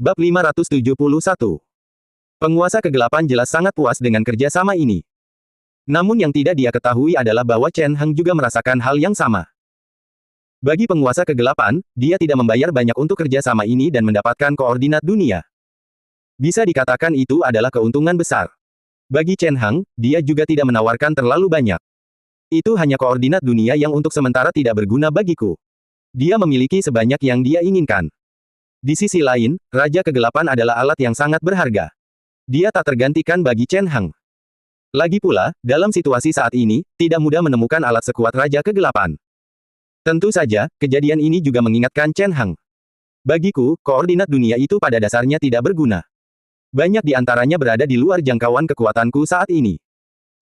Bab 571. Penguasa kegelapan jelas sangat puas dengan kerjasama ini. Namun yang tidak dia ketahui adalah bahwa Chen Heng juga merasakan hal yang sama. Bagi penguasa kegelapan, dia tidak membayar banyak untuk kerjasama ini dan mendapatkan koordinat dunia. Bisa dikatakan itu adalah keuntungan besar. Bagi Chen Heng, dia juga tidak menawarkan terlalu banyak. Itu hanya koordinat dunia yang untuk sementara tidak berguna bagiku. Dia memiliki sebanyak yang dia inginkan. Di sisi lain, Raja Kegelapan adalah alat yang sangat berharga. Dia tak tergantikan bagi Chen Heng. Lagi pula, dalam situasi saat ini, tidak mudah menemukan alat sekuat Raja Kegelapan. Tentu saja, kejadian ini juga mengingatkan Chen Heng. Bagiku, koordinat dunia itu pada dasarnya tidak berguna. Banyak di antaranya berada di luar jangkauan kekuatanku saat ini.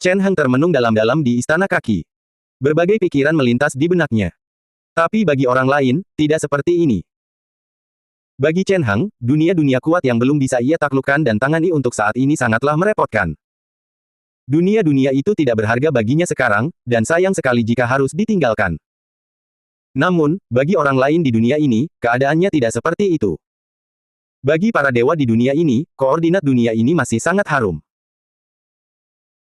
Chen Heng termenung dalam-dalam di istana kaki. Berbagai pikiran melintas di benaknya. Tapi bagi orang lain, tidak seperti ini. Bagi Chen Heng, dunia-dunia kuat yang belum bisa ia taklukkan dan tangani untuk saat ini sangatlah merepotkan. Dunia-dunia itu tidak berharga baginya sekarang, dan sayang sekali jika harus ditinggalkan. Namun, bagi orang lain di dunia ini, keadaannya tidak seperti itu. Bagi para dewa di dunia ini, koordinat dunia ini masih sangat harum.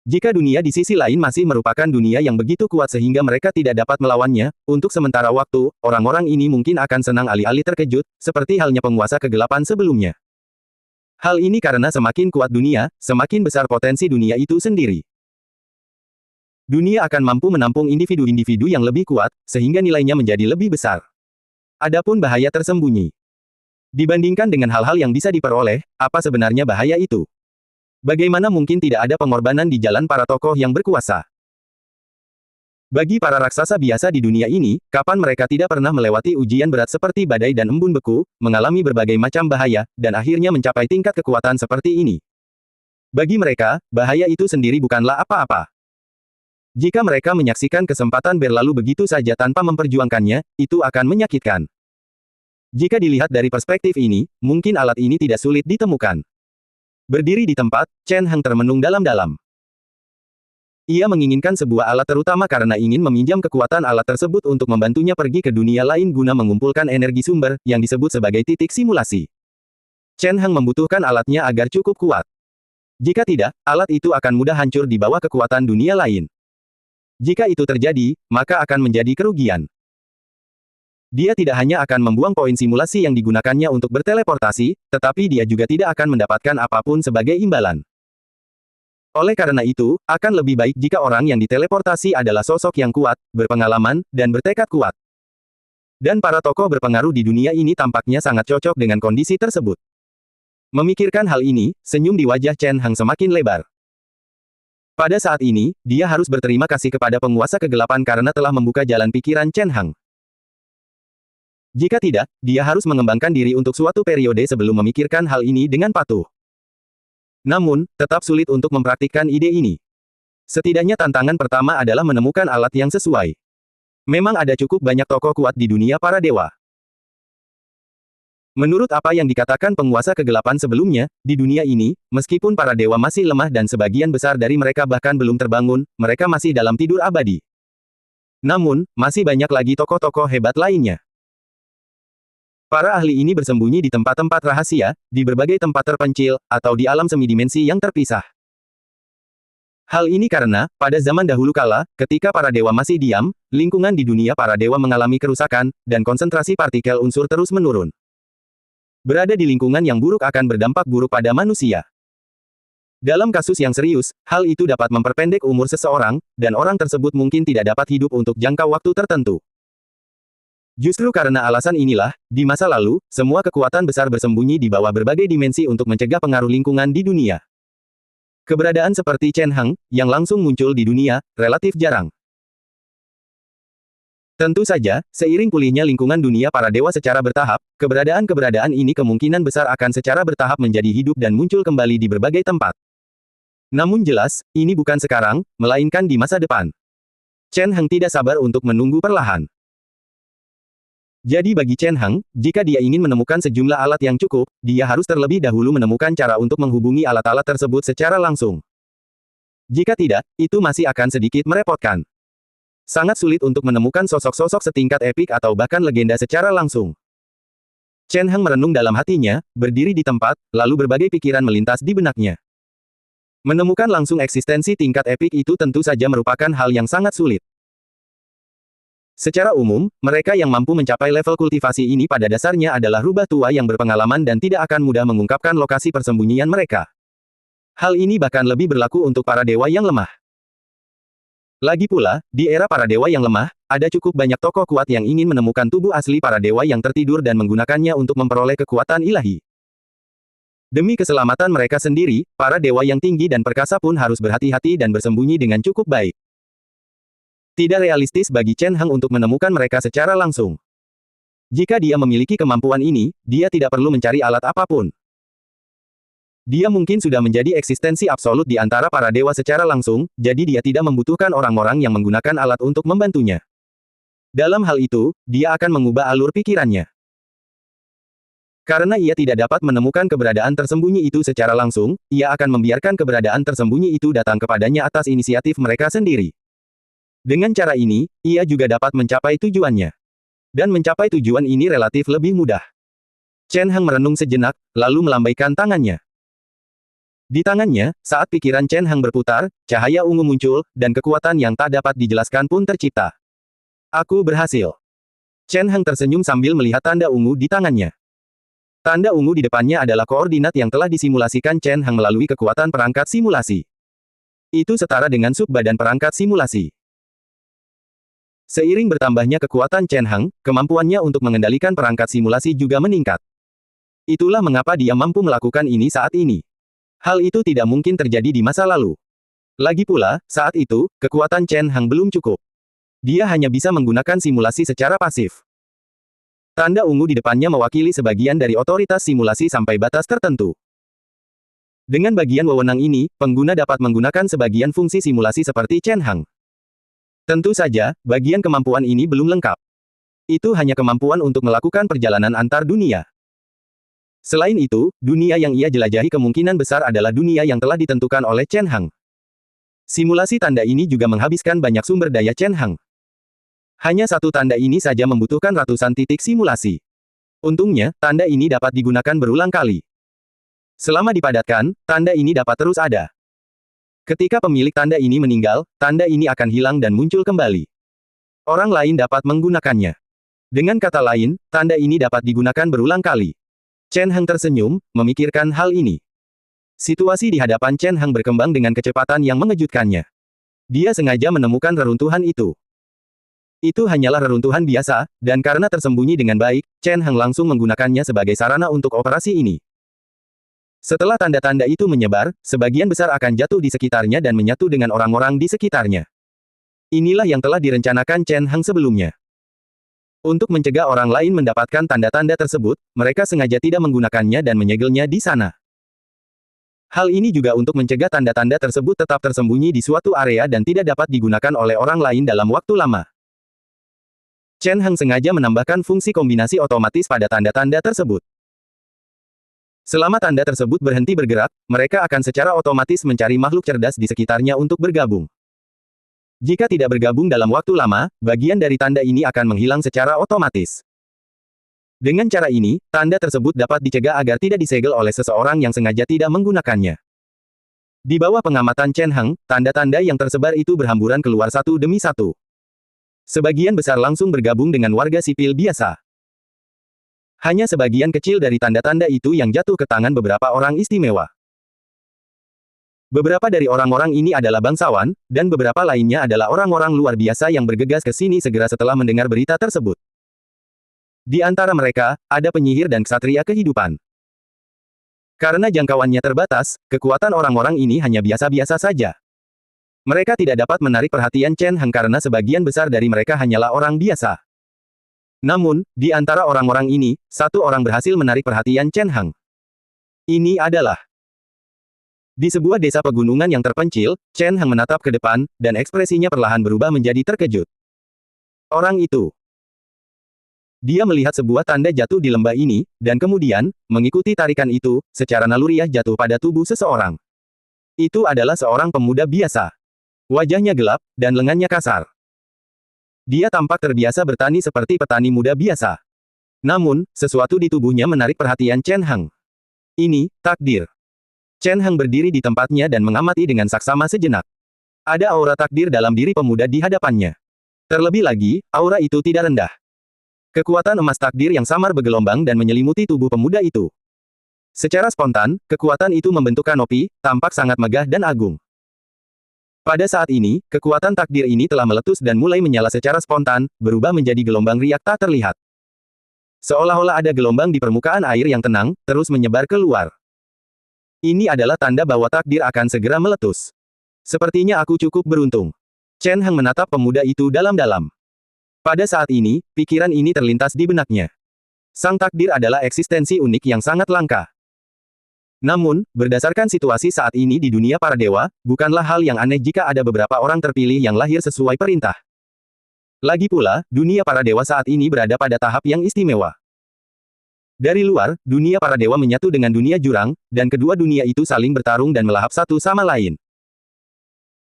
Jika dunia di sisi lain masih merupakan dunia yang begitu kuat sehingga mereka tidak dapat melawannya, untuk sementara waktu, orang-orang ini mungkin akan senang alih-alih terkejut, seperti halnya penguasa kegelapan sebelumnya. Hal ini karena semakin kuat dunia, semakin besar potensi dunia itu sendiri. Dunia akan mampu menampung individu-individu yang lebih kuat, sehingga nilainya menjadi lebih besar. Adapun bahaya tersembunyi. Dibandingkan dengan hal-hal yang bisa diperoleh, apa sebenarnya bahaya itu? Bagaimana mungkin tidak ada pengorbanan di jalan para tokoh yang berkuasa? Bagi para raksasa biasa di dunia ini, kapan mereka tidak pernah melewati ujian berat seperti badai dan embun beku, mengalami berbagai macam bahaya, dan akhirnya mencapai tingkat kekuatan seperti ini? Bagi mereka, bahaya itu sendiri bukanlah apa-apa. Jika mereka menyaksikan kesempatan berlalu begitu saja tanpa memperjuangkannya, itu akan menyakitkan. Jika dilihat dari perspektif ini, mungkin alat ini tidak sulit ditemukan. Berdiri di tempat, Chen Heng termenung dalam-dalam. Ia menginginkan sebuah alat terutama karena ingin meminjam kekuatan alat tersebut untuk membantunya pergi ke dunia lain guna mengumpulkan energi sumber, yang disebut sebagai titik simulasi. Chen Heng membutuhkan alatnya agar cukup kuat. Jika tidak, alat itu akan mudah hancur di bawah kekuatan dunia lain. Jika itu terjadi, maka akan menjadi kerugian. Dia tidak hanya akan membuang poin simulasi yang digunakannya untuk berteleportasi, tetapi dia juga tidak akan mendapatkan apapun sebagai imbalan. Oleh karena itu, akan lebih baik jika orang yang diteleportasi adalah sosok yang kuat, berpengalaman, dan bertekad kuat. Dan para tokoh berpengaruh di dunia ini tampaknya sangat cocok dengan kondisi tersebut. Memikirkan hal ini, senyum di wajah Chen Heng semakin lebar. Pada saat ini, dia harus berterima kasih kepada penguasa kegelapan karena telah membuka jalan pikiran Chen Heng. Jika tidak, dia harus mengembangkan diri untuk suatu periode sebelum memikirkan hal ini dengan patuh. Namun, tetap sulit untuk mempraktikkan ide ini. Setidaknya tantangan pertama adalah menemukan alat yang sesuai. Memang ada cukup banyak tokoh kuat di dunia para dewa. Menurut apa yang dikatakan penguasa kegelapan sebelumnya, di dunia ini, meskipun para dewa masih lemah dan sebagian besar dari mereka bahkan belum terbangun, mereka masih dalam tidur abadi. Namun, masih banyak lagi tokoh-tokoh hebat lainnya. Para ahli ini bersembunyi di tempat-tempat rahasia, di berbagai tempat terpencil, atau di alam semi-dimensi yang terpisah. Hal ini karena, pada zaman dahulu kala, ketika para dewa masih diam, lingkungan di dunia para dewa mengalami kerusakan, dan konsentrasi partikel unsur terus menurun. Berada di lingkungan yang buruk akan berdampak buruk pada manusia. Dalam kasus yang serius, hal itu dapat memperpendek umur seseorang, dan orang tersebut mungkin tidak dapat hidup untuk jangka waktu tertentu. Justru karena alasan inilah, di masa lalu, semua kekuatan besar bersembunyi di bawah berbagai dimensi untuk mencegah pengaruh lingkungan di dunia. Keberadaan seperti Chen Heng, yang langsung muncul di dunia, relatif jarang. Tentu saja, seiring pulihnya lingkungan dunia para dewa secara bertahap, keberadaan-keberadaan ini kemungkinan besar akan secara bertahap menjadi hidup dan muncul kembali di berbagai tempat. Namun jelas, ini bukan sekarang, melainkan di masa depan. Chen Heng tidak sabar untuk menunggu perlahan. Jadi bagi Chen Heng, jika dia ingin menemukan sejumlah alat yang cukup, dia harus terlebih dahulu menemukan cara untuk menghubungi alat-alat tersebut secara langsung. Jika tidak, itu masih akan sedikit merepotkan. Sangat sulit untuk menemukan sosok-sosok setingkat epik atau bahkan legenda secara langsung. Chen Heng merenung dalam hatinya, berdiri di tempat, lalu berbagai pikiran melintas di benaknya. Menemukan langsung eksistensi tingkat epik itu tentu saja merupakan hal yang sangat sulit. Secara umum, mereka yang mampu mencapai level kultivasi ini pada dasarnya adalah rubah tua yang berpengalaman dan tidak akan mudah mengungkapkan lokasi persembunyian mereka. Hal ini bahkan lebih berlaku untuk para dewa yang lemah. Lagi pula, di era para dewa yang lemah, ada cukup banyak tokoh kuat yang ingin menemukan tubuh asli para dewa yang tertidur dan menggunakannya untuk memperoleh kekuatan ilahi. Demi keselamatan mereka sendiri, para dewa yang tinggi dan perkasa pun harus berhati-hati dan bersembunyi dengan cukup baik. Tidak realistis bagi Chen Heng untuk menemukan mereka secara langsung. Jika dia memiliki kemampuan ini, dia tidak perlu mencari alat apapun. Dia mungkin sudah menjadi eksistensi absolut di antara para dewa secara langsung, jadi dia tidak membutuhkan orang-orang yang menggunakan alat untuk membantunya. Dalam hal itu, dia akan mengubah alur pikirannya. Karena ia tidak dapat menemukan keberadaan tersembunyi itu secara langsung, ia akan membiarkan keberadaan tersembunyi itu datang kepadanya atas inisiatif mereka sendiri. Dengan cara ini, ia juga dapat mencapai tujuannya. Dan mencapai tujuan ini relatif lebih mudah. Chen Heng merenung sejenak, lalu melambaikan tangannya. Di tangannya, saat pikiran Chen Heng berputar, cahaya ungu muncul, dan kekuatan yang tak dapat dijelaskan pun tercipta. Aku berhasil. Chen Heng tersenyum sambil melihat tanda ungu di tangannya. Tanda ungu di depannya adalah koordinat yang telah disimulasikan Chen Heng melalui kekuatan perangkat simulasi. Itu setara dengan sub-badan perangkat simulasi. Seiring bertambahnya kekuatan Chen Heng, kemampuannya untuk mengendalikan perangkat simulasi juga meningkat. Itulah mengapa dia mampu melakukan ini saat ini. Hal itu tidak mungkin terjadi di masa lalu. Lagi pula, saat itu, kekuatan Chen Heng belum cukup. Dia hanya bisa menggunakan simulasi secara pasif. Tanda ungu di depannya mewakili sebagian dari otoritas simulasi sampai batas tertentu. Dengan bagian wewenang ini, pengguna dapat menggunakan sebagian fungsi simulasi seperti Chen Heng. Tentu saja, bagian kemampuan ini belum lengkap. Itu hanya kemampuan untuk melakukan perjalanan antar dunia. Selain itu, dunia yang ia jelajahi kemungkinan besar adalah dunia yang telah ditentukan oleh Chen Heng. Simulasi tanda ini juga menghabiskan banyak sumber daya Chen Heng. Hanya satu tanda ini saja membutuhkan ratusan titik simulasi. Untungnya, tanda ini dapat digunakan berulang kali. Selama dipadatkan, tanda ini dapat terus ada. Ketika pemilik tanda ini meninggal, tanda ini akan hilang dan muncul kembali. Orang lain dapat menggunakannya. Dengan kata lain, tanda ini dapat digunakan berulang kali. Chen Heng tersenyum, memikirkan hal ini. Situasi di hadapan Chen Heng berkembang dengan kecepatan yang mengejutkannya. Dia sengaja menemukan reruntuhan itu. Itu hanyalah reruntuhan biasa, dan karena tersembunyi dengan baik, Chen Heng langsung menggunakannya sebagai sarana untuk operasi ini. Setelah tanda-tanda itu menyebar, sebagian besar akan jatuh di sekitarnya dan menyatu dengan orang-orang di sekitarnya. Inilah yang telah direncanakan Chen Heng sebelumnya. Untuk mencegah orang lain mendapatkan tanda-tanda tersebut, mereka sengaja tidak menggunakannya dan menyegelnya di sana. Hal ini juga untuk mencegah tanda-tanda tersebut tetap tersembunyi di suatu area dan tidak dapat digunakan oleh orang lain dalam waktu lama. Chen Heng sengaja menambahkan fungsi kombinasi otomatis pada tanda-tanda tersebut. Selama tanda tersebut berhenti bergerak, mereka akan secara otomatis mencari makhluk cerdas di sekitarnya untuk bergabung. Jika tidak bergabung dalam waktu lama, bagian dari tanda ini akan menghilang secara otomatis. Dengan cara ini, tanda tersebut dapat dicegah agar tidak disegel oleh seseorang yang sengaja tidak menggunakannya. Di bawah pengamatan Chen Heng, tanda-tanda yang tersebar itu berhamburan keluar satu demi satu. Sebagian besar langsung bergabung dengan warga sipil biasa. Hanya sebagian kecil dari tanda-tanda itu yang jatuh ke tangan beberapa orang istimewa. Beberapa dari orang-orang ini adalah bangsawan, dan beberapa lainnya adalah orang-orang luar biasa yang bergegas ke sini segera setelah mendengar berita tersebut. Di antara mereka, ada penyihir dan ksatria kehidupan. Karena jangkauannya terbatas, kekuatan orang-orang ini hanya biasa-biasa saja. Mereka tidak dapat menarik perhatian Chen Heng karena sebagian besar dari mereka hanyalah orang biasa. Namun, di antara orang-orang ini, satu orang berhasil menarik perhatian Chen Heng. Ini adalah di sebuah desa pegunungan yang terpencil, Chen Heng menatap ke depan, dan ekspresinya perlahan berubah menjadi terkejut. Orang itu. Dia melihat sebuah tanda jatuh di lembah ini, dan kemudian, mengikuti tarikan itu, secara naluriah jatuh pada tubuh seseorang. Itu adalah seorang pemuda biasa. Wajahnya gelap, dan lengannya kasar. Dia tampak terbiasa bertani seperti petani muda biasa. Namun, sesuatu di tubuhnya menarik perhatian Chen Heng. Ini, takdir. Chen Heng berdiri di tempatnya dan mengamati dengan saksama sejenak. Ada aura takdir dalam diri pemuda di hadapannya. Terlebih lagi, aura itu tidak rendah. Kekuatan emas takdir yang samar bergelombang dan menyelimuti tubuh pemuda itu. Secara spontan, kekuatan itu membentuk kanopi, tampak sangat megah dan agung. Pada saat ini, kekuatan takdir ini telah meletus dan mulai menyala secara spontan, berubah menjadi gelombang riak tak terlihat. Seolah-olah ada gelombang di permukaan air yang tenang, terus menyebar keluar. Ini adalah tanda bahwa takdir akan segera meletus. Sepertinya aku cukup beruntung. Chen Heng menatap pemuda itu dalam-dalam. Pada saat ini, pikiran ini terlintas di benaknya. Sang takdir adalah eksistensi unik yang sangat langka. Namun, berdasarkan situasi saat ini di dunia para dewa, bukanlah hal yang aneh jika ada beberapa orang terpilih yang lahir sesuai perintah. Lagi pula, dunia para dewa saat ini berada pada tahap yang istimewa. Dari luar, dunia para dewa menyatu dengan dunia jurang, dan kedua dunia itu saling bertarung dan melahap satu sama lain.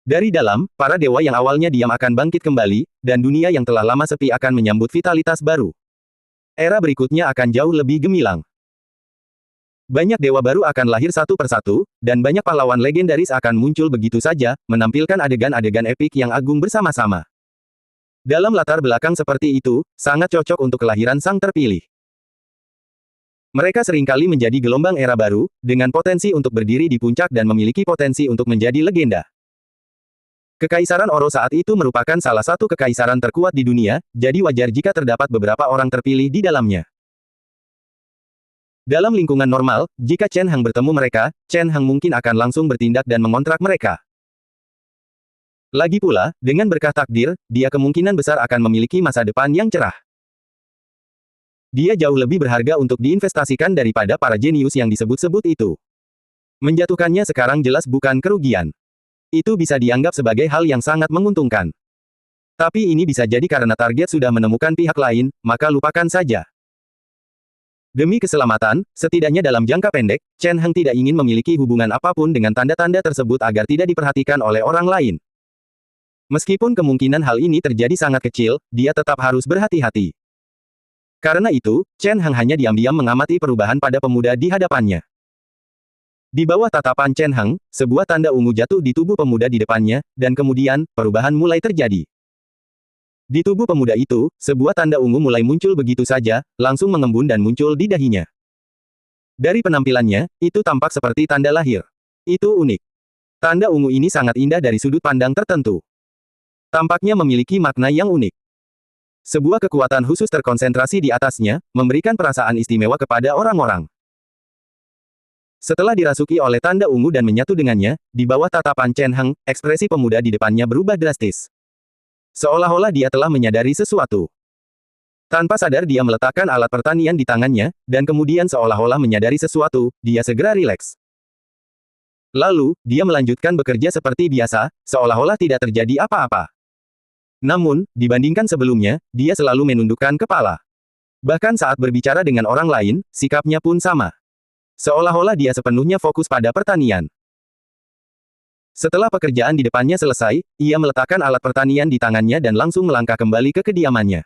Dari dalam, para dewa yang awalnya diam akan bangkit kembali, dan dunia yang telah lama sepi akan menyambut vitalitas baru. Era berikutnya akan jauh lebih gemilang. Banyak dewa baru akan lahir satu persatu, dan banyak pahlawan legendaris akan muncul begitu saja, menampilkan adegan-adegan epik yang agung bersama-sama. Dalam latar belakang seperti itu, sangat cocok untuk kelahiran sang terpilih. Mereka seringkali menjadi gelombang era baru, dengan potensi untuk berdiri di puncak dan memiliki potensi untuk menjadi legenda. Kekaisaran Oro saat itu merupakan salah satu kekaisaran terkuat di dunia, jadi wajar jika terdapat beberapa orang terpilih di dalamnya. Dalam lingkungan normal, jika Chen Heng bertemu mereka, Chen Heng mungkin akan langsung bertindak dan mengontrak mereka. Lagi pula, dengan berkah takdir, dia kemungkinan besar akan memiliki masa depan yang cerah. Dia jauh lebih berharga untuk diinvestasikan daripada para jenius yang disebut-sebut itu. Menjatuhkannya sekarang jelas bukan kerugian. Itu bisa dianggap sebagai hal yang sangat menguntungkan. Tapi ini bisa jadi karena target sudah menemukan pihak lain, maka lupakan saja. Demi keselamatan, setidaknya dalam jangka pendek, Chen Heng tidak ingin memiliki hubungan apapun dengan tanda-tanda tersebut agar tidak diperhatikan oleh orang lain. Meskipun kemungkinan hal ini terjadi sangat kecil, dia tetap harus berhati-hati. Karena itu, Chen Heng hanya diam-diam mengamati perubahan pada pemuda di hadapannya. Di bawah tatapan Chen Heng, sebuah tanda ungu jatuh di tubuh pemuda di depannya, dan kemudian, perubahan mulai terjadi. Di tubuh pemuda itu, sebuah tanda ungu mulai muncul begitu saja, langsung mengembun dan muncul di dahinya. Dari penampilannya, itu tampak seperti tanda lahir. Itu unik. Tanda ungu ini sangat indah dari sudut pandang tertentu. Tampaknya memiliki makna yang unik. Sebuah kekuatan khusus terkonsentrasi di atasnya, memberikan perasaan istimewa kepada orang-orang. Setelah dirasuki oleh tanda ungu dan menyatu dengannya, di bawah tatapan Chen Heng, ekspresi pemuda di depannya berubah drastis. Seolah-olah dia telah menyadari sesuatu. Tanpa sadar dia meletakkan alat pertanian di tangannya, dan kemudian seolah-olah menyadari sesuatu, dia segera rileks. Lalu, dia melanjutkan bekerja seperti biasa, seolah-olah tidak terjadi apa-apa. Namun, dibandingkan sebelumnya, dia selalu menundukkan kepala. Bahkan saat berbicara dengan orang lain, sikapnya pun sama. Seolah-olah dia sepenuhnya fokus pada pertanian. Setelah pekerjaan di depannya selesai, ia meletakkan alat pertanian di tangannya dan langsung melangkah kembali ke kediamannya.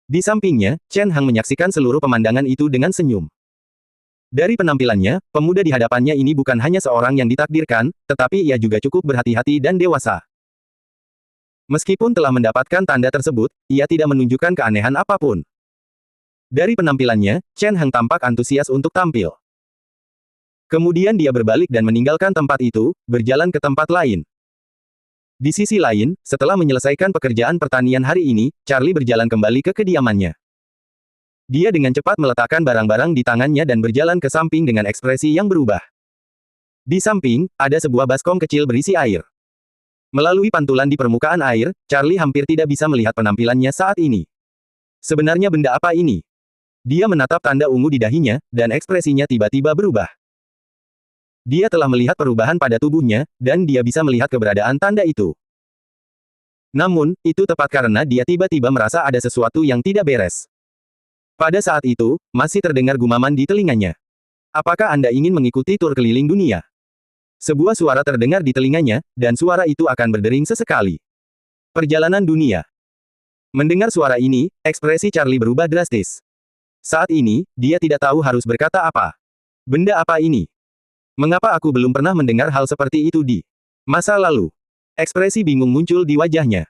Di sampingnya, Chen Heng menyaksikan seluruh pemandangan itu dengan senyum. Dari penampilannya, pemuda di hadapannya ini bukan hanya seorang yang ditakdirkan, tetapi ia juga cukup berhati-hati dan dewasa. Meskipun telah mendapatkan tanda tersebut, ia tidak menunjukkan keanehan apapun. Dari penampilannya, Chen Heng tampak antusias untuk tampil. Kemudian dia berbalik dan meninggalkan tempat itu, berjalan ke tempat lain. Di sisi lain, setelah menyelesaikan pekerjaan pertanian hari ini, Charlie berjalan kembali ke kediamannya. Dia dengan cepat meletakkan barang-barang di tangannya dan berjalan ke samping dengan ekspresi yang berubah. Di samping, ada sebuah baskom kecil berisi air. Melalui pantulan di permukaan air, Charlie hampir tidak bisa melihat penampilannya saat ini. Sebenarnya benda apa ini? Dia menatap tanda ungu di dahinya, dan ekspresinya tiba-tiba berubah. Dia telah melihat perubahan pada tubuhnya, dan dia bisa melihat keberadaan tanda itu. Namun, itu tepat karena dia tiba-tiba merasa ada sesuatu yang tidak beres. Pada saat itu, masih terdengar gumaman di telinganya. Apakah Anda ingin mengikuti tur keliling dunia? Sebuah suara terdengar di telinganya, dan suara itu akan berdering sesekali. Perjalanan dunia. Mendengar suara ini, ekspresi Charlie berubah drastis. Saat ini, dia tidak tahu harus berkata apa. Benda apa ini? Mengapa aku belum pernah mendengar hal seperti itu di masa lalu? Ekspresi bingung muncul di wajahnya.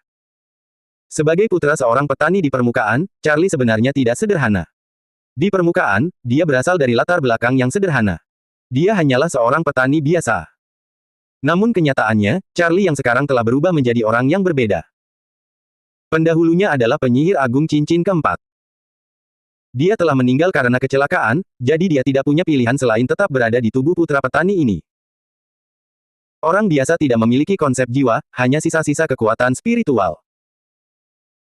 Sebagai putra seorang petani di permukaan, Charlie sebenarnya tidak sederhana. Di permukaan, dia berasal dari latar belakang yang sederhana. Dia hanyalah seorang petani biasa. Namun kenyataannya, Charlie yang sekarang telah berubah menjadi orang yang berbeda. Pendahulunya adalah penyihir agung cincin keempat. Dia telah meninggal karena kecelakaan, jadi dia tidak punya pilihan selain tetap berada di tubuh putra petani ini. Orang biasa tidak memiliki konsep jiwa, hanya sisa-sisa kekuatan spiritual.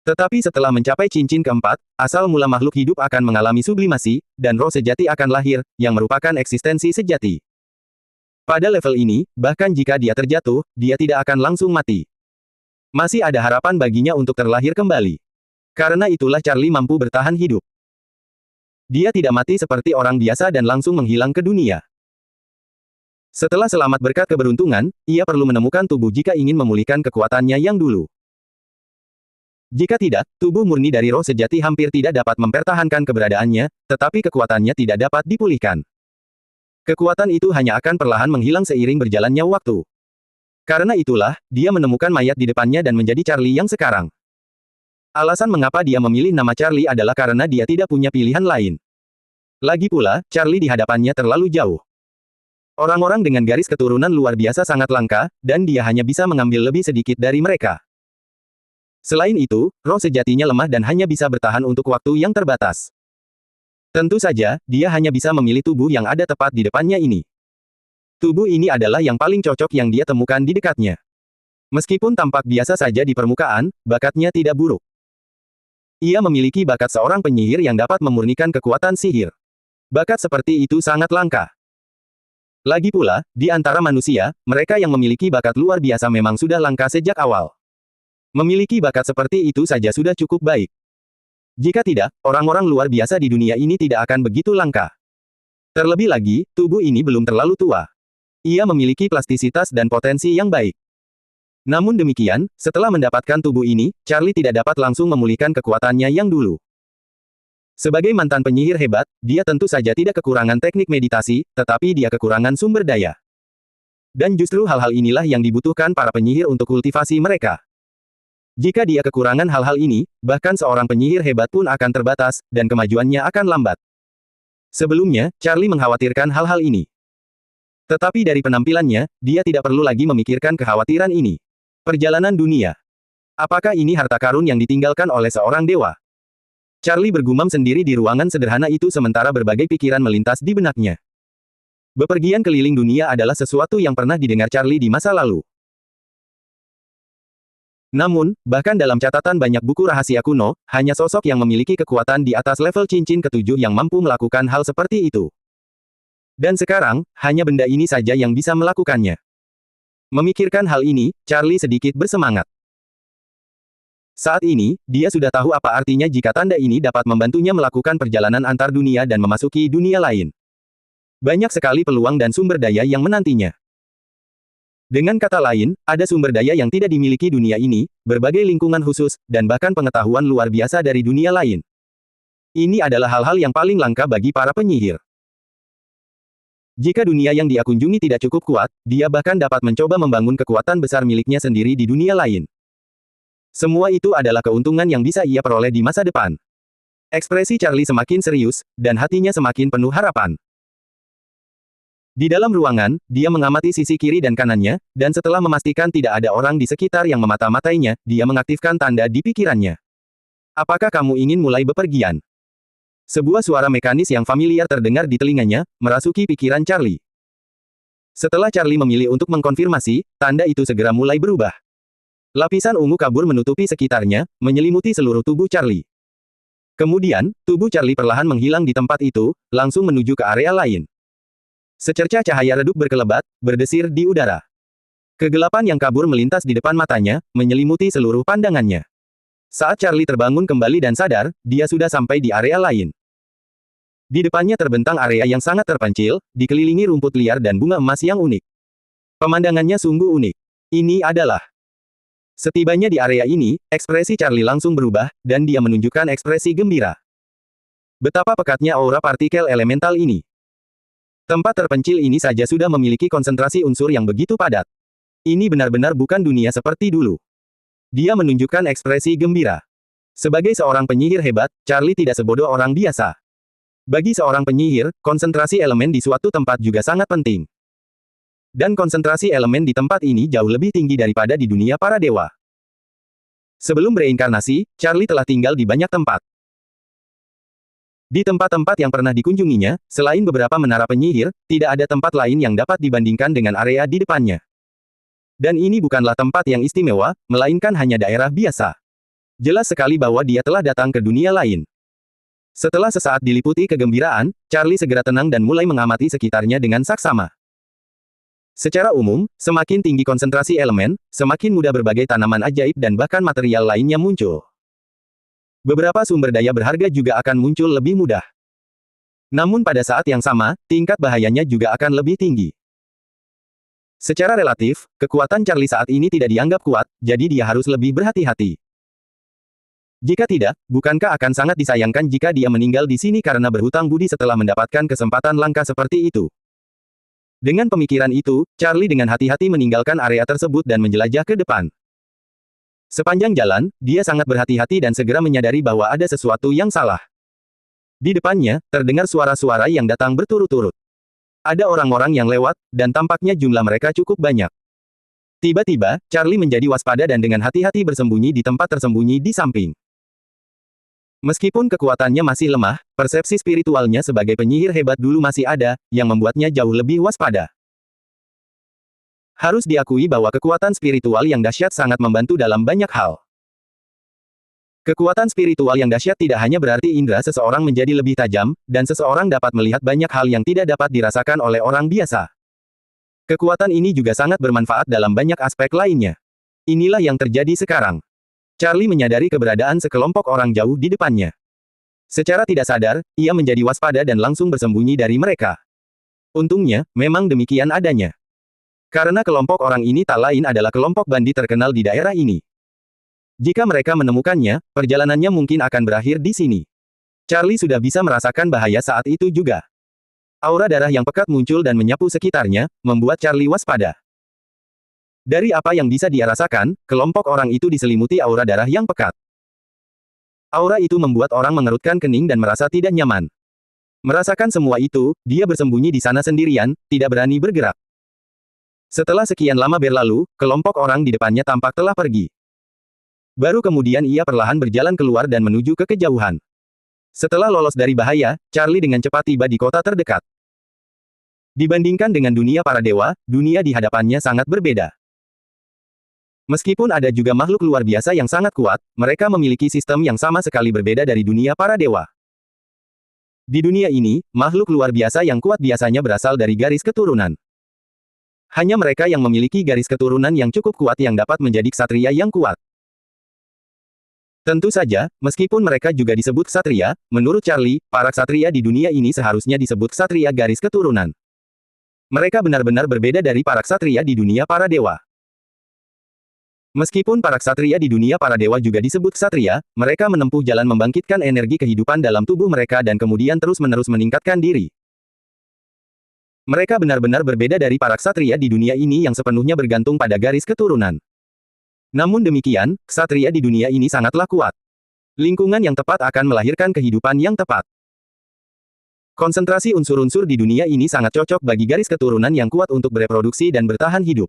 Tetapi setelah mencapai cincin keempat, asal mula makhluk hidup akan mengalami sublimasi, dan roh sejati akan lahir, yang merupakan eksistensi sejati. Pada level ini, bahkan jika dia terjatuh, dia tidak akan langsung mati. Masih ada harapan baginya untuk terlahir kembali. Karena itulah Charlie mampu bertahan hidup. Dia tidak mati seperti orang biasa dan langsung menghilang ke dunia. Setelah selamat berkat keberuntungan, ia perlu menemukan tubuh jika ingin memulihkan kekuatannya yang dulu. Jika tidak, tubuh murni dari roh sejati hampir tidak dapat mempertahankan keberadaannya, tetapi kekuatannya tidak dapat dipulihkan. Kekuatan itu hanya akan perlahan menghilang seiring berjalannya waktu. Karena itulah, dia menemukan mayat di depannya dan menjadi Charlie yang sekarang. Alasan mengapa dia memilih nama Charlie adalah karena dia tidak punya pilihan lain. Lagi pula, Charlie di hadapannya terlalu jauh. Orang-orang dengan garis keturunan luar biasa sangat langka, dan dia hanya bisa mengambil lebih sedikit dari mereka. Selain itu, roh sejatinya lemah dan hanya bisa bertahan untuk waktu yang terbatas. Tentu saja, dia hanya bisa memilih tubuh yang ada tepat di depannya ini. Tubuh ini adalah yang paling cocok yang dia temukan di dekatnya. Meskipun tampak biasa saja di permukaan, bakatnya tidak buruk. Ia memiliki bakat seorang penyihir yang dapat memurnikan kekuatan sihir. Bakat seperti itu sangat langka. Lagi pula, di antara manusia, mereka yang memiliki bakat luar biasa memang sudah langka sejak awal. Memiliki bakat seperti itu saja sudah cukup baik. Jika tidak, orang-orang luar biasa di dunia ini tidak akan begitu langka. Terlebih lagi, tubuh ini belum terlalu tua. Ia memiliki plastisitas dan potensi yang baik. Namun demikian, setelah mendapatkan tubuh ini, Charlie tidak dapat langsung memulihkan kekuatannya yang dulu. Sebagai mantan penyihir hebat, dia tentu saja tidak kekurangan teknik meditasi, tetapi dia kekurangan sumber daya. Dan justru hal-hal inilah yang dibutuhkan para penyihir untuk kultivasi mereka. Jika dia kekurangan hal-hal ini, bahkan seorang penyihir hebat pun akan terbatas, dan kemajuannya akan lambat. Sebelumnya, Charlie mengkhawatirkan hal-hal ini. Tetapi dari penampilannya, dia tidak perlu lagi memikirkan kekhawatiran ini. Perjalanan dunia. Apakah ini harta karun yang ditinggalkan oleh seorang dewa? Charlie bergumam sendiri di ruangan sederhana itu sementara berbagai pikiran melintas di benaknya. Bepergian keliling dunia adalah sesuatu yang pernah didengar Charlie di masa lalu. Namun, bahkan dalam catatan banyak buku rahasia kuno, hanya sosok yang memiliki kekuatan di atas level cincin ketujuh yang mampu melakukan hal seperti itu. Dan sekarang, hanya benda ini saja yang bisa melakukannya. Memikirkan hal ini, Charlie sedikit bersemangat. Saat ini, dia sudah tahu apa artinya jika tanda ini dapat membantunya melakukan perjalanan antar dunia dan memasuki dunia lain. Banyak sekali peluang dan sumber daya yang menantinya. Dengan kata lain, ada sumber daya yang tidak dimiliki dunia ini, berbagai lingkungan khusus, dan bahkan pengetahuan luar biasa dari dunia lain. Ini adalah hal-hal yang paling langka bagi para penyihir. Jika dunia yang dia kunjungi tidak cukup kuat, dia bahkan dapat mencoba membangun kekuatan besar miliknya sendiri di dunia lain. Semua itu adalah keuntungan yang bisa ia peroleh di masa depan. Ekspresi Charlie semakin serius, dan hatinya semakin penuh harapan. Di dalam ruangan, dia mengamati sisi kiri dan kanannya, dan setelah memastikan tidak ada orang di sekitar yang memata-matainya, dia mengaktifkan tanda di pikirannya. Apakah kamu ingin mulai bepergian? Sebuah suara mekanis yang familiar terdengar di telinganya, merasuki pikiran Charlie. Setelah Charlie memilih untuk mengkonfirmasi, tanda itu segera mulai berubah. Lapisan ungu kabur menutupi sekitarnya, menyelimuti seluruh tubuh Charlie. Kemudian, tubuh Charlie perlahan menghilang di tempat itu, langsung menuju ke area lain. Secercah cahaya redup berkelebat, berdesir di udara. Kegelapan yang kabur melintas di depan matanya, menyelimuti seluruh pandangannya. Saat Charlie terbangun kembali dan sadar, dia sudah sampai di area lain. Di depannya terbentang area yang sangat terpencil, dikelilingi rumput liar dan bunga emas yang unik. Pemandangannya sungguh unik. Ini adalah... Setibanya di area ini, ekspresi Charlie langsung berubah, dan dia menunjukkan ekspresi gembira. Betapa pekatnya aura partikel elemental ini. Tempat terpencil ini saja sudah memiliki konsentrasi unsur yang begitu padat. Ini benar-benar bukan dunia seperti dulu. Dia menunjukkan ekspresi gembira. Sebagai seorang penyihir hebat, Charlie tidak sebodoh orang biasa. Bagi seorang penyihir, konsentrasi elemen di suatu tempat juga sangat penting. Dan konsentrasi elemen di tempat ini jauh lebih tinggi daripada di dunia para dewa. Sebelum bereinkarnasi, Charlie telah tinggal di banyak tempat. Di tempat-tempat yang pernah dikunjunginya, selain beberapa menara penyihir, tidak ada tempat lain yang dapat dibandingkan dengan area di depannya. Dan ini bukanlah tempat yang istimewa, melainkan hanya daerah biasa. Jelas sekali bahwa dia telah datang ke dunia lain. Setelah sesaat diliputi kegembiraan, Charlie segera tenang dan mulai mengamati sekitarnya dengan saksama. Secara umum, semakin tinggi konsentrasi elemen, semakin mudah berbagai tanaman ajaib dan bahkan material lainnya muncul. Beberapa sumber daya berharga juga akan muncul lebih mudah. Namun pada saat yang sama, tingkat bahayanya juga akan lebih tinggi. Secara relatif, kekuatan Charlie saat ini tidak dianggap kuat, jadi dia harus lebih berhati-hati. Jika tidak, bukankah akan sangat disayangkan jika dia meninggal di sini karena berhutang budi setelah mendapatkan kesempatan langka seperti itu? Dengan pemikiran itu, Charlie dengan hati-hati meninggalkan area tersebut dan menjelajah ke depan. Sepanjang jalan, dia sangat berhati-hati dan segera menyadari bahwa ada sesuatu yang salah. Di depannya, terdengar suara-suara yang datang berturut-turut. Ada orang-orang yang lewat, dan tampaknya jumlah mereka cukup banyak. Tiba-tiba, Charlie menjadi waspada dan dengan hati-hati bersembunyi di tempat tersembunyi di samping. Meskipun kekuatannya masih lemah, persepsi spiritualnya sebagai penyihir hebat dulu masih ada, yang membuatnya jauh lebih waspada. Harus diakui bahwa kekuatan spiritual yang dahsyat sangat membantu dalam banyak hal. Kekuatan spiritual yang dahsyat tidak hanya berarti indera seseorang menjadi lebih tajam, dan seseorang dapat melihat banyak hal yang tidak dapat dirasakan oleh orang biasa. Kekuatan ini juga sangat bermanfaat dalam banyak aspek lainnya. Inilah yang terjadi sekarang. Charlie menyadari keberadaan sekelompok orang jauh di depannya. Secara tidak sadar, ia menjadi waspada dan langsung bersembunyi dari mereka. Untungnya, memang demikian adanya. Karena kelompok orang ini tak lain adalah kelompok bandit terkenal di daerah ini. Jika mereka menemukannya, perjalanannya mungkin akan berakhir di sini. Charlie sudah bisa merasakan bahaya saat itu juga. Aura darah yang pekat muncul dan menyapu sekitarnya, membuat Charlie waspada. Dari apa yang bisa dia rasakan, kelompok orang itu diselimuti aura darah yang pekat. Aura itu membuat orang mengerutkan kening dan merasa tidak nyaman. Merasakan semua itu, dia bersembunyi di sana sendirian, tidak berani bergerak. Setelah sekian lama berlalu, kelompok orang di depannya tampak telah pergi. Baru kemudian ia perlahan berjalan keluar dan menuju ke kejauhan. Setelah lolos dari bahaya, Charlie dengan cepat tiba di kota terdekat. Dibandingkan dengan dunia para dewa, dunia di hadapannya sangat berbeda. Meskipun ada juga makhluk luar biasa yang sangat kuat, mereka memiliki sistem yang sama sekali berbeda dari dunia para dewa. Di dunia ini, makhluk luar biasa yang kuat biasanya berasal dari garis keturunan. Hanya mereka yang memiliki garis keturunan yang cukup kuat yang dapat menjadi ksatria yang kuat. Tentu saja, meskipun mereka juga disebut ksatria, menurut Charlie, para ksatria di dunia ini seharusnya disebut ksatria garis keturunan. Mereka benar-benar berbeda dari para ksatria di dunia para dewa. Meskipun para ksatria di dunia para dewa juga disebut ksatria, mereka menempuh jalan membangkitkan energi kehidupan dalam tubuh mereka dan kemudian terus-menerus meningkatkan diri. Mereka benar-benar berbeda dari para ksatria di dunia ini yang sepenuhnya bergantung pada garis keturunan. Namun demikian, ksatria di dunia ini sangatlah kuat. Lingkungan yang tepat akan melahirkan kehidupan yang tepat. Konsentrasi unsur-unsur di dunia ini sangat cocok bagi garis keturunan yang kuat untuk bereproduksi dan bertahan hidup.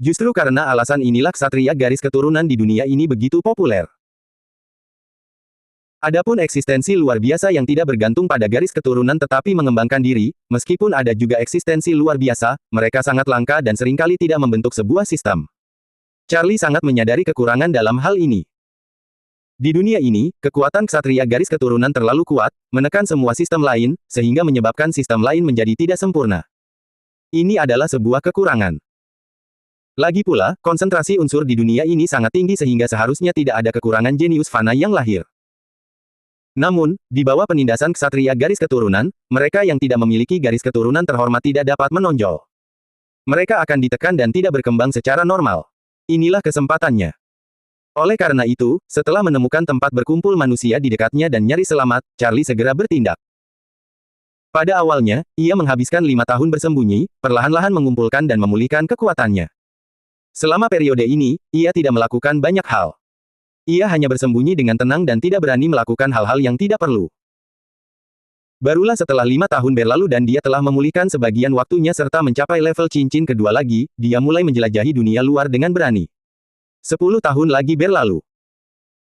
Justru karena alasan inilah ksatria garis keturunan di dunia ini begitu populer. Adapun eksistensi luar biasa yang tidak bergantung pada garis keturunan tetapi mengembangkan diri, meskipun ada juga eksistensi luar biasa, mereka sangat langka dan seringkali tidak membentuk sebuah sistem. Charlie sangat menyadari kekurangan dalam hal ini. Di dunia ini, kekuatan ksatria garis keturunan terlalu kuat, menekan semua sistem lain, sehingga menyebabkan sistem lain menjadi tidak sempurna. Ini adalah sebuah kekurangan. Lagi pula, konsentrasi unsur di dunia ini sangat tinggi sehingga seharusnya tidak ada kekurangan jenius fana yang lahir. Namun, di bawah penindasan ksatria garis keturunan, mereka yang tidak memiliki garis keturunan terhormat tidak dapat menonjol. Mereka akan ditekan dan tidak berkembang secara normal. Inilah kesempatannya. Oleh karena itu, setelah menemukan tempat berkumpul manusia di dekatnya dan nyaris selamat, Charlie segera bertindak. Pada awalnya, ia menghabiskan 5 tahun bersembunyi, perlahan-lahan mengumpulkan dan memulihkan kekuatannya. Selama periode ini, ia tidak melakukan banyak hal. Ia hanya bersembunyi dengan tenang dan tidak berani melakukan hal-hal yang tidak perlu. Barulah setelah 5 tahun berlalu dan dia telah memulihkan sebagian waktunya serta mencapai level cincin kedua lagi, dia mulai menjelajahi dunia luar dengan berani. 10 tahun lagi berlalu.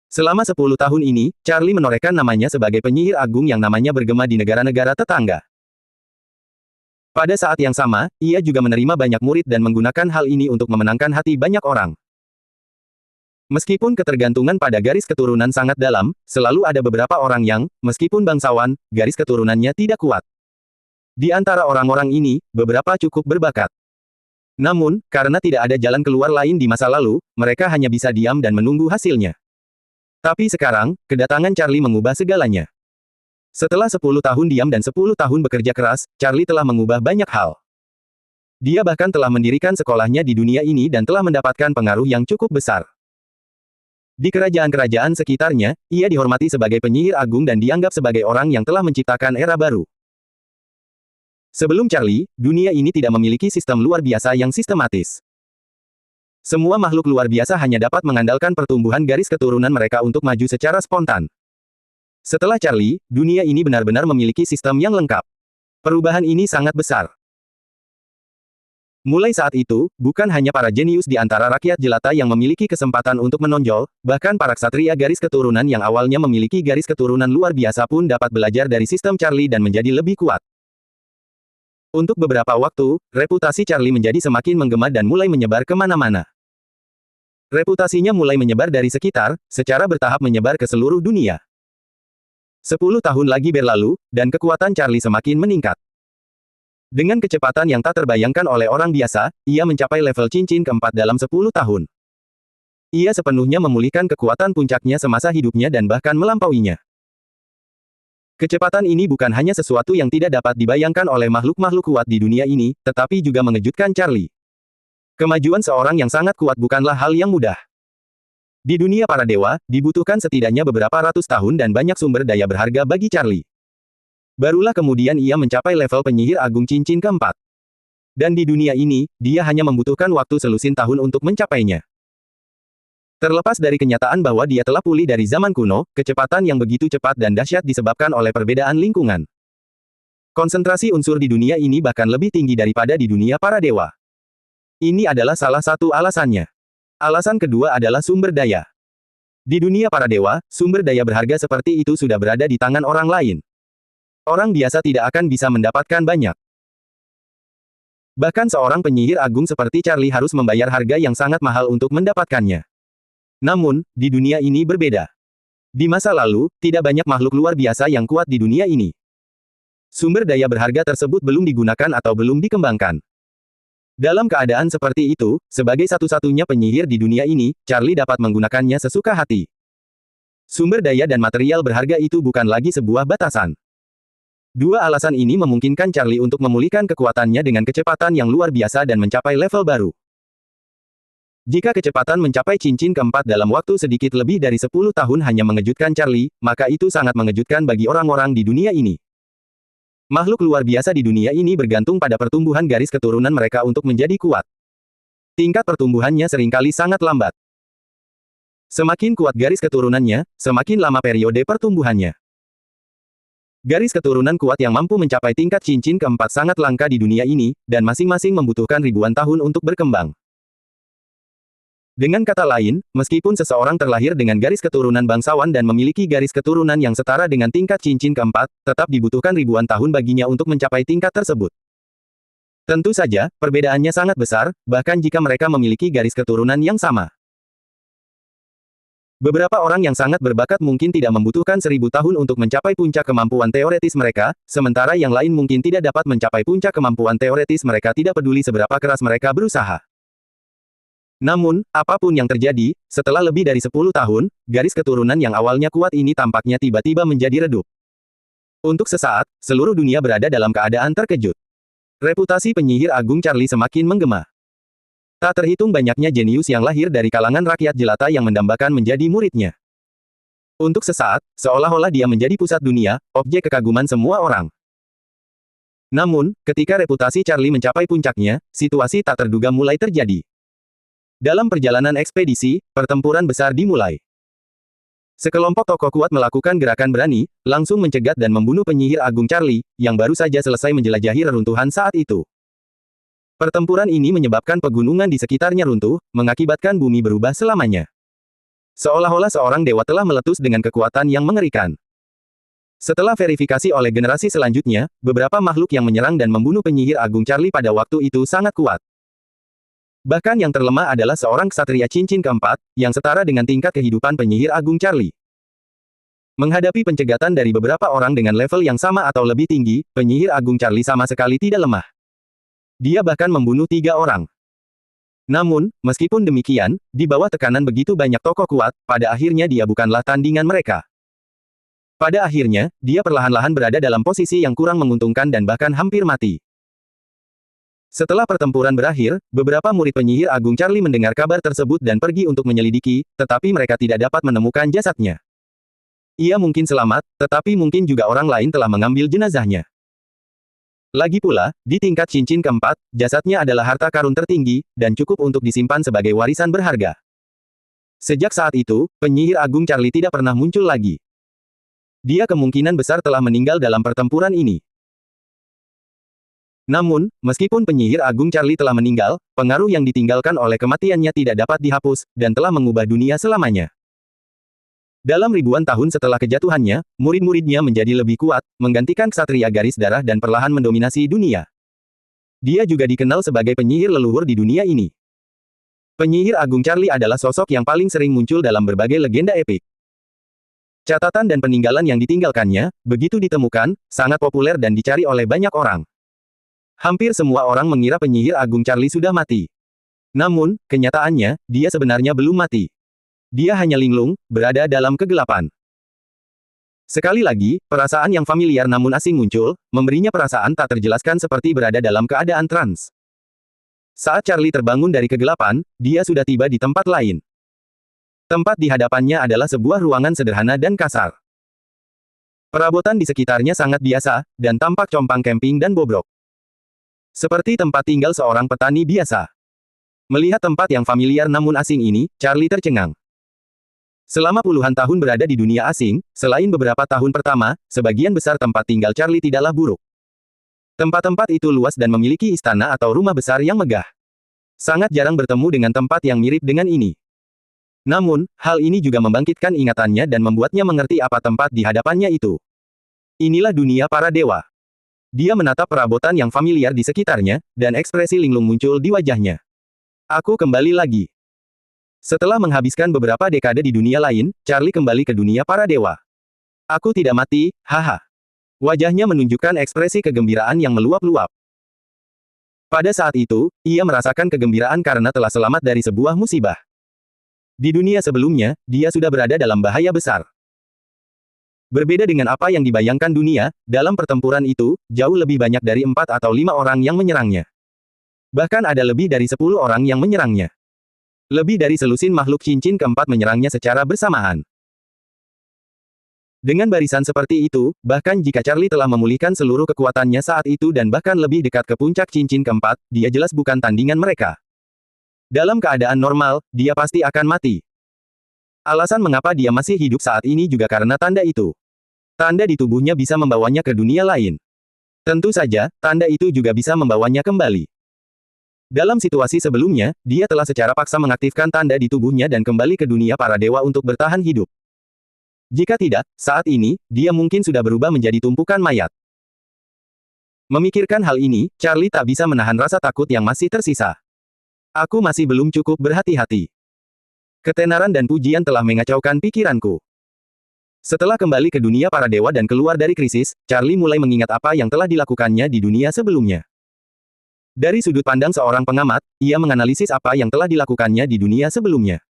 Selama 10 tahun ini, Charlie menorehkan namanya sebagai penyihir agung yang namanya bergema di negara-negara tetangga. Pada saat yang sama, ia juga menerima banyak murid dan menggunakan hal ini untuk memenangkan hati banyak orang. Meskipun ketergantungan pada garis keturunan sangat dalam, selalu ada beberapa orang yang, meskipun bangsawan, garis keturunannya tidak kuat. Di antara orang-orang ini, beberapa cukup berbakat. Namun, karena tidak ada jalan keluar lain di masa lalu, mereka hanya bisa diam dan menunggu hasilnya. Tapi sekarang, kedatangan Charlie mengubah segalanya. Setelah 10 tahun diam dan 10 tahun bekerja keras, Charlie telah mengubah banyak hal. Dia bahkan telah mendirikan sekolahnya di dunia ini dan telah mendapatkan pengaruh yang cukup besar. Di kerajaan-kerajaan sekitarnya, ia dihormati sebagai penyihir agung dan dianggap sebagai orang yang telah menciptakan era baru. Sebelum Charlie, dunia ini tidak memiliki sistem luar biasa yang sistematis. Semua makhluk luar biasa hanya dapat mengandalkan pertumbuhan garis keturunan mereka untuk maju secara spontan. Setelah Charlie, dunia ini benar-benar memiliki sistem yang lengkap. Perubahan ini sangat besar. Mulai saat itu, bukan hanya para jenius di antara rakyat jelata yang memiliki kesempatan untuk menonjol, bahkan para ksatria garis keturunan yang awalnya memiliki garis keturunan luar biasa pun dapat belajar dari sistem Charlie dan menjadi lebih kuat. Untuk beberapa waktu, reputasi Charlie menjadi semakin menggema dan mulai menyebar kemana-mana. Reputasinya mulai menyebar dari sekitar, secara bertahap menyebar ke seluruh dunia. 10 tahun lagi berlalu, dan kekuatan Charlie semakin meningkat. Dengan kecepatan yang tak terbayangkan oleh orang biasa, ia mencapai level cincin keempat dalam 10 tahun. Ia sepenuhnya memulihkan kekuatan puncaknya semasa hidupnya dan bahkan melampauinya. Kecepatan ini bukan hanya sesuatu yang tidak dapat dibayangkan oleh makhluk-makhluk kuat di dunia ini, tetapi juga mengejutkan Charlie. Kemajuan seorang yang sangat kuat bukanlah hal yang mudah. Di dunia para dewa, dibutuhkan setidaknya beberapa ratus tahun dan banyak sumber daya berharga bagi Charlie. Barulah kemudian ia mencapai level penyihir agung cincin keempat. Dan di dunia ini, dia hanya membutuhkan waktu selusin tahun untuk mencapainya. Terlepas dari kenyataan bahwa dia telah pulih dari zaman kuno, kecepatan yang begitu cepat dan dahsyat disebabkan oleh perbedaan lingkungan. Konsentrasi unsur di dunia ini bahkan lebih tinggi daripada di dunia para dewa. Ini adalah salah satu alasannya. Alasan kedua adalah sumber daya. Di dunia para dewa, sumber daya berharga seperti itu sudah berada di tangan orang lain. Orang biasa tidak akan bisa mendapatkan banyak. Bahkan seorang penyihir agung seperti Charlie harus membayar harga yang sangat mahal untuk mendapatkannya. Namun, di dunia ini berbeda. Di masa lalu, tidak banyak makhluk luar biasa yang kuat di dunia ini. Sumber daya berharga tersebut belum digunakan atau belum dikembangkan. Dalam keadaan seperti itu, sebagai satu-satunya penyihir di dunia ini, Charlie dapat menggunakannya sesuka hati. Sumber daya dan material berharga itu bukan lagi sebuah batasan. Dua alasan ini memungkinkan Charlie untuk memulihkan kekuatannya dengan kecepatan yang luar biasa dan mencapai level baru. Jika kecepatan mencapai cincin keempat dalam waktu sedikit lebih dari 10 tahun hanya mengejutkan Charlie, maka itu sangat mengejutkan bagi orang-orang di dunia ini. Makhluk luar biasa di dunia ini bergantung pada pertumbuhan garis keturunan mereka untuk menjadi kuat. Tingkat pertumbuhannya seringkali sangat lambat. Semakin kuat garis keturunannya, semakin lama periode pertumbuhannya. Garis keturunan kuat yang mampu mencapai tingkat cincin keempat sangat langka di dunia ini, dan masing-masing membutuhkan ribuan tahun untuk berkembang. Dengan kata lain, meskipun seseorang terlahir dengan garis keturunan bangsawan dan memiliki garis keturunan yang setara dengan tingkat cincin keempat, tetap dibutuhkan ribuan tahun baginya untuk mencapai tingkat tersebut. Tentu saja, perbedaannya sangat besar, bahkan jika mereka memiliki garis keturunan yang sama. Beberapa orang yang sangat berbakat mungkin tidak membutuhkan 1000 tahun untuk mencapai puncak kemampuan teoretis mereka, sementara yang lain mungkin tidak dapat mencapai puncak kemampuan teoretis mereka tidak peduli seberapa keras mereka berusaha. Namun, apapun yang terjadi, setelah lebih dari 10 tahun, garis keturunan yang awalnya kuat ini tampaknya tiba-tiba menjadi redup. Untuk sesaat, seluruh dunia berada dalam keadaan terkejut. Reputasi penyihir agung Charlie semakin menggema. Tak terhitung banyaknya jenius yang lahir dari kalangan rakyat jelata yang mendambakan menjadi muridnya. Untuk sesaat, seolah-olah dia menjadi pusat dunia, objek kekaguman semua orang. Namun, ketika reputasi Charlie mencapai puncaknya, situasi tak terduga mulai terjadi. Dalam perjalanan ekspedisi, pertempuran besar dimulai. Sekelompok tokoh kuat melakukan gerakan berani, langsung mencegat dan membunuh penyihir agung Charlie, yang baru saja selesai menjelajahi reruntuhan saat itu. Pertempuran ini menyebabkan pegunungan di sekitarnya runtuh, mengakibatkan bumi berubah selamanya. Seolah-olah seorang dewa telah meletus dengan kekuatan yang mengerikan. Setelah verifikasi oleh generasi selanjutnya, beberapa makhluk yang menyerang dan membunuh penyihir agung Charlie pada waktu itu sangat kuat. Bahkan yang terlemah adalah seorang ksatria cincin keempat, yang setara dengan tingkat kehidupan penyihir agung Charlie. Menghadapi pencegatan dari beberapa orang dengan level yang sama atau lebih tinggi, penyihir agung Charlie sama sekali tidak lemah. Dia bahkan membunuh 3 orang. Namun, meskipun demikian, di bawah tekanan begitu banyak tokoh kuat, pada akhirnya dia bukanlah tandingan mereka. Pada akhirnya, dia perlahan-lahan berada dalam posisi yang kurang menguntungkan dan bahkan hampir mati. Setelah pertempuran berakhir, beberapa murid penyihir agung Charlie mendengar kabar tersebut dan pergi untuk menyelidiki, tetapi mereka tidak dapat menemukan jasadnya. Ia mungkin selamat, tetapi mungkin juga orang lain telah mengambil jenazahnya. Lagi pula, di tingkat cincin keempat, jasadnya adalah harta karun tertinggi, dan cukup untuk disimpan sebagai warisan berharga. Sejak saat itu, penyihir agung Charlie tidak pernah muncul lagi. Dia kemungkinan besar telah meninggal dalam pertempuran ini. Namun, meskipun penyihir agung Charlie telah meninggal, pengaruh yang ditinggalkan oleh kematiannya tidak dapat dihapus, dan telah mengubah dunia selamanya. Dalam ribuan tahun setelah kejatuhannya, murid-muridnya menjadi lebih kuat, menggantikan ksatria garis darah dan perlahan mendominasi dunia. Dia juga dikenal sebagai penyihir leluhur di dunia ini. Penyihir agung Charlie adalah sosok yang paling sering muncul dalam berbagai legenda epik. Catatan dan peninggalan yang ditinggalkannya, begitu ditemukan, sangat populer dan dicari oleh banyak orang. Hampir semua orang mengira penyihir agung Charlie sudah mati. Namun, kenyataannya, dia sebenarnya belum mati. Dia hanya linglung, berada dalam kegelapan. Sekali lagi, perasaan yang familiar namun asing muncul, memberinya perasaan tak terjelaskan seperti berada dalam keadaan trans. Saat Charlie terbangun dari kegelapan, dia sudah tiba di tempat lain. Tempat di hadapannya adalah sebuah ruangan sederhana dan kasar. Perabotan di sekitarnya sangat biasa, dan tampak compang camping dan bobrok. Seperti tempat tinggal seorang petani biasa. Melihat tempat yang familiar namun asing ini, Charlie tercengang. Selama puluhan tahun berada di dunia asing, selain beberapa tahun pertama, sebagian besar tempat tinggal Charlie tidaklah buruk. Tempat-tempat itu luas dan memiliki istana atau rumah besar yang megah. Sangat jarang bertemu dengan tempat yang mirip dengan ini. Namun, hal ini juga membangkitkan ingatannya dan membuatnya mengerti apa tempat di hadapannya itu. Inilah dunia para dewa. Dia menatap perabotan yang familiar di sekitarnya, dan ekspresi linglung muncul di wajahnya. Aku kembali lagi. Setelah menghabiskan beberapa dekade di dunia lain, Charlie kembali ke dunia para dewa. Aku tidak mati, haha. Wajahnya menunjukkan ekspresi kegembiraan yang meluap-luap. Pada saat itu, ia merasakan kegembiraan karena telah selamat dari sebuah musibah. Di dunia sebelumnya, dia sudah berada dalam bahaya besar. Berbeda dengan apa yang dibayangkan dunia, dalam pertempuran itu, jauh lebih banyak dari 4 atau 5 orang yang menyerangnya. Bahkan ada lebih dari 10 orang yang menyerangnya. Lebih dari selusin makhluk cincin keempat menyerangnya secara bersamaan. Dengan barisan seperti itu, bahkan jika Charlie telah memulihkan seluruh kekuatannya saat itu dan bahkan lebih dekat ke puncak cincin keempat, dia jelas bukan tandingan mereka. Dalam keadaan normal, dia pasti akan mati. Alasan mengapa dia masih hidup saat ini juga karena tanda itu. Tanda di tubuhnya bisa membawanya ke dunia lain. Tentu saja, tanda itu juga bisa membawanya kembali. Dalam situasi sebelumnya, dia telah secara paksa mengaktifkan tanda di tubuhnya dan kembali ke dunia para dewa untuk bertahan hidup. Jika tidak, saat ini, dia mungkin sudah berubah menjadi tumpukan mayat. Memikirkan hal ini, Charlie tak bisa menahan rasa takut yang masih tersisa. Aku masih belum cukup berhati-hati. Ketenaran dan pujian telah mengacaukan pikiranku. Setelah kembali ke dunia para dewa dan keluar dari krisis, Charlie mulai mengingat apa yang telah dilakukannya di dunia sebelumnya. Dari sudut pandang seorang pengamat, ia menganalisis apa yang telah dilakukannya di dunia sebelumnya.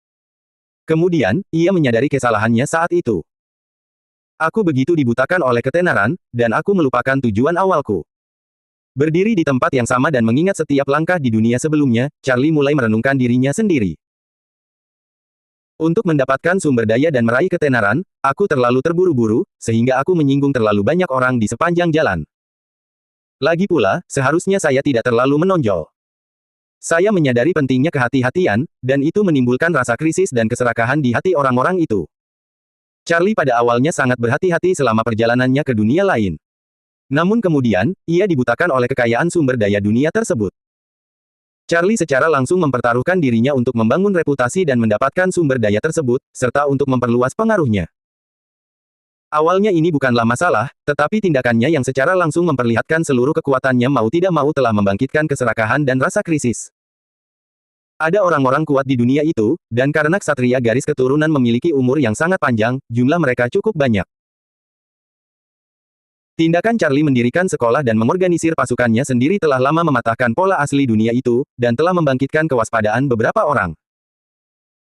Kemudian, ia menyadari kesalahannya saat itu. Aku begitu dibutakan oleh ketenaran, dan aku melupakan tujuan awalku. Berdiri di tempat yang sama dan mengingat setiap langkah di dunia sebelumnya, Charlie mulai merenungkan dirinya sendiri. Untuk mendapatkan sumber daya dan meraih ketenaran, aku terlalu terburu-buru, sehingga aku menyinggung terlalu banyak orang di sepanjang jalan. Lagi pula, seharusnya saya tidak terlalu menonjol. Saya menyadari pentingnya kehati-hatian, dan itu menimbulkan rasa krisis dan keserakahan di hati orang-orang itu. Charlie pada awalnya sangat berhati-hati selama perjalanannya ke dunia lain. Namun kemudian, ia dibutakan oleh kekayaan sumber daya dunia tersebut. Charlie secara langsung mempertaruhkan dirinya untuk membangun reputasi dan mendapatkan sumber daya tersebut, serta untuk memperluas pengaruhnya. Awalnya ini bukanlah masalah, tetapi tindakannya yang secara langsung memperlihatkan seluruh kekuatannya mau tidak mau telah membangkitkan keserakahan dan rasa krisis. Ada orang-orang kuat di dunia itu, dan karena ksatria garis keturunan memiliki umur yang sangat panjang, jumlah mereka cukup banyak. Tindakan Charlie mendirikan sekolah dan mengorganisir pasukannya sendiri telah lama mematahkan pola asli dunia itu, dan telah membangkitkan kewaspadaan beberapa orang.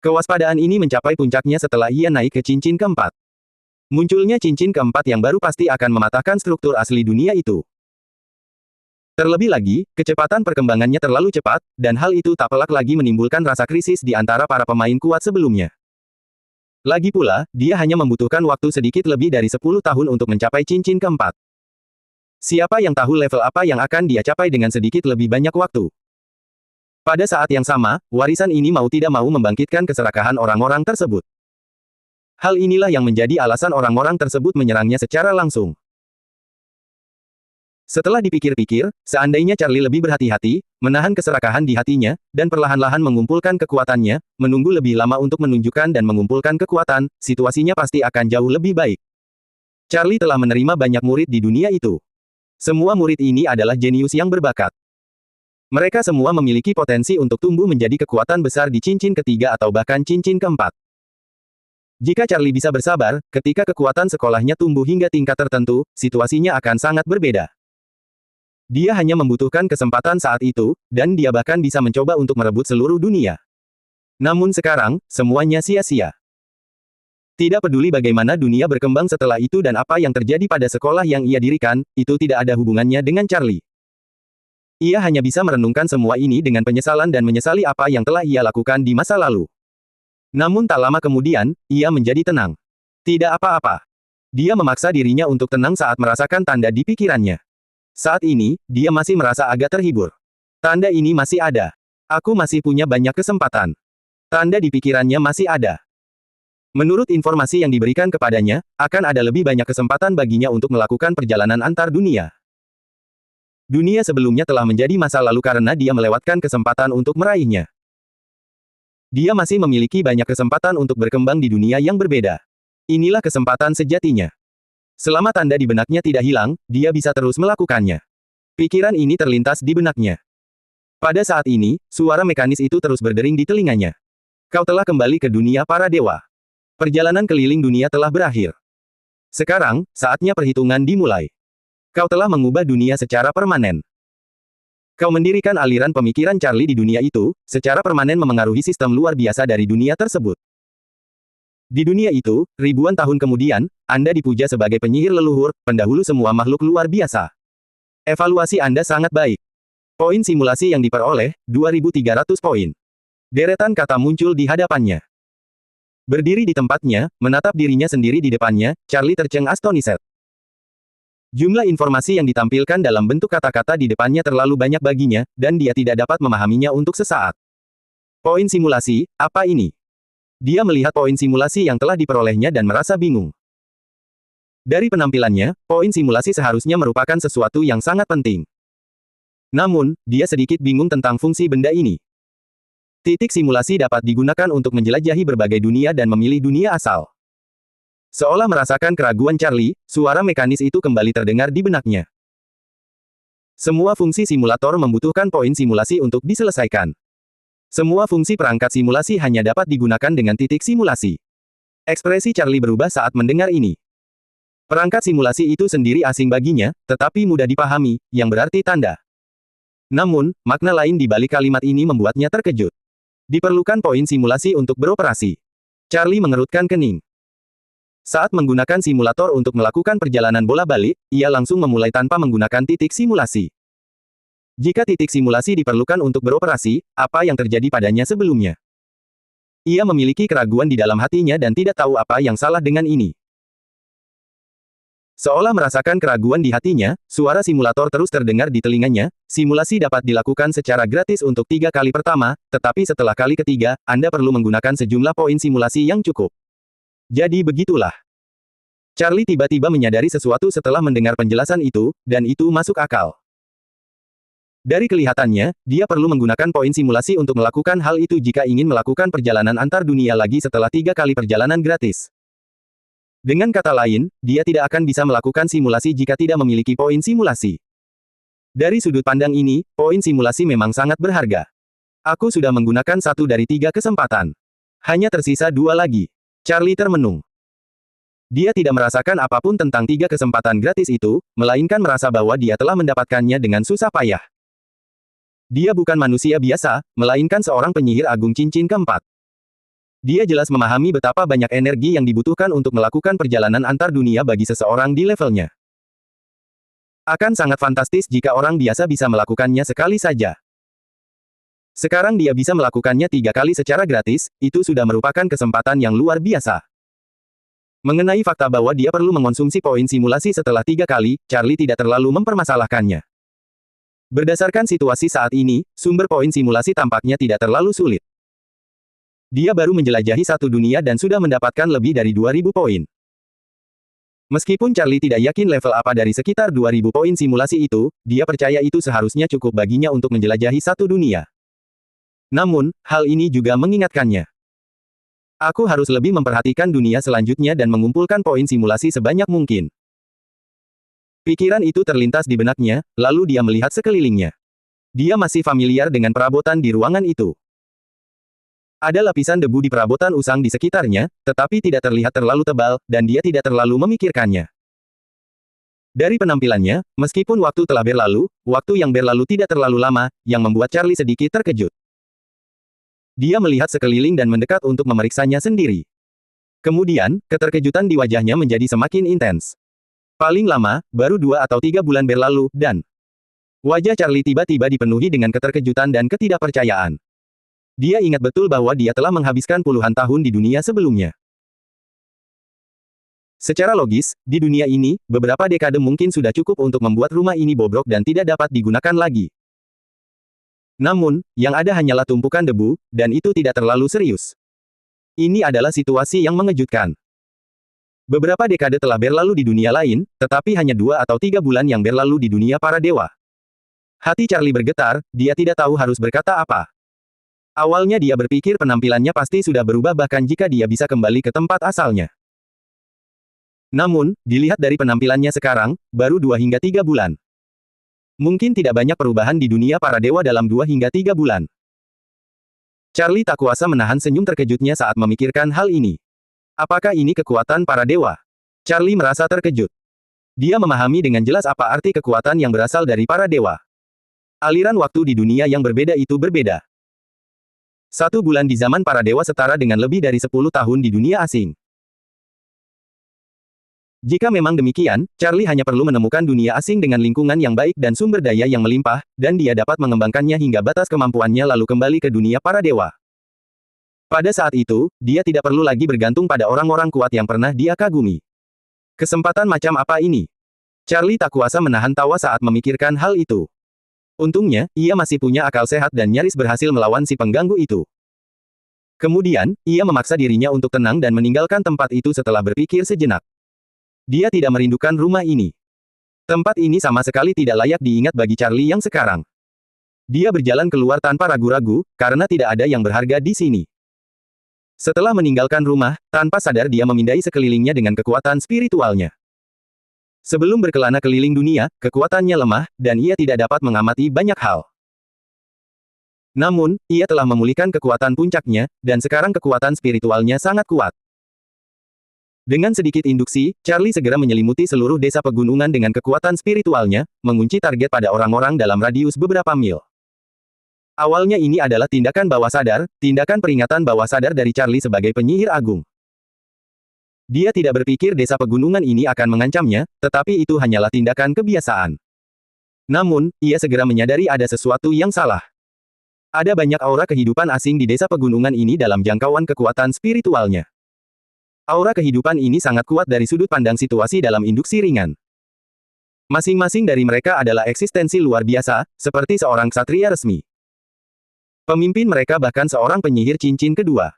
Kewaspadaan ini mencapai puncaknya setelah ia naik ke cincin keempat. Munculnya cincin keempat yang baru pasti akan mematahkan struktur asli dunia itu. Terlebih lagi, kecepatan perkembangannya terlalu cepat, dan hal itu tak pelak lagi menimbulkan rasa krisis di antara para pemain kuat sebelumnya. Lagi pula, dia hanya membutuhkan waktu sedikit lebih dari 10 tahun untuk mencapai cincin keempat. Siapa yang tahu level apa yang akan dia capai dengan sedikit lebih banyak waktu. Pada saat yang sama, warisan ini mau tidak mau membangkitkan keserakahan orang-orang tersebut. Hal inilah yang menjadi alasan orang-orang tersebut menyerangnya secara langsung. Setelah dipikir-pikir, seandainya Charlie lebih berhati-hati, menahan keserakahan di hatinya, dan perlahan-lahan mengumpulkan kekuatannya, menunggu lebih lama untuk menunjukkan dan mengumpulkan kekuatan, situasinya pasti akan jauh lebih baik. Charlie telah menerima banyak murid di dunia itu. Semua murid ini adalah jenius yang berbakat. Mereka semua memiliki potensi untuk tumbuh menjadi kekuatan besar di cincin ketiga atau bahkan cincin keempat. Jika Charlie bisa bersabar, ketika kekuatan sekolahnya tumbuh hingga tingkat tertentu, situasinya akan sangat berbeda. Dia hanya membutuhkan kesempatan saat itu, dan dia bahkan bisa mencoba untuk merebut seluruh dunia. Namun sekarang, semuanya sia-sia. Tidak peduli bagaimana dunia berkembang setelah itu dan apa yang terjadi pada sekolah yang ia dirikan, itu tidak ada hubungannya dengan Charlie. Ia hanya bisa merenungkan semua ini dengan penyesalan dan menyesali apa yang telah ia lakukan di masa lalu. Namun tak lama kemudian, ia menjadi tenang. Tidak apa-apa. Dia memaksa dirinya untuk tenang saat merasakan tanda di pikirannya. Saat ini, dia masih merasa agak terhibur. Tanda ini masih ada. Aku masih punya banyak kesempatan. Tanda di pikirannya masih ada. Menurut informasi yang diberikan kepadanya, akan ada lebih banyak kesempatan baginya untuk melakukan perjalanan antar dunia. Dunia sebelumnya telah menjadi masa lalu karena dia melewatkan kesempatan untuk meraihnya. Dia masih memiliki banyak kesempatan untuk berkembang di dunia yang berbeda. Inilah kesempatan sejatinya. Selama tanda di benaknya tidak hilang, dia bisa terus melakukannya. Pikiran ini terlintas di benaknya. Pada saat ini, suara mekanis itu terus berdering di telinganya. Kau telah kembali ke dunia para dewa. Perjalanan keliling dunia telah berakhir. Sekarang, saatnya perhitungan dimulai. Kau telah mengubah dunia secara permanen. Kau mendirikan aliran pemikiran Charlie di dunia itu, secara permanen memengaruhi sistem luar biasa dari dunia tersebut. Di dunia itu, ribuan tahun kemudian, Anda dipuja sebagai penyihir leluhur, pendahulu semua makhluk luar biasa. Evaluasi Anda sangat baik. Poin simulasi yang diperoleh, 2.300 poin. Deretan kata muncul di hadapannya. Berdiri di tempatnya, menatap dirinya sendiri di depannya, Charlie tercengang astonished. Jumlah informasi yang ditampilkan dalam bentuk kata-kata di depannya terlalu banyak baginya, dan dia tidak dapat memahaminya untuk sesaat. Poin simulasi, apa ini? Dia melihat poin simulasi yang telah diperolehnya dan merasa bingung. Dari penampilannya, poin simulasi seharusnya merupakan sesuatu yang sangat penting. Namun, dia sedikit bingung tentang fungsi benda ini. Titik simulasi dapat digunakan untuk menjelajahi berbagai dunia dan memilih dunia asal. Seolah merasakan keraguan Charlie, suara mekanis itu kembali terdengar di benaknya. Semua fungsi simulator membutuhkan poin simulasi untuk diselesaikan. Semua fungsi perangkat simulasi hanya dapat digunakan dengan titik simulasi. Ekspresi Charlie berubah saat mendengar ini. Perangkat simulasi itu sendiri asing baginya, tetapi mudah dipahami, yang berarti tanda. Namun, makna lain di balik kalimat ini membuatnya terkejut. Diperlukan poin simulasi untuk beroperasi. Charlie mengerutkan kening. Saat menggunakan simulator untuk melakukan perjalanan bola balik, ia langsung memulai tanpa menggunakan titik simulasi. Jika titik simulasi diperlukan untuk beroperasi, apa yang terjadi padanya sebelumnya? Ia memiliki keraguan di dalam hatinya dan tidak tahu apa yang salah dengan ini. Seolah merasakan keraguan di hatinya, suara simulator terus terdengar di telinganya. Simulasi dapat dilakukan secara gratis untuk 3 kali pertama, tetapi setelah kali ketiga, Anda perlu menggunakan sejumlah poin simulasi yang cukup. Jadi begitulah. Charlie tiba-tiba menyadari sesuatu setelah mendengar penjelasan itu, dan itu masuk akal. Dari kelihatannya, dia perlu menggunakan poin simulasi untuk melakukan hal itu jika ingin melakukan perjalanan antar dunia lagi setelah 3 kali perjalanan gratis. Dengan kata lain, dia tidak akan bisa melakukan simulasi jika tidak memiliki poin simulasi. Dari sudut pandang ini, poin simulasi memang sangat berharga. Aku sudah menggunakan 1 dari 3 kesempatan. Hanya tersisa 2 lagi. Charlie termenung. Dia tidak merasakan apapun tentang 3 kesempatan gratis itu, melainkan merasa bahwa dia telah mendapatkannya dengan susah payah. Dia bukan manusia biasa, melainkan seorang penyihir agung cincin keempat. Dia jelas memahami betapa banyak energi yang dibutuhkan untuk melakukan perjalanan antar dunia bagi seseorang di levelnya. Akan sangat fantastis jika orang biasa bisa melakukannya sekali saja. Sekarang dia bisa melakukannya 3 kali secara gratis, itu sudah merupakan kesempatan yang luar biasa. Mengenai fakta bahwa dia perlu mengonsumsi poin simulasi setelah 3 kali, Charlie tidak terlalu mempermasalahkannya. Berdasarkan situasi saat ini, sumber poin simulasi tampaknya tidak terlalu sulit. Dia baru menjelajahi 1 dunia dan sudah mendapatkan lebih dari 2000 poin. Meskipun Charlie tidak yakin level apa dari sekitar 2000 poin simulasi itu, dia percaya itu seharusnya cukup baginya untuk menjelajahi 1 dunia. Namun, hal ini juga mengingatkannya. Aku harus lebih memperhatikan dunia selanjutnya dan mengumpulkan poin simulasi sebanyak mungkin. Pikiran itu terlintas di benaknya, lalu dia melihat sekelilingnya. Dia masih familiar dengan perabotan di ruangan itu. Ada lapisan debu di perabotan usang di sekitarnya, tetapi tidak terlihat terlalu tebal, dan dia tidak terlalu memikirkannya. Dari penampilannya, meskipun waktu telah berlalu, waktu yang berlalu tidak terlalu lama, yang membuat Charlie sedikit terkejut. Dia melihat sekeliling dan mendekat untuk memeriksanya sendiri. Kemudian, keterkejutan di wajahnya menjadi semakin intens. Paling lama, baru 2 atau 3 bulan berlalu, dan wajah Charlie tiba-tiba dipenuhi dengan keterkejutan dan ketidakpercayaan. Dia ingat betul bahwa dia telah menghabiskan puluhan tahun di dunia sebelumnya. Secara logis, di dunia ini, beberapa dekade mungkin sudah cukup untuk membuat rumah ini bobrok dan tidak dapat digunakan lagi. Namun, yang ada hanyalah tumpukan debu, dan itu tidak terlalu serius. Ini adalah situasi yang mengejutkan. Beberapa dekade telah berlalu di dunia lain, tetapi hanya 2 atau 3 bulan yang berlalu di dunia para dewa. Hati Charlie bergetar, dia tidak tahu harus berkata apa. Awalnya dia berpikir penampilannya pasti sudah berubah bahkan jika dia bisa kembali ke tempat asalnya. Namun, dilihat dari penampilannya sekarang, baru 2 hingga 3 bulan. Mungkin tidak banyak perubahan di dunia para dewa dalam 2 hingga 3 bulan. Charlie tak kuasa menahan senyum terkejutnya saat memikirkan hal ini. Apakah ini kekuatan para dewa? Charlie merasa terkejut. Dia memahami dengan jelas apa arti kekuatan yang berasal dari para dewa. Aliran waktu di dunia yang berbeda itu berbeda. 1 bulan di zaman para dewa setara dengan lebih dari 10 tahun di dunia asing. Jika memang demikian, Charlie hanya perlu menemukan dunia asing dengan lingkungan yang baik dan sumber daya yang melimpah, dan dia dapat mengembangkannya hingga batas kemampuannya lalu kembali ke dunia para dewa. Pada saat itu, dia tidak perlu lagi bergantung pada orang-orang kuat yang pernah dia kagumi. Kesempatan macam apa ini? Charlie tak kuasa menahan tawa saat memikirkan hal itu. Untungnya, ia masih punya akal sehat dan nyaris berhasil melawan si pengganggu itu. Kemudian, ia memaksa dirinya untuk tenang dan meninggalkan tempat itu setelah berpikir sejenak. Dia tidak merindukan rumah ini. Tempat ini sama sekali tidak layak diingat bagi Charlie yang sekarang. Dia berjalan keluar tanpa ragu-ragu, karena tidak ada yang berharga di sini. Setelah meninggalkan rumah, tanpa sadar dia memindai sekelilingnya dengan kekuatan spiritualnya. Sebelum berkelana keliling dunia, kekuatannya lemah, dan ia tidak dapat mengamati banyak hal. Namun, ia telah memulihkan kekuatan puncaknya, dan sekarang kekuatan spiritualnya sangat kuat. Dengan sedikit induksi, Charlie segera menyelimuti seluruh desa pegunungan dengan kekuatan spiritualnya, mengunci target pada orang-orang dalam radius beberapa mil. Awalnya ini adalah tindakan bawah sadar, tindakan peringatan bawah sadar dari Charlie sebagai penyihir agung. Dia tidak berpikir desa pegunungan ini akan mengancamnya, tetapi itu hanyalah tindakan kebiasaan. Namun, ia segera menyadari ada sesuatu yang salah. Ada banyak aura kehidupan asing di desa pegunungan ini dalam jangkauan kekuatan spiritualnya. Aura kehidupan ini sangat kuat dari sudut pandang situasi dalam induksi ringan. Masing-masing dari mereka adalah eksistensi luar biasa, seperti seorang ksatria resmi. Pemimpin mereka bahkan seorang penyihir cincin kedua.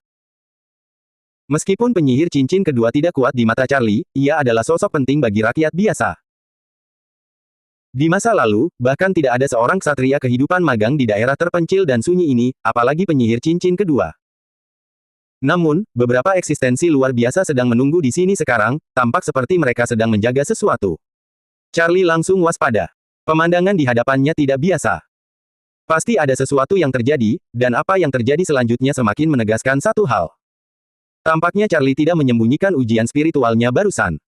Meskipun penyihir cincin kedua tidak kuat di mata Charlie, ia adalah sosok penting bagi rakyat biasa. Di masa lalu, bahkan tidak ada seorang ksatria kehidupan magang di daerah terpencil dan sunyi ini, apalagi penyihir cincin kedua. Namun, beberapa eksistensi luar biasa sedang menunggu di sini sekarang, tampak seperti mereka sedang menjaga sesuatu. Charlie langsung waspada. Pemandangan di hadapannya tidak biasa. Pasti ada sesuatu yang terjadi, dan apa yang terjadi selanjutnya semakin menegaskan satu hal. Tampaknya Charlie tidak menyembunyikan ujian spiritualnya barusan.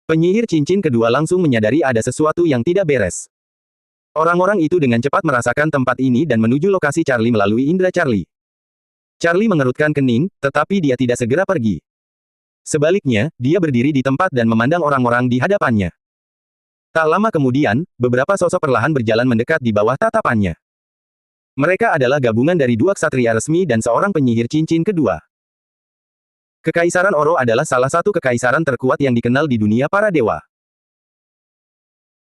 Penyihir cincin kedua langsung menyadari ada sesuatu yang tidak beres. Orang-orang itu dengan cepat merasakan tempat ini dan menuju lokasi Charlie melalui indera Charlie. Charlie mengerutkan kening, tetapi dia tidak segera pergi. Sebaliknya, dia berdiri di tempat dan memandang orang-orang di hadapannya. Tak lama kemudian, beberapa sosok perlahan berjalan mendekat di bawah tatapannya. Mereka adalah gabungan dari dua ksatria resmi dan seorang penyihir cincin kedua. Kekaisaran Oro adalah salah satu kekaisaran terkuat yang dikenal di dunia para dewa.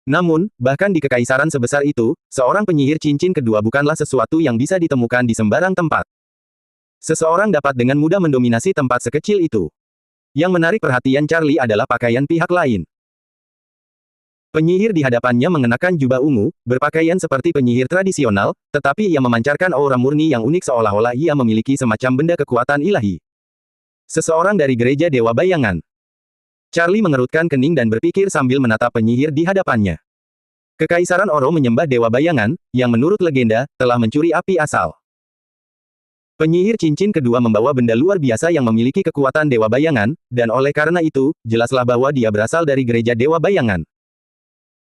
Namun, bahkan di kekaisaran sebesar itu, seorang penyihir cincin kedua bukanlah sesuatu yang bisa ditemukan di sembarang tempat. Seseorang dapat dengan mudah mendominasi tempat sekecil itu. Yang menarik perhatian Charlie adalah pakaian pihak lain. Penyihir di hadapannya mengenakan jubah ungu, berpakaian seperti penyihir tradisional, tetapi ia memancarkan aura murni yang unik seolah-olah ia memiliki semacam benda kekuatan ilahi. Seseorang dari gereja Dewa Bayangan. Charlie mengerutkan kening dan berpikir sambil menatap penyihir di hadapannya. Kekaisaran Oro menyembah Dewa Bayangan, yang menurut legenda, telah mencuri api asal. Penyihir cincin kedua membawa benda luar biasa yang memiliki kekuatan Dewa Bayangan, dan oleh karena itu, jelaslah bahwa dia berasal dari gereja Dewa Bayangan.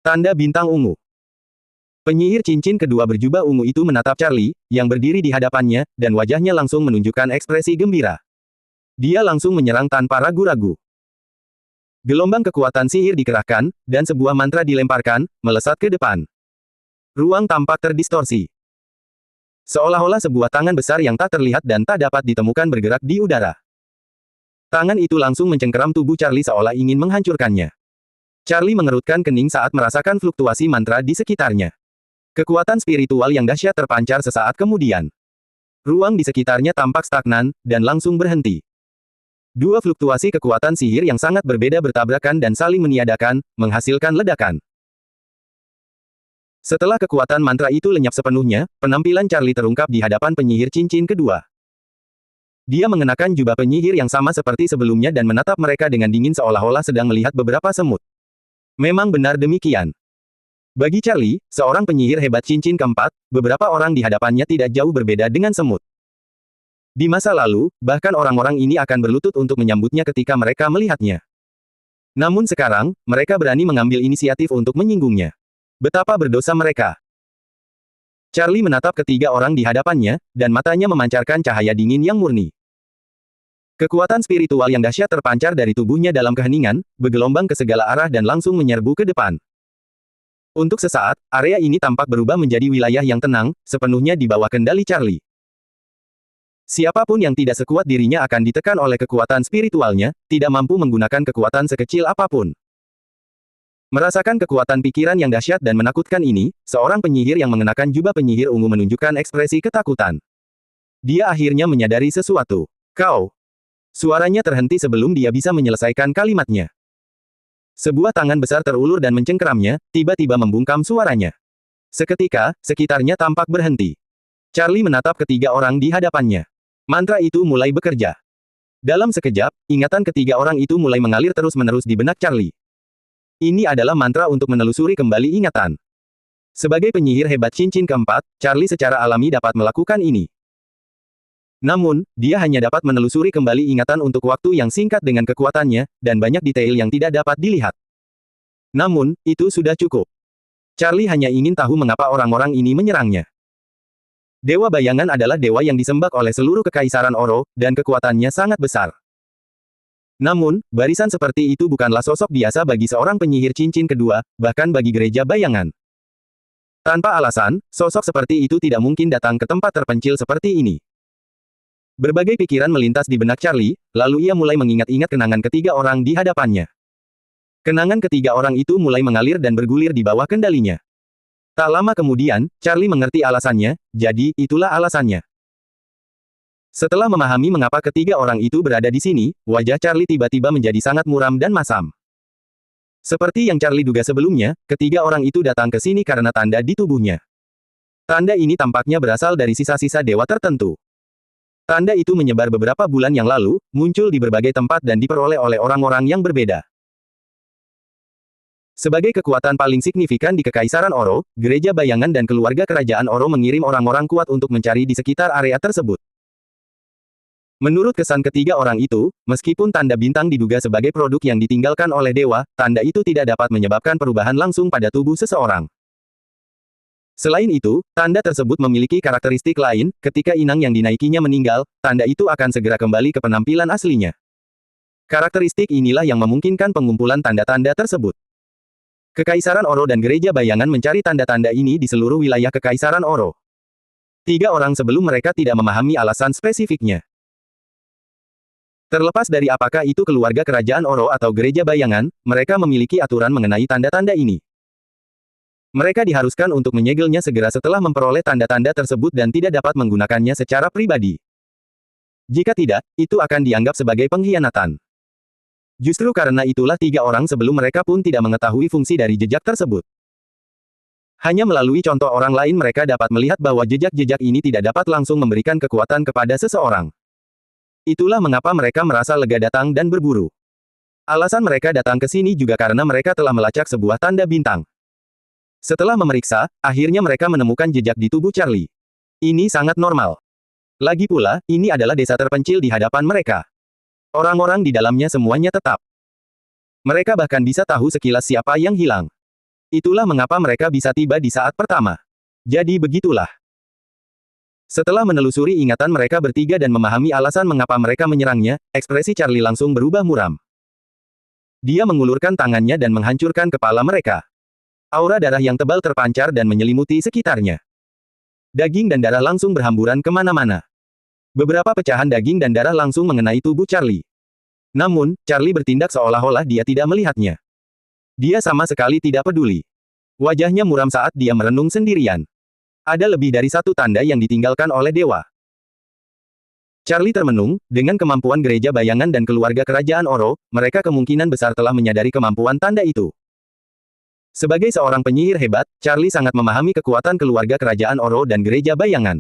Tanda bintang ungu. Penyihir cincin kedua berjubah ungu itu menatap Charlie, yang berdiri di hadapannya, dan wajahnya langsung menunjukkan ekspresi gembira. Dia langsung menyerang tanpa ragu-ragu. Gelombang kekuatan sihir dikerahkan, dan sebuah mantra dilemparkan, melesat ke depan. Ruang tampak terdistorsi. Seolah-olah sebuah tangan besar yang tak terlihat dan tak dapat ditemukan bergerak di udara. Tangan itu langsung mencengkeram tubuh Charlie seolah ingin menghancurkannya. Charlie mengerutkan kening saat merasakan fluktuasi mantra di sekitarnya. Kekuatan spiritual yang dahsyat terpancar sesaat kemudian. Ruang di sekitarnya tampak stagnan, dan langsung berhenti. Dua fluktuasi kekuatan sihir yang sangat berbeda bertabrakan dan saling meniadakan, menghasilkan ledakan. Setelah kekuatan mantra itu lenyap sepenuhnya, penampilan Charlie terungkap di hadapan penyihir cincin kedua. Dia mengenakan jubah penyihir yang sama seperti sebelumnya dan menatap mereka dengan dingin seolah-olah sedang melihat beberapa semut. Memang benar demikian. Bagi Charlie, seorang penyihir hebat cincin keempat, beberapa orang di hadapannya tidak jauh berbeda dengan semut. Di masa lalu, bahkan orang-orang ini akan berlutut untuk menyambutnya ketika mereka melihatnya. Namun sekarang, mereka berani mengambil inisiatif untuk menyinggungnya. Betapa berdosa mereka. Charlie menatap ketiga orang di hadapannya, dan matanya memancarkan cahaya dingin yang murni. Kekuatan spiritual yang dahsyat terpancar dari tubuhnya dalam keheningan, bergelombang ke segala arah dan langsung menyerbu ke depan. Untuk sesaat, area ini tampak berubah menjadi wilayah yang tenang, sepenuhnya di bawah kendali Charlie. Siapapun yang tidak sekuat dirinya akan ditekan oleh kekuatan spiritualnya, tidak mampu menggunakan kekuatan sekecil apapun. Merasakan kekuatan pikiran yang dahsyat dan menakutkan ini, seorang penyihir yang mengenakan jubah penyihir ungu menunjukkan ekspresi ketakutan. Dia akhirnya menyadari sesuatu. Kau. Suaranya terhenti sebelum dia bisa menyelesaikan kalimatnya. Sebuah tangan besar terulur dan mencengkeramnya, tiba-tiba membungkam suaranya. Seketika, sekitarnya tampak berhenti. Charlie menatap ketiga orang di hadapannya. Mantra itu mulai bekerja. Dalam sekejap, ingatan ketiga orang itu mulai mengalir terus-menerus di benak Charlie. Ini adalah mantra untuk menelusuri kembali ingatan. Sebagai penyihir hebat cincin keempat, Charlie secara alami dapat melakukan ini. Namun, dia hanya dapat menelusuri kembali ingatan untuk waktu yang singkat dengan kekuatannya, dan banyak detail yang tidak dapat dilihat. Namun, itu sudah cukup. Charlie hanya ingin tahu mengapa orang-orang ini menyerangnya. Dewa Bayangan adalah dewa yang disembah oleh seluruh kekaisaran Oro, dan kekuatannya sangat besar. Namun, barisan seperti itu bukanlah sosok biasa bagi seorang penyihir cincin kedua, bahkan bagi gereja Bayangan. Tanpa alasan, sosok seperti itu tidak mungkin datang ke tempat terpencil seperti ini. Berbagai pikiran melintas di benak Charlie, lalu ia mulai mengingat-ingat kenangan ketiga orang di hadapannya. Kenangan ketiga orang itu mulai mengalir dan bergulir di bawah kendalinya. Tak lama kemudian, Charlie mengerti alasannya, jadi itulah alasannya. Setelah memahami mengapa ketiga orang itu berada di sini, wajah Charlie tiba-tiba menjadi sangat muram dan masam. Seperti yang Charlie duga sebelumnya, ketiga orang itu datang ke sini karena tanda di tubuhnya. Tanda ini tampaknya berasal dari sisa-sisa dewa tertentu. Tanda itu menyebar beberapa bulan yang lalu, muncul di berbagai tempat dan diperoleh oleh orang-orang yang berbeda. Sebagai kekuatan paling signifikan di Kekaisaran Oro, Gereja Bayangan dan keluarga Kerajaan Oro mengirim orang-orang kuat untuk mencari di sekitar area tersebut. Menurut kesan ketiga orang itu, meskipun tanda bintang diduga sebagai produk yang ditinggalkan oleh dewa, tanda itu tidak dapat menyebabkan perubahan langsung pada tubuh seseorang. Selain itu, tanda tersebut memiliki karakteristik lain, ketika inang yang dinaikinya meninggal, tanda itu akan segera kembali ke penampilan aslinya. Karakteristik inilah yang memungkinkan pengumpulan tanda-tanda tersebut. Kekaisaran Oro dan Gereja Bayangan mencari tanda-tanda ini di seluruh wilayah Kekaisaran Oro. 3 orang sebelum mereka tidak memahami alasan spesifiknya. Terlepas dari apakah itu keluarga kerajaan Oro atau gereja bayangan, mereka memiliki aturan mengenai tanda-tanda ini. Mereka diharuskan untuk menyegelnya segera setelah memperoleh tanda-tanda tersebut dan tidak dapat menggunakannya secara pribadi. Jika tidak, itu akan dianggap sebagai pengkhianatan. Justru karena itulah 3 orang sebelum mereka pun tidak mengetahui fungsi dari jejak tersebut. Hanya melalui contoh orang lain mereka dapat melihat bahwa jejak-jejak ini tidak dapat langsung memberikan kekuatan kepada seseorang. Itulah mengapa mereka merasa lega datang dan berburu. Alasan mereka datang ke sini juga karena mereka telah melacak sebuah tanda bintang. Setelah memeriksa, akhirnya mereka menemukan jejak di tubuh Charlie. Ini sangat normal. Lagi pula, ini adalah desa terpencil di hadapan mereka. Orang-orang di dalamnya semuanya tetap. Mereka bahkan bisa tahu sekilas siapa yang hilang. Itulah mengapa mereka bisa tiba di saat pertama. Jadi begitulah. Setelah menelusuri ingatan mereka bertiga dan memahami alasan mengapa mereka menyerangnya, ekspresi Charlie langsung berubah muram. Dia mengulurkan tangannya dan menghancurkan kepala mereka. Aura darah yang tebal terpancar dan menyelimuti sekitarnya. Daging dan darah langsung berhamburan kemana-mana. Beberapa pecahan daging dan darah langsung mengenai tubuh Charlie. Namun, Charlie bertindak seolah-olah dia tidak melihatnya. Dia sama sekali tidak peduli. Wajahnya muram saat dia merenung sendirian. Ada lebih dari satu tanda yang ditinggalkan oleh dewa. Charlie termenung, dengan kemampuan gereja bayangan dan keluarga kerajaan Oro, mereka kemungkinan besar telah menyadari kemampuan tanda itu. Sebagai seorang penyihir hebat, Charlie sangat memahami kekuatan keluarga kerajaan Oro dan gereja bayangan.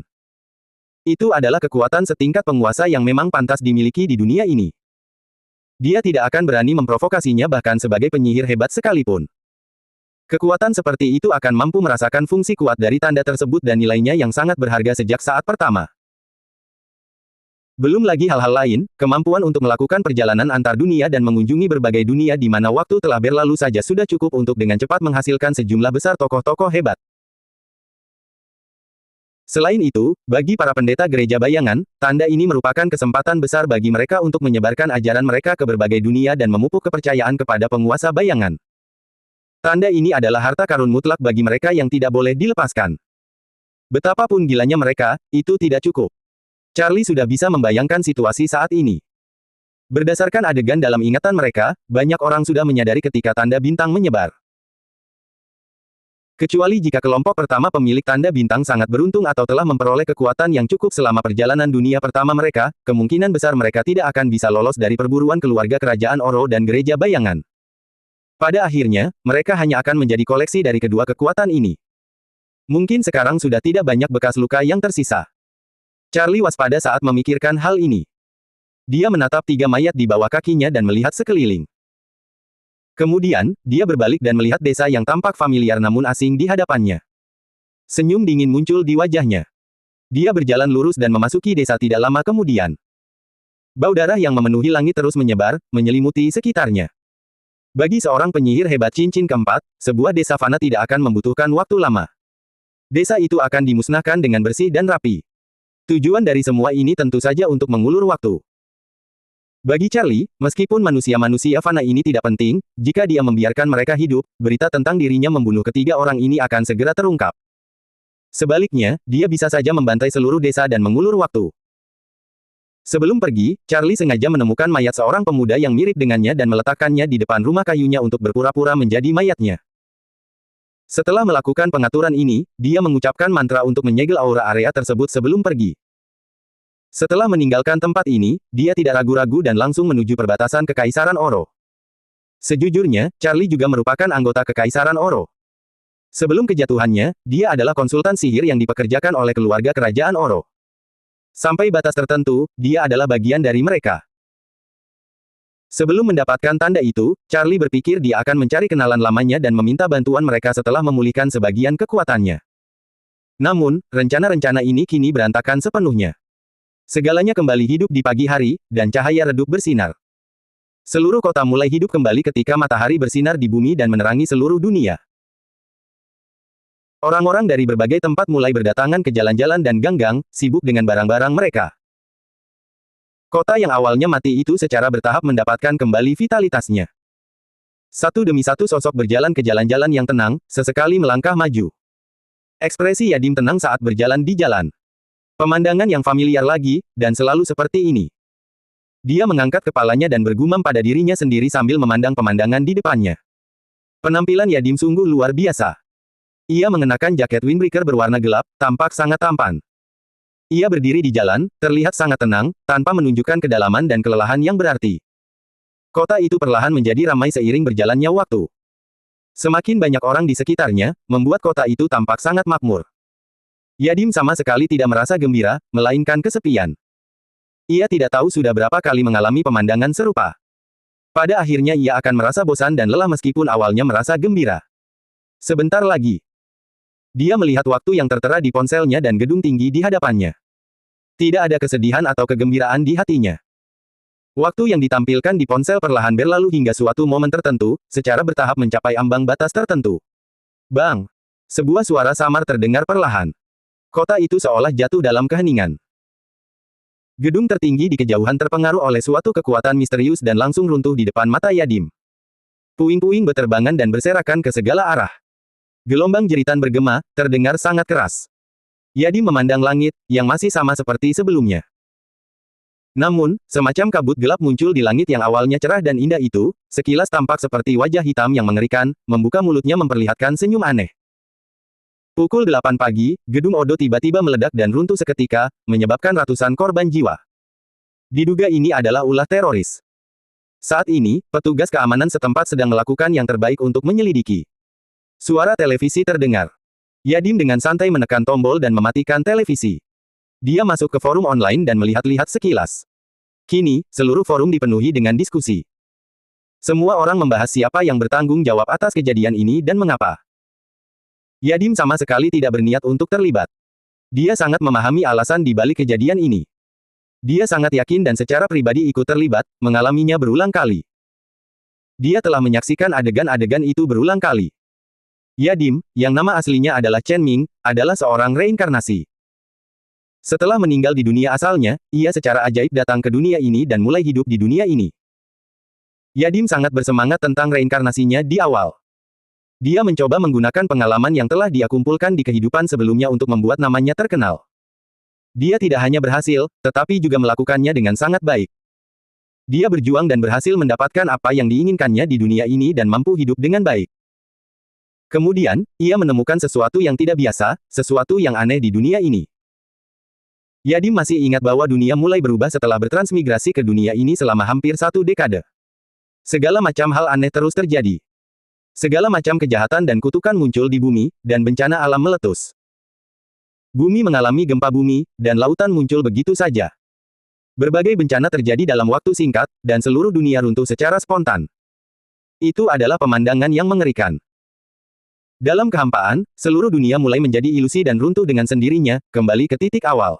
Itu adalah kekuatan setingkat penguasa yang memang pantas dimiliki di dunia ini. Dia tidak akan berani memprovokasinya bahkan sebagai penyihir hebat sekalipun. Kekuatan seperti itu akan mampu merasakan fungsi kuat dari tanda tersebut dan nilainya yang sangat berharga sejak saat pertama. Belum lagi hal-hal lain, kemampuan untuk melakukan perjalanan antar dunia dan mengunjungi berbagai dunia di mana waktu telah berlalu saja sudah cukup untuk dengan cepat menghasilkan sejumlah besar tokoh-tokoh hebat. Selain itu, bagi para pendeta gereja bayangan, tanda ini merupakan kesempatan besar bagi mereka untuk menyebarkan ajaran mereka ke berbagai dunia dan memupuk kepercayaan kepada penguasa bayangan. Tanda ini adalah harta karun mutlak bagi mereka yang tidak boleh dilepaskan. Betapapun gilanya mereka, itu tidak cukup. Charlie sudah bisa membayangkan situasi saat ini. Berdasarkan adegan dalam ingatan mereka, banyak orang sudah menyadari ketika tanda bintang menyebar. Kecuali jika kelompok pertama pemilik tanda bintang sangat beruntung atau telah memperoleh kekuatan yang cukup selama perjalanan dunia pertama mereka, kemungkinan besar mereka tidak akan bisa lolos dari perburuan keluarga kerajaan Oro dan gereja bayangan. Pada akhirnya, mereka hanya akan menjadi koleksi dari kedua kekuatan ini. Mungkin sekarang sudah tidak banyak bekas luka yang tersisa. Charlie waspada saat memikirkan hal ini. Dia menatap 3 mayat di bawah kakinya dan melihat sekeliling. Kemudian, dia berbalik dan melihat desa yang tampak familiar namun asing di hadapannya. Senyum dingin muncul di wajahnya. Dia berjalan lurus dan memasuki desa tidak lama kemudian. Bau darah yang memenuhi langit terus menyebar, menyelimuti sekitarnya. Bagi seorang penyihir hebat cincin keempat, sebuah desa fana tidak akan membutuhkan waktu lama. Desa itu akan dimusnahkan dengan bersih dan rapi. Tujuan dari semua ini tentu saja untuk mengulur waktu. Bagi Charlie, meskipun manusia-manusia fana ini tidak penting, jika dia membiarkan mereka hidup, berita tentang dirinya membunuh ketiga orang ini akan segera terungkap. Sebaliknya, dia bisa saja membantai seluruh desa dan mengulur waktu. Sebelum pergi, Charlie sengaja menemukan mayat seorang pemuda yang mirip dengannya dan meletakkannya di depan rumah kayunya untuk berpura-pura menjadi mayatnya. Setelah melakukan pengaturan ini, dia mengucapkan mantra untuk menyegel aura area tersebut sebelum pergi. Setelah meninggalkan tempat ini, dia tidak ragu-ragu dan langsung menuju perbatasan Kekaisaran Oro. Sejujurnya, Charlie juga merupakan anggota Kekaisaran Oro. Sebelum kejatuhannya, dia adalah konsultan sihir yang dipekerjakan oleh keluarga kerajaan Oro. Sampai batas tertentu, dia adalah bagian dari mereka. Sebelum mendapatkan tanda itu, Charlie berpikir dia akan mencari kenalan lamanya dan meminta bantuan mereka setelah memulihkan sebagian kekuatannya. Namun, rencana-rencana ini kini berantakan sepenuhnya. Segalanya kembali hidup di pagi hari, dan cahaya redup bersinar. Seluruh kota mulai hidup kembali ketika matahari bersinar di bumi dan menerangi seluruh dunia. Orang-orang dari berbagai tempat mulai berdatangan ke jalan-jalan dan gang-gang, sibuk dengan barang-barang mereka. Kota yang awalnya mati itu secara bertahap mendapatkan kembali vitalitasnya. Satu demi satu sosok berjalan ke jalan-jalan yang tenang, sesekali melangkah maju. Ekspresi Yadim tenang saat berjalan di jalan. Pemandangan yang familiar lagi, dan selalu seperti ini. Dia mengangkat kepalanya dan bergumam pada dirinya sendiri sambil memandang pemandangan di depannya. Penampilan Yadim sungguh luar biasa. Ia mengenakan jaket windbreaker berwarna gelap, tampak sangat tampan. Ia berdiri di jalan, terlihat sangat tenang, tanpa menunjukkan kedalaman dan kelelahan yang berarti. Kota itu perlahan menjadi ramai seiring berjalannya waktu. Semakin banyak orang di sekitarnya, membuat kota itu tampak sangat makmur. Yadim sama sekali tidak merasa gembira, melainkan kesepian. Ia tidak tahu sudah berapa kali mengalami pemandangan serupa. Pada akhirnya ia akan merasa bosan dan lelah meskipun awalnya merasa gembira. Sebentar lagi. Dia melihat waktu yang tertera di ponselnya dan gedung tinggi di hadapannya. Tidak ada kesedihan atau kegembiraan di hatinya. Waktu yang ditampilkan di ponsel perlahan berlalu hingga suatu momen tertentu, secara bertahap mencapai ambang batas tertentu. Bang! Sebuah suara samar terdengar perlahan. Kota itu seolah jatuh dalam keheningan. Gedung tertinggi di kejauhan terpengaruh oleh suatu kekuatan misterius dan langsung runtuh di depan mata Yadim. Puing-puing beterbangan dan berserakan ke segala arah. Gelombang jeritan bergema, terdengar sangat keras. Yadim memandang langit, yang masih sama seperti sebelumnya. Namun, semacam kabut gelap muncul di langit yang awalnya cerah dan indah itu, sekilas tampak seperti wajah hitam yang mengerikan, membuka mulutnya memperlihatkan senyum aneh. Pukul 8 pagi, gedung Odo tiba-tiba meledak dan runtuh seketika, menyebabkan ratusan korban jiwa. Diduga ini adalah ulah teroris. Saat ini, petugas keamanan setempat sedang melakukan yang terbaik untuk menyelidiki. Suara televisi terdengar. Yadim dengan santai menekan tombol dan mematikan televisi. Dia masuk ke forum online dan melihat-lihat sekilas. Kini, seluruh forum dipenuhi dengan diskusi. Semua orang membahas siapa yang bertanggung jawab atas kejadian ini dan mengapa. Yadim sama sekali tidak berniat untuk terlibat. Dia sangat memahami alasan di balik kejadian ini. Dia sangat yakin dan secara pribadi ikut terlibat, mengalaminya berulang kali. Dia telah menyaksikan adegan-adegan itu berulang kali. Yadim, yang nama aslinya adalah Chen Ming, adalah seorang reinkarnasi. Setelah meninggal di dunia asalnya, ia secara ajaib datang ke dunia ini dan mulai hidup di dunia ini. Yadim sangat bersemangat tentang reinkarnasinya di awal. Dia mencoba menggunakan pengalaman yang telah dia kumpulkan di kehidupan sebelumnya untuk membuat namanya terkenal. Dia tidak hanya berhasil, tetapi juga melakukannya dengan sangat baik. Dia berjuang dan berhasil mendapatkan apa yang diinginkannya di dunia ini dan mampu hidup dengan baik. Kemudian, ia menemukan sesuatu yang tidak biasa, sesuatu yang aneh di dunia ini. Yadim masih ingat bahwa dunia mulai berubah setelah bertransmigrasi ke dunia ini selama hampir 1 dekade. Segala macam hal aneh terus terjadi. Segala macam kejahatan dan kutukan muncul di bumi, dan bencana alam meletus. Bumi mengalami gempa bumi, dan lautan muncul begitu saja. Berbagai bencana terjadi dalam waktu singkat, dan seluruh dunia runtuh secara spontan. Itu adalah pemandangan yang mengerikan. Dalam kehampaan, seluruh dunia mulai menjadi ilusi dan runtuh dengan sendirinya, kembali ke titik awal.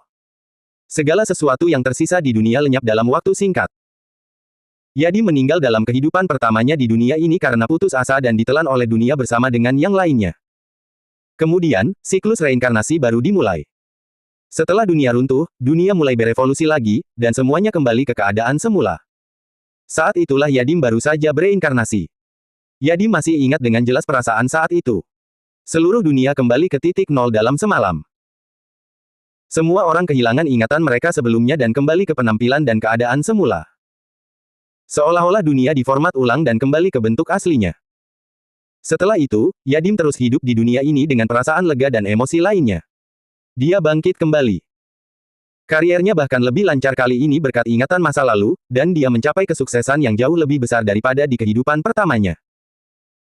Segala sesuatu yang tersisa di dunia lenyap dalam waktu singkat. Yadim meninggal dalam kehidupan pertamanya di dunia ini karena putus asa dan ditelan oleh dunia bersama dengan yang lainnya. Kemudian, siklus reinkarnasi baru dimulai. Setelah dunia runtuh, dunia mulai berevolusi lagi, dan semuanya kembali ke keadaan semula. Saat itulah Yadim baru saja bereinkarnasi. Yadim masih ingat dengan jelas perasaan saat itu. Seluruh dunia kembali ke titik nol dalam semalam. Semua orang kehilangan ingatan mereka sebelumnya dan kembali ke penampilan dan keadaan semula. Seolah-olah dunia diformat ulang dan kembali ke bentuk aslinya. Setelah itu, Yadim terus hidup di dunia ini dengan perasaan lega dan emosi lainnya. Dia bangkit kembali. Kariernya bahkan lebih lancar kali ini berkat ingatan masa lalu, dan dia mencapai kesuksesan yang jauh lebih besar daripada di kehidupan pertamanya.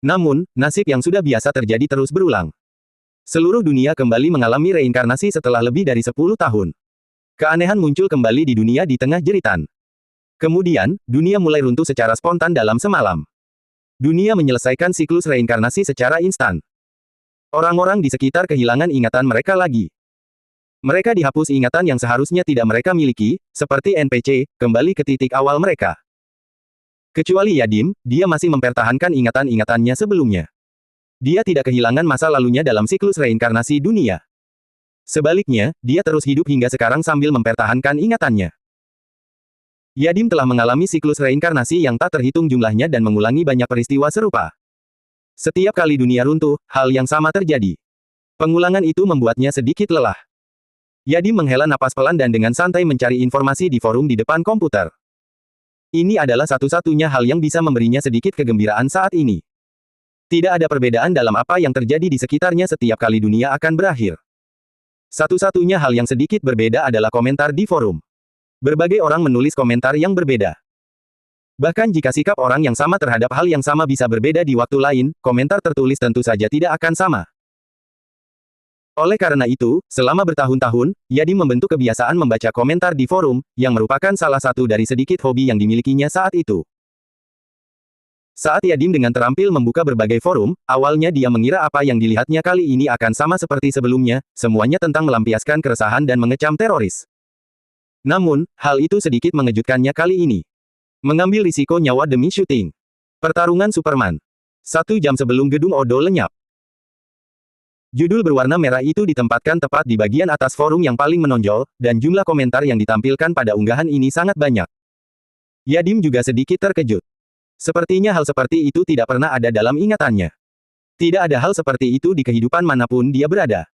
Namun, nasib yang sudah biasa terjadi terus berulang. Seluruh dunia kembali mengalami reinkarnasi setelah lebih dari 10 tahun. Keanehan muncul kembali di dunia di tengah jeritan. Kemudian, dunia mulai runtuh secara spontan dalam semalam. Dunia menyelesaikan siklus reinkarnasi secara instan. Orang-orang di sekitar kehilangan ingatan mereka lagi. Mereka dihapus ingatan yang seharusnya tidak mereka miliki, seperti NPC, kembali ke titik awal mereka. Kecuali Yadim, dia masih mempertahankan ingatan-ingatannya sebelumnya. Dia tidak kehilangan masa lalunya dalam siklus reinkarnasi dunia. Sebaliknya, dia terus hidup hingga sekarang sambil mempertahankan ingatannya. Yadim telah mengalami siklus reinkarnasi yang tak terhitung jumlahnya dan mengulangi banyak peristiwa serupa. Setiap kali dunia runtuh, hal yang sama terjadi. Pengulangan itu membuatnya sedikit lelah. Yadim menghela napas pelan dan dengan santai mencari informasi di forum di depan komputer. Ini adalah satu-satunya hal yang bisa memberinya sedikit kegembiraan saat ini. Tidak ada perbedaan dalam apa yang terjadi di sekitarnya setiap kali dunia akan berakhir. Satu-satunya hal yang sedikit berbeda adalah komentar di forum. Berbagai orang menulis komentar yang berbeda. Bahkan jika sikap orang yang sama terhadap hal yang sama bisa berbeda di waktu lain, komentar tertulis tentu saja tidak akan sama. Oleh karena itu, selama bertahun-tahun, Yadim membentuk kebiasaan membaca komentar di forum, yang merupakan salah satu dari sedikit hobi yang dimilikinya saat itu. Saat Yadim dengan terampil membuka berbagai forum, awalnya dia mengira apa yang dilihatnya kali ini akan sama seperti sebelumnya, semuanya tentang melampiaskan keresahan dan mengecam teroris. Namun, hal itu sedikit mengejutkannya kali ini. Mengambil risiko nyawa demi syuting. Pertarungan Superman. 1 jam sebelum gedung Odo lenyap. Judul berwarna merah itu ditempatkan tepat di bagian atas forum yang paling menonjol, dan jumlah komentar yang ditampilkan pada unggahan ini sangat banyak. Yadim juga sedikit terkejut. Sepertinya hal seperti itu tidak pernah ada dalam ingatannya. Tidak ada hal seperti itu di kehidupan manapun dia berada.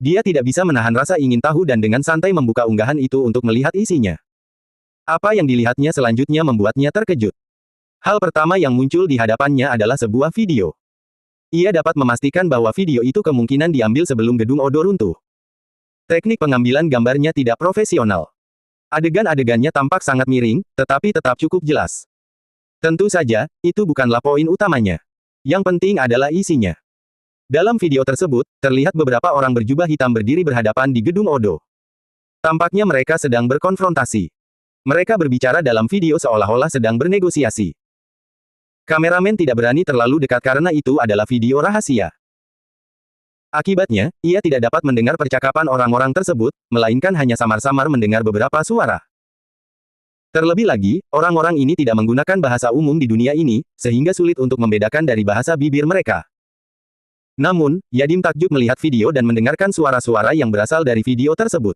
Dia tidak bisa menahan rasa ingin tahu dan dengan santai membuka unggahan itu untuk melihat isinya. Apa yang dilihatnya selanjutnya membuatnya terkejut. Hal pertama yang muncul di hadapannya adalah sebuah video. Ia dapat memastikan bahwa video itu kemungkinan diambil sebelum gedung Odo runtuh. Teknik pengambilan gambarnya tidak profesional. Adegan-adegannya tampak sangat miring, tetapi tetap cukup jelas. Tentu saja, itu bukanlah poin utamanya. Yang penting adalah isinya. Dalam video tersebut, terlihat beberapa orang berjubah hitam berdiri berhadapan di gedung Odo. Tampaknya mereka sedang berkonfrontasi. Mereka berbicara dalam video seolah-olah sedang bernegosiasi. Kameramen tidak berani terlalu dekat karena itu adalah video rahasia. Akibatnya, ia tidak dapat mendengar percakapan orang-orang tersebut, melainkan hanya samar-samar mendengar beberapa suara. Terlebih lagi, orang-orang ini tidak menggunakan bahasa umum di dunia ini, sehingga sulit untuk membedakan dari bahasa bibir mereka. Namun, Yadim takjub melihat video dan mendengarkan suara-suara yang berasal dari video tersebut.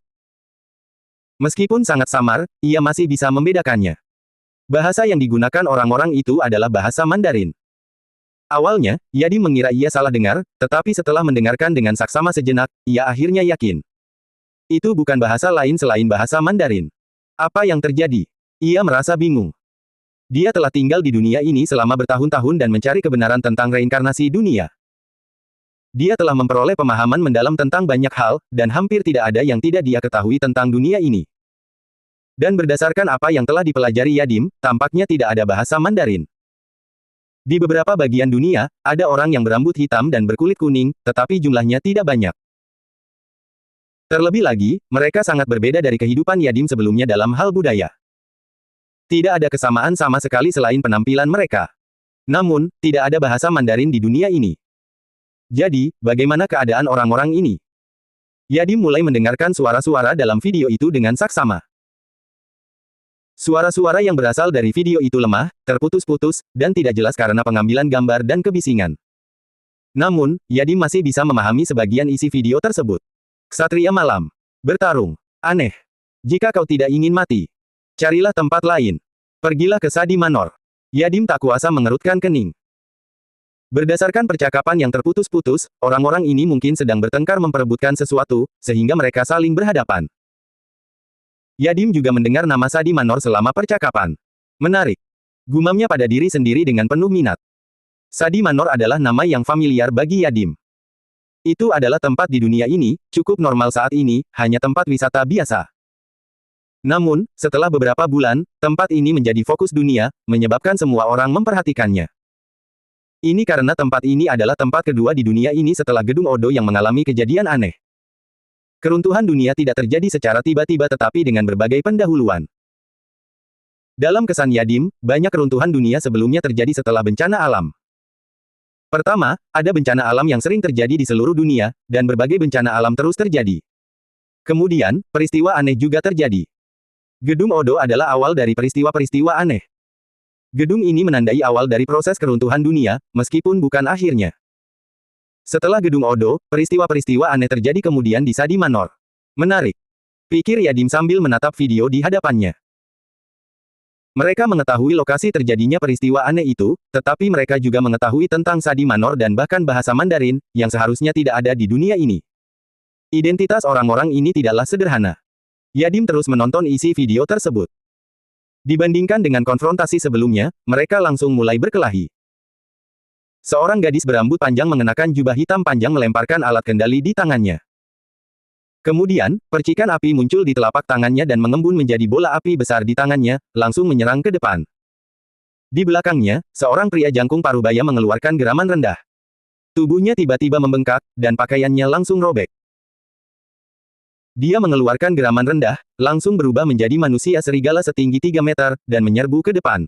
Meskipun sangat samar, ia masih bisa membedakannya. Bahasa yang digunakan orang-orang itu adalah bahasa Mandarin. Awalnya, Yadim mengira ia salah dengar, tetapi setelah mendengarkan dengan saksama sejenak, ia akhirnya yakin. Itu bukan bahasa lain selain bahasa Mandarin. Apa yang terjadi? Ia merasa bingung. Dia telah tinggal di dunia ini selama bertahun-tahun dan mencari kebenaran tentang reinkarnasi dunia. Dia telah memperoleh pemahaman mendalam tentang banyak hal, dan hampir tidak ada yang tidak dia ketahui tentang dunia ini. Dan berdasarkan apa yang telah dipelajari Yadim, tampaknya tidak ada bahasa Mandarin. Di beberapa bagian dunia, ada orang yang berambut hitam dan berkulit kuning, tetapi jumlahnya tidak banyak. Terlebih lagi, mereka sangat berbeda dari kehidupan Yadim sebelumnya dalam hal budaya. Tidak ada kesamaan sama sekali selain penampilan mereka. Namun, tidak ada bahasa Mandarin di dunia ini. Jadi, bagaimana keadaan orang-orang ini? Yadim mulai mendengarkan suara-suara dalam video itu dengan saksama. Suara-suara yang berasal dari video itu lemah, terputus-putus, dan tidak jelas karena pengambilan gambar dan kebisingan. Namun, Yadim masih bisa memahami sebagian isi video tersebut. Ksatria malam. Bertarung. Aneh. Jika kau tidak ingin mati, carilah tempat lain. Pergilah ke Sadi Manor. Yadim tak kuasa mengerutkan kening. Berdasarkan percakapan yang terputus-putus, orang-orang ini mungkin sedang bertengkar memperebutkan sesuatu, sehingga mereka saling berhadapan. Yadim juga mendengar nama Sadi Manor selama percakapan. Menarik. Gumamnya pada diri sendiri dengan penuh minat. Sadi Manor adalah nama yang familiar bagi Yadim. Itu adalah tempat di dunia ini, cukup normal saat ini, hanya tempat wisata biasa. Namun, setelah beberapa bulan, tempat ini menjadi fokus dunia, menyebabkan semua orang memperhatikannya. Ini karena tempat ini adalah tempat kedua di dunia ini setelah Gedung Odo yang mengalami kejadian aneh. Keruntuhan dunia tidak terjadi secara tiba-tiba tetapi dengan berbagai pendahuluan. Dalam kesan Yadim, banyak keruntuhan dunia sebelumnya terjadi setelah bencana alam. Pertama, ada bencana alam yang sering terjadi di seluruh dunia, dan berbagai bencana alam terus terjadi. Kemudian, peristiwa aneh juga terjadi. Gedung Odo adalah awal dari peristiwa-peristiwa aneh. Gedung ini menandai awal dari proses keruntuhan dunia, meskipun bukan akhirnya. Setelah Gedung Odo, peristiwa-peristiwa aneh terjadi kemudian di Sadi Manor. Menarik. Pikir Yadim sambil menatap video di hadapannya. Mereka mengetahui lokasi terjadinya peristiwa aneh itu, tetapi mereka juga mengetahui tentang Sadi Manor dan bahkan bahasa Mandarin, yang seharusnya tidak ada di dunia ini. Identitas orang-orang ini tidaklah sederhana. Yadim terus menonton isi video tersebut. Dibandingkan dengan konfrontasi sebelumnya, mereka langsung mulai berkelahi. Seorang gadis berambut panjang mengenakan jubah hitam panjang melemparkan alat kendali di tangannya. Kemudian, percikan api muncul di telapak tangannya dan mengembun menjadi bola api besar di tangannya, langsung menyerang ke depan. Di belakangnya, seorang pria jangkung parubaya mengeluarkan geraman rendah. Tubuhnya tiba-tiba membengkak, dan pakaiannya langsung robek. Dia mengeluarkan geraman rendah, langsung berubah menjadi manusia serigala setinggi 3 meter, dan menyerbu ke depan.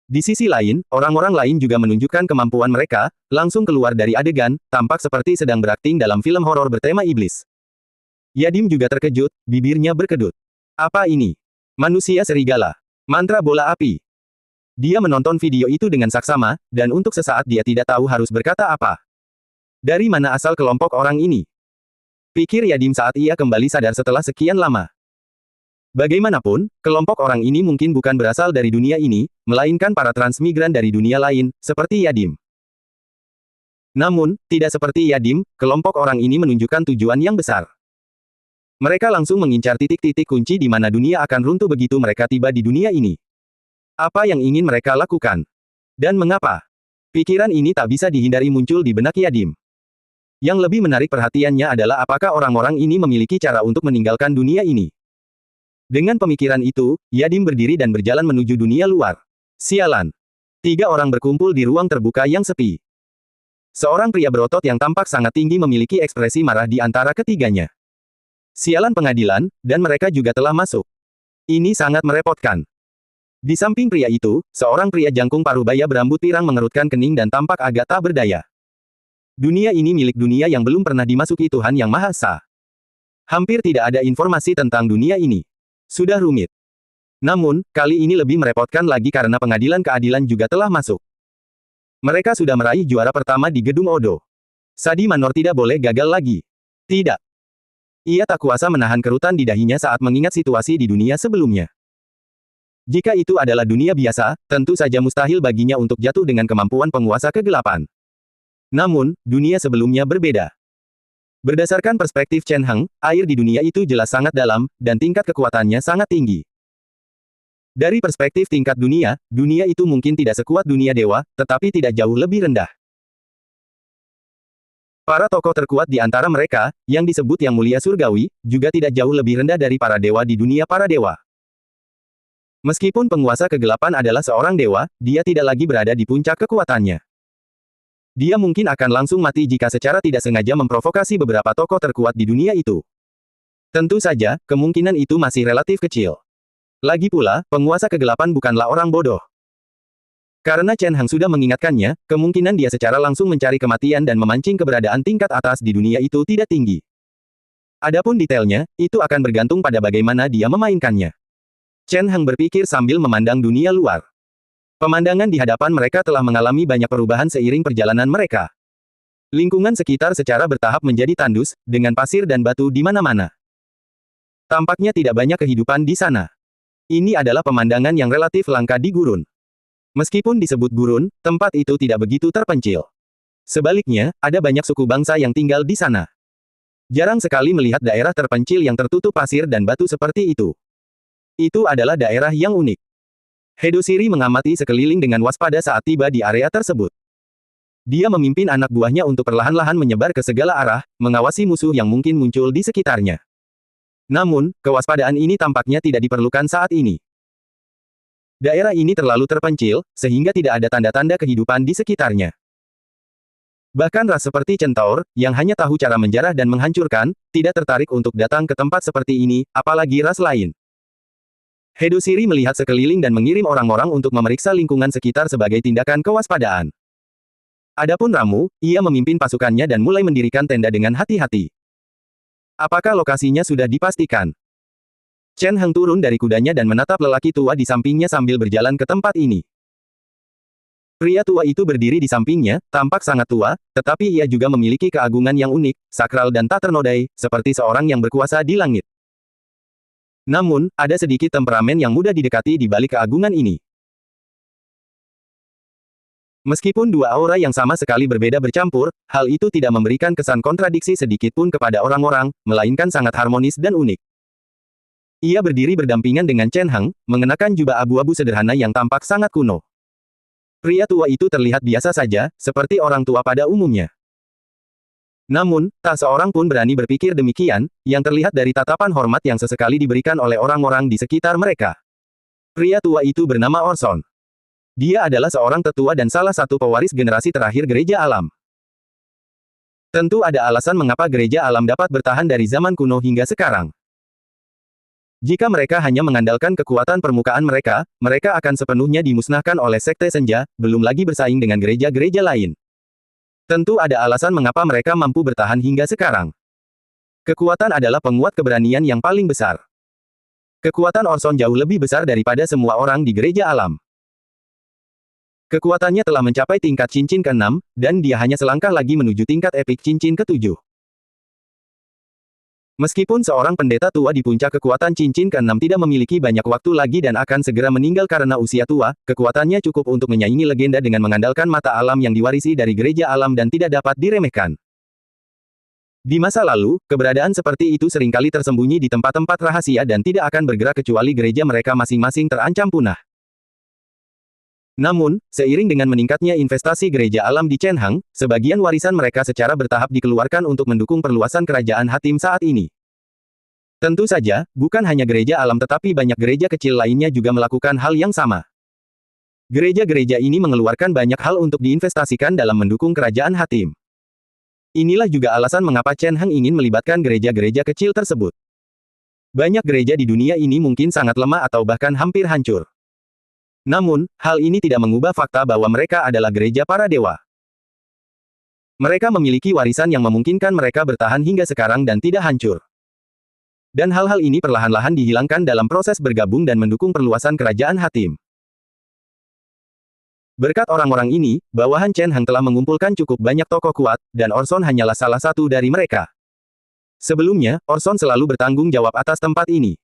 Di sisi lain, orang-orang lain juga menunjukkan kemampuan mereka, langsung keluar dari adegan, tampak seperti sedang berakting dalam film horor bertema iblis. Yadim juga terkejut, bibirnya berkedut. Apa ini? Manusia serigala. Mantra bola api. Dia menonton video itu dengan saksama, dan untuk sesaat dia tidak tahu harus berkata apa. Dari mana asal kelompok orang ini? Pikir Yadim saat ia kembali sadar setelah sekian lama. Bagaimanapun, kelompok orang ini mungkin bukan berasal dari dunia ini, melainkan para transmigran dari dunia lain, seperti Yadim. Namun, tidak seperti Yadim, kelompok orang ini menunjukkan tujuan yang besar. Mereka langsung mengincar titik-titik kunci di mana dunia akan runtuh begitu mereka tiba di dunia ini. Apa yang ingin mereka lakukan? Dan mengapa? Pikiran ini tak bisa dihindari muncul di benak Yadim. Yang lebih menarik perhatiannya adalah apakah orang-orang ini memiliki cara untuk meninggalkan dunia ini. Dengan pemikiran itu, Yadim berdiri dan berjalan menuju dunia luar. Sialan. 3 orang berkumpul di ruang terbuka yang sepi. Seorang pria berotot yang tampak sangat tinggi memiliki ekspresi marah di antara ketiganya. Sialan pengadilan, dan mereka juga telah masuk. Ini sangat merepotkan. Di samping pria itu, seorang pria jangkung parubaya berambut pirang mengerutkan kening dan tampak agak tak berdaya. Dunia ini milik dunia yang belum pernah dimasuki Tuhan Yang Maha Esa. Hampir tidak ada informasi tentang dunia ini. Sudah rumit. Namun, kali ini lebih merepotkan lagi karena pengadilan keadilan juga telah masuk. Mereka sudah meraih juara pertama di Gedung Odo. Sadi Manor tidak boleh gagal lagi. Tidak. Ia tak kuasa menahan kerutan di dahinya saat mengingat situasi di dunia sebelumnya. Jika itu adalah dunia biasa, tentu saja mustahil baginya untuk jatuh dengan kemampuan penguasa kegelapan. Namun, dunia sebelumnya berbeda. Berdasarkan perspektif Chen Heng, air di dunia itu jelas sangat dalam, dan tingkat kekuatannya sangat tinggi. Dari perspektif tingkat dunia, dunia itu mungkin tidak sekuat dunia dewa, tetapi tidak jauh lebih rendah. Para tokoh terkuat di antara mereka, yang disebut Yang Mulia Surgawi, juga tidak jauh lebih rendah dari para dewa di dunia para dewa. Meskipun penguasa kegelapan adalah seorang dewa, dia tidak lagi berada di puncak kekuatannya. Dia mungkin akan langsung mati jika secara tidak sengaja memprovokasi beberapa tokoh terkuat di dunia itu. Tentu saja, kemungkinan itu masih relatif kecil. Lagi pula, penguasa kegelapan bukanlah orang bodoh. Karena Chen Heng sudah mengingatkannya, kemungkinan dia secara langsung mencari kematian dan memancing keberadaan tingkat atas di dunia itu tidak tinggi. Adapun detailnya, itu akan bergantung pada bagaimana dia memainkannya. Chen Heng berpikir sambil memandang dunia luar. Pemandangan di hadapan mereka telah mengalami banyak perubahan seiring perjalanan mereka. Lingkungan sekitar secara bertahap menjadi tandus, dengan pasir dan batu di mana-mana. Tampaknya tidak banyak kehidupan di sana. Ini adalah pemandangan yang relatif langka di gurun. Meskipun disebut gurun, tempat itu tidak begitu terpencil. Sebaliknya, ada banyak suku bangsa yang tinggal di sana. Jarang sekali melihat daerah terpencil yang tertutup pasir dan batu seperti itu. Itu adalah daerah yang unik. Hedosiri mengamati sekeliling dengan waspada saat tiba di area tersebut. Dia memimpin anak buahnya untuk perlahan-lahan menyebar ke segala arah, mengawasi musuh yang mungkin muncul di sekitarnya. Namun, kewaspadaan ini tampaknya tidak diperlukan saat ini. Daerah ini terlalu terpencil, sehingga tidak ada tanda-tanda kehidupan di sekitarnya. Bahkan ras seperti centaur, yang hanya tahu cara menjarah dan menghancurkan, tidak tertarik untuk datang ke tempat seperti ini, apalagi ras lain. Hedosiri melihat sekeliling dan mengirim orang-orang untuk memeriksa lingkungan sekitar sebagai tindakan kewaspadaan. Adapun Ramu, ia memimpin pasukannya dan mulai mendirikan tenda dengan hati-hati. Apakah lokasinya sudah dipastikan? Chen Heng turun dari kudanya dan menatap lelaki tua di sampingnya sambil berjalan ke tempat ini. Pria tua itu berdiri di sampingnya, tampak sangat tua, tetapi ia juga memiliki keagungan yang unik, sakral dan tak ternodai, seperti seorang yang berkuasa di langit. Namun, ada sedikit temperamen yang mudah didekati di balik keagungan ini. Meskipun dua aura yang sama sekali berbeda bercampur, hal itu tidak memberikan kesan kontradiksi sedikit pun kepada orang-orang, melainkan sangat harmonis dan unik. Ia berdiri berdampingan dengan Chen Heng, mengenakan jubah abu-abu sederhana yang tampak sangat kuno. Pria tua itu terlihat biasa saja, seperti orang tua pada umumnya. Namun, tak seorang pun berani berpikir demikian, yang terlihat dari tatapan hormat yang sesekali diberikan oleh orang-orang di sekitar mereka. Pria tua itu bernama Orson. Dia adalah seorang tetua dan salah satu pewaris generasi terakhir gereja alam. Tentu ada alasan mengapa gereja alam dapat bertahan dari zaman kuno hingga sekarang. Jika mereka hanya mengandalkan kekuatan permukaan mereka, mereka akan sepenuhnya dimusnahkan oleh Sekte Senja, belum lagi bersaing dengan gereja-gereja lain. Tentu ada alasan mengapa mereka mampu bertahan hingga sekarang. Kekuatan adalah penguat keberanian yang paling besar. Kekuatan Orson jauh lebih besar daripada semua orang di gereja alam. Kekuatannya telah mencapai tingkat cincin ke-6, dan dia hanya selangkah lagi menuju tingkat epik cincin ke-7. Meskipun seorang pendeta tua di puncak kekuatan cincin ke-6 tidak memiliki banyak waktu lagi dan akan segera meninggal karena usia tua, kekuatannya cukup untuk menyaingi legenda dengan mengandalkan mata alam yang diwarisi dari gereja alam dan tidak dapat diremehkan. Di masa lalu, keberadaan seperti itu seringkali tersembunyi di tempat-tempat rahasia dan tidak akan bergerak kecuali gereja mereka masing-masing terancam punah. Namun, seiring dengan meningkatnya investasi gereja alam di Chen Heng, sebagian warisan mereka secara bertahap dikeluarkan untuk mendukung perluasan kerajaan Hatim saat ini. Tentu saja, bukan hanya gereja alam tetapi banyak gereja kecil lainnya juga melakukan hal yang sama. Gereja-gereja ini mengeluarkan banyak hal untuk diinvestasikan dalam mendukung kerajaan Hatim. Inilah juga alasan mengapa Chen Heng ingin melibatkan gereja-gereja kecil tersebut. Banyak gereja di dunia ini mungkin sangat lemah atau bahkan hampir hancur. Namun, hal ini tidak mengubah fakta bahwa mereka adalah gereja para dewa. Mereka memiliki warisan yang memungkinkan mereka bertahan hingga sekarang dan tidak hancur. Dan hal-hal ini perlahan-lahan dihilangkan dalam proses bergabung dan mendukung perluasan kerajaan Hatim. Berkat orang-orang ini, bawahan Chen Heng telah mengumpulkan cukup banyak tokoh kuat, dan Orson hanyalah salah satu dari mereka. Sebelumnya, Orson selalu bertanggung jawab atas tempat ini.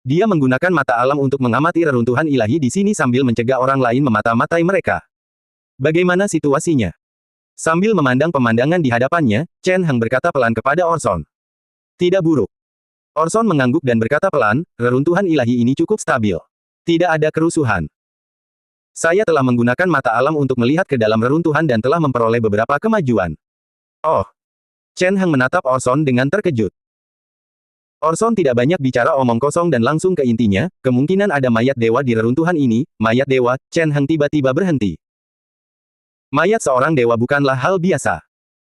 Dia menggunakan mata alam untuk mengamati reruntuhan ilahi di sini sambil mencegah orang lain memata-matai mereka. Bagaimana situasinya? Sambil memandang pemandangan di hadapannya, Chen Heng berkata pelan kepada Orson. Tidak buruk. Orson mengangguk dan berkata pelan, reruntuhan ilahi ini cukup stabil. Tidak ada kerusuhan. Saya telah menggunakan mata alam untuk melihat ke dalam reruntuhan dan telah memperoleh beberapa kemajuan. Oh. Chen Heng menatap Orson dengan terkejut. Orson tidak banyak bicara omong kosong dan langsung ke intinya, kemungkinan ada mayat dewa di reruntuhan ini, mayat dewa, Chen Heng tiba-tiba berhenti. Mayat seorang dewa bukanlah hal biasa.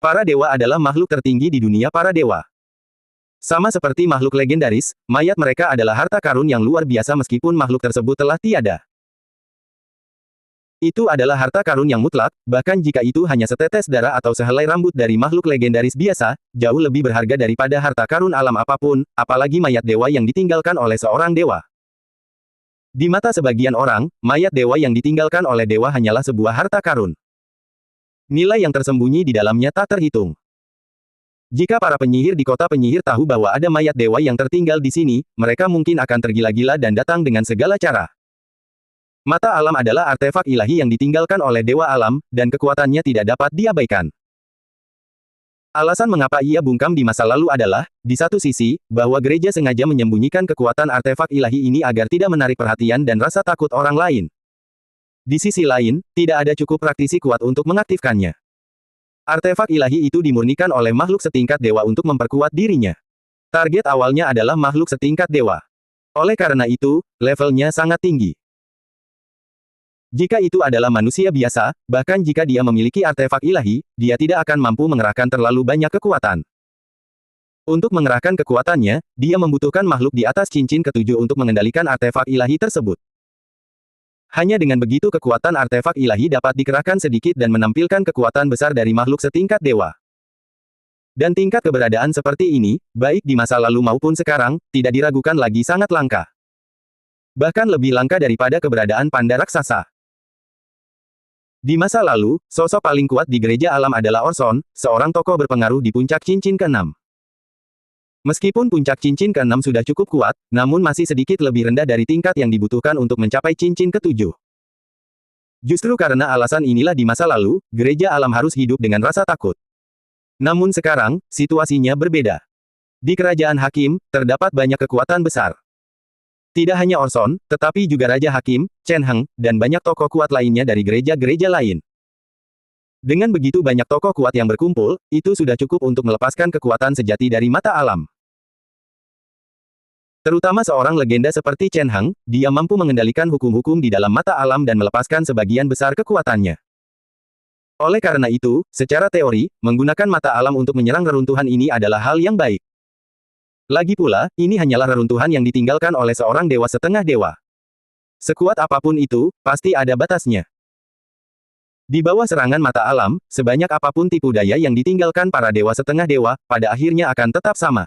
Para dewa adalah makhluk tertinggi di dunia para dewa. Sama seperti makhluk legendaris, mayat mereka adalah harta karun yang luar biasa meskipun makhluk tersebut telah tiada. Itu adalah harta karun yang mutlak, bahkan jika itu hanya setetes darah atau sehelai rambut dari makhluk legendaris biasa, jauh lebih berharga daripada harta karun alam apapun, apalagi mayat dewa yang ditinggalkan oleh seorang dewa. Di mata sebagian orang, mayat dewa yang ditinggalkan oleh dewa hanyalah sebuah harta karun. Nilai yang tersembunyi di dalamnya tak terhitung. Jika para penyihir di kota penyihir tahu bahwa ada mayat dewa yang tertinggal di sini, mereka mungkin akan tergila-gila dan datang dengan segala cara. Mata alam adalah artefak ilahi yang ditinggalkan oleh Dewa Alam, dan kekuatannya tidak dapat diabaikan. Alasan mengapa ia bungkam di masa lalu adalah, di satu sisi, bahwa gereja sengaja menyembunyikan kekuatan artefak ilahi ini agar tidak menarik perhatian dan rasa takut orang lain. Di sisi lain, tidak ada cukup praktisi kuat untuk mengaktifkannya. Artefak ilahi itu dimurnikan oleh makhluk setingkat dewa untuk memperkuat dirinya. Target awalnya adalah makhluk setingkat dewa. Oleh karena itu, levelnya sangat tinggi. Jika itu adalah manusia biasa, bahkan jika dia memiliki artefak ilahi, dia tidak akan mampu mengerahkan terlalu banyak kekuatan. Untuk mengerahkan kekuatannya, dia membutuhkan makhluk di atas cincin ketujuh untuk mengendalikan artefak ilahi tersebut. Hanya dengan begitu kekuatan artefak ilahi dapat dikerahkan sedikit dan menampilkan kekuatan besar dari makhluk setingkat dewa. Dan tingkat keberadaan seperti ini, baik di masa lalu maupun sekarang, tidak diragukan lagi sangat langka. Bahkan lebih langka daripada keberadaan panda raksasa. Di masa lalu, sosok paling kuat di gereja alam adalah Orson, seorang tokoh berpengaruh di puncak cincin ke-6. Meskipun puncak cincin ke-6 sudah cukup kuat, namun masih sedikit lebih rendah dari tingkat yang dibutuhkan untuk mencapai cincin ke-7. Justru karena alasan inilah di masa lalu, gereja alam harus hidup dengan rasa takut. Namun sekarang, situasinya berbeda. Di kerajaan Hakim, terdapat banyak kekuatan besar. Tidak hanya Orson, tetapi juga Raja Hakim, Chen Heng, dan banyak tokoh kuat lainnya dari gereja-gereja lain. Dengan begitu banyak tokoh kuat yang berkumpul, itu sudah cukup untuk melepaskan kekuatan sejati dari mata alam. Terutama seorang legenda seperti Chen Heng, dia mampu mengendalikan hukum-hukum di dalam mata alam dan melepaskan sebagian besar kekuatannya. Oleh karena itu, secara teori, menggunakan mata alam untuk menyerang reruntuhan ini adalah hal yang baik. Lagi pula, ini hanyalah reruntuhan yang ditinggalkan oleh seorang dewa setengah dewa. Sekuat apapun itu, pasti ada batasnya. Di bawah serangan mata alam, sebanyak apapun tipu daya yang ditinggalkan para dewa setengah dewa, pada akhirnya akan tetap sama.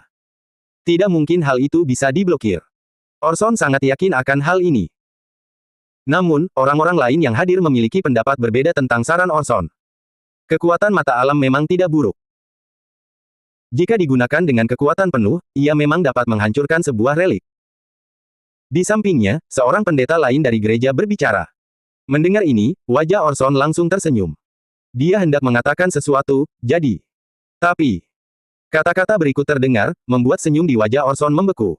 Tidak mungkin hal itu bisa diblokir. Orson sangat yakin akan hal ini. Namun, orang-orang lain yang hadir memiliki pendapat berbeda tentang saran Orson. Kekuatan mata alam memang tidak buruk. Jika digunakan dengan kekuatan penuh, ia memang dapat menghancurkan sebuah relik. Di sampingnya, seorang pendeta lain dari gereja berbicara. Mendengar ini, wajah Orson langsung tersenyum. Dia hendak mengatakan sesuatu, jadi. Tapi, kata-kata berikut terdengar, membuat senyum di wajah Orson membeku.